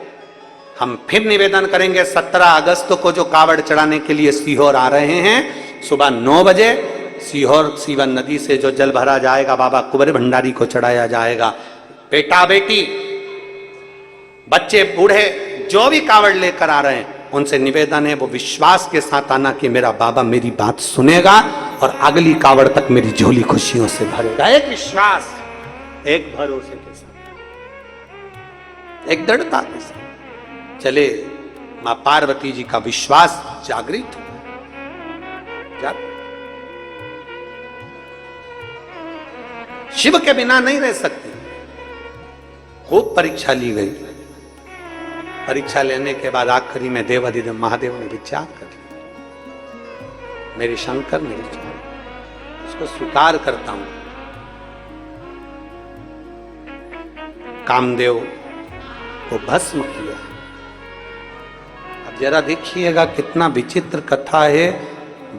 Speaker 1: हम फिर निवेदन करेंगे 17 अगस्त को जो कावड़ चढ़ाने के लिए सीहोर आ रहे हैं, सुबह 9 बजे सीहोर सीवन नदी से जो जल भरा जाएगा, बाबा कुंवर भंडारी को चढ़ाया जाएगा। बेटा बेटी, बच्चे बूढ़े, जो भी कावड़ लेकर आ रहे हैं, उनसे निवेदन है वो विश्वास के साथ आना कि मेरा बाबा मेरी बात सुनेगा और अगली कावड़ तक मेरी झोली खुशियों से भरेगा। एक विश्वास, एक भरोसे के साथ, एक दृढ़ता के साथ चले। मां पार्वती जी का विश्वास जागृत हो। शिव के बिना नहीं रह सकते। खूब परीक्षा ली गई। परीक्षा लेने के बाद आखिरी में देवाधिदेव महादेव ने विचार कर लिया, मेरे शंकर ने विचार, उसको स्वीकार करता हूं। कामदेव को भस्म किया। अब जरा देखिएगा कितना विचित्र कथा है।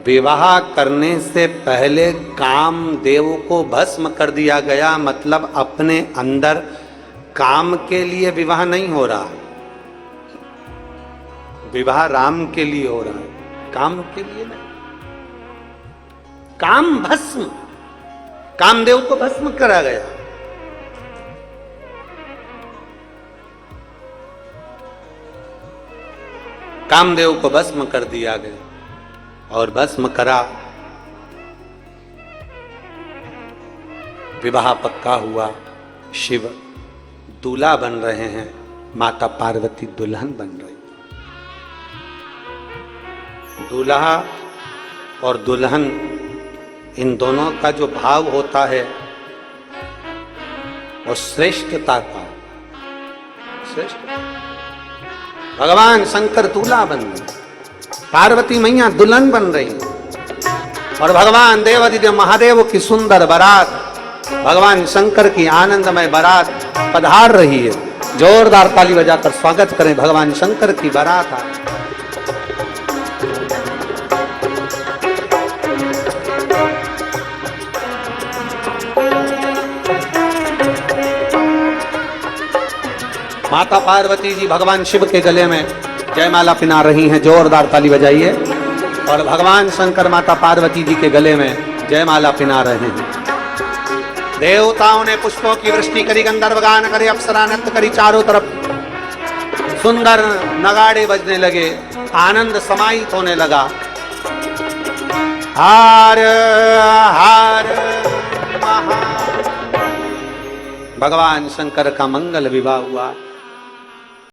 Speaker 1: विवाह करने से पहले कामदेव को भस्म कर दिया गया, मतलब अपने अंदर काम के लिए विवाह नहीं हो रहा, विवाह राम के लिए हो रहा है, काम के लिए नहीं। काम भस्म, कामदेव को भस्म करा गया। कामदेव को भस्म कर दिया गया और भस्म करा। विवाह पक्का हुआ। शिव दूल्हा बन रहे हैं, माता पार्वती दुल्हन बन रही। दूल्हा और दुल्हन, इन दोनों का जो भाव होता है वो श्रेष्ठता का, श्रेष्ठ भगवान शंकर दूल्हा बन रहे, पार्वती मैया दुल्हन बन रही और भगवान देवादिदेव महादेव की सुंदर बारात, भगवान शंकर की आनंदमय बारात पधार रही है। जोरदार ताली बजाकर स्वागत करें, भगवान शंकर की बारात आ माता पार्वती जी भगवान शिव के गले में जयमाला पिना रही हैं। जोरदार ताली बजाइए। और भगवान शंकर माता पार्वती जी के गले में जयमाला पिना रहे हैं। देवताओं ने पुष्पों की वृष्टि करी, गंधर्व गान करे, अप्सरा नृत्य करी, चारों तरफ सुंदर नगाड़े बजने लगे, आनंद समाहित होने लगा। हार हार महा भगवान शंकर का मंगल विवाह हुआ।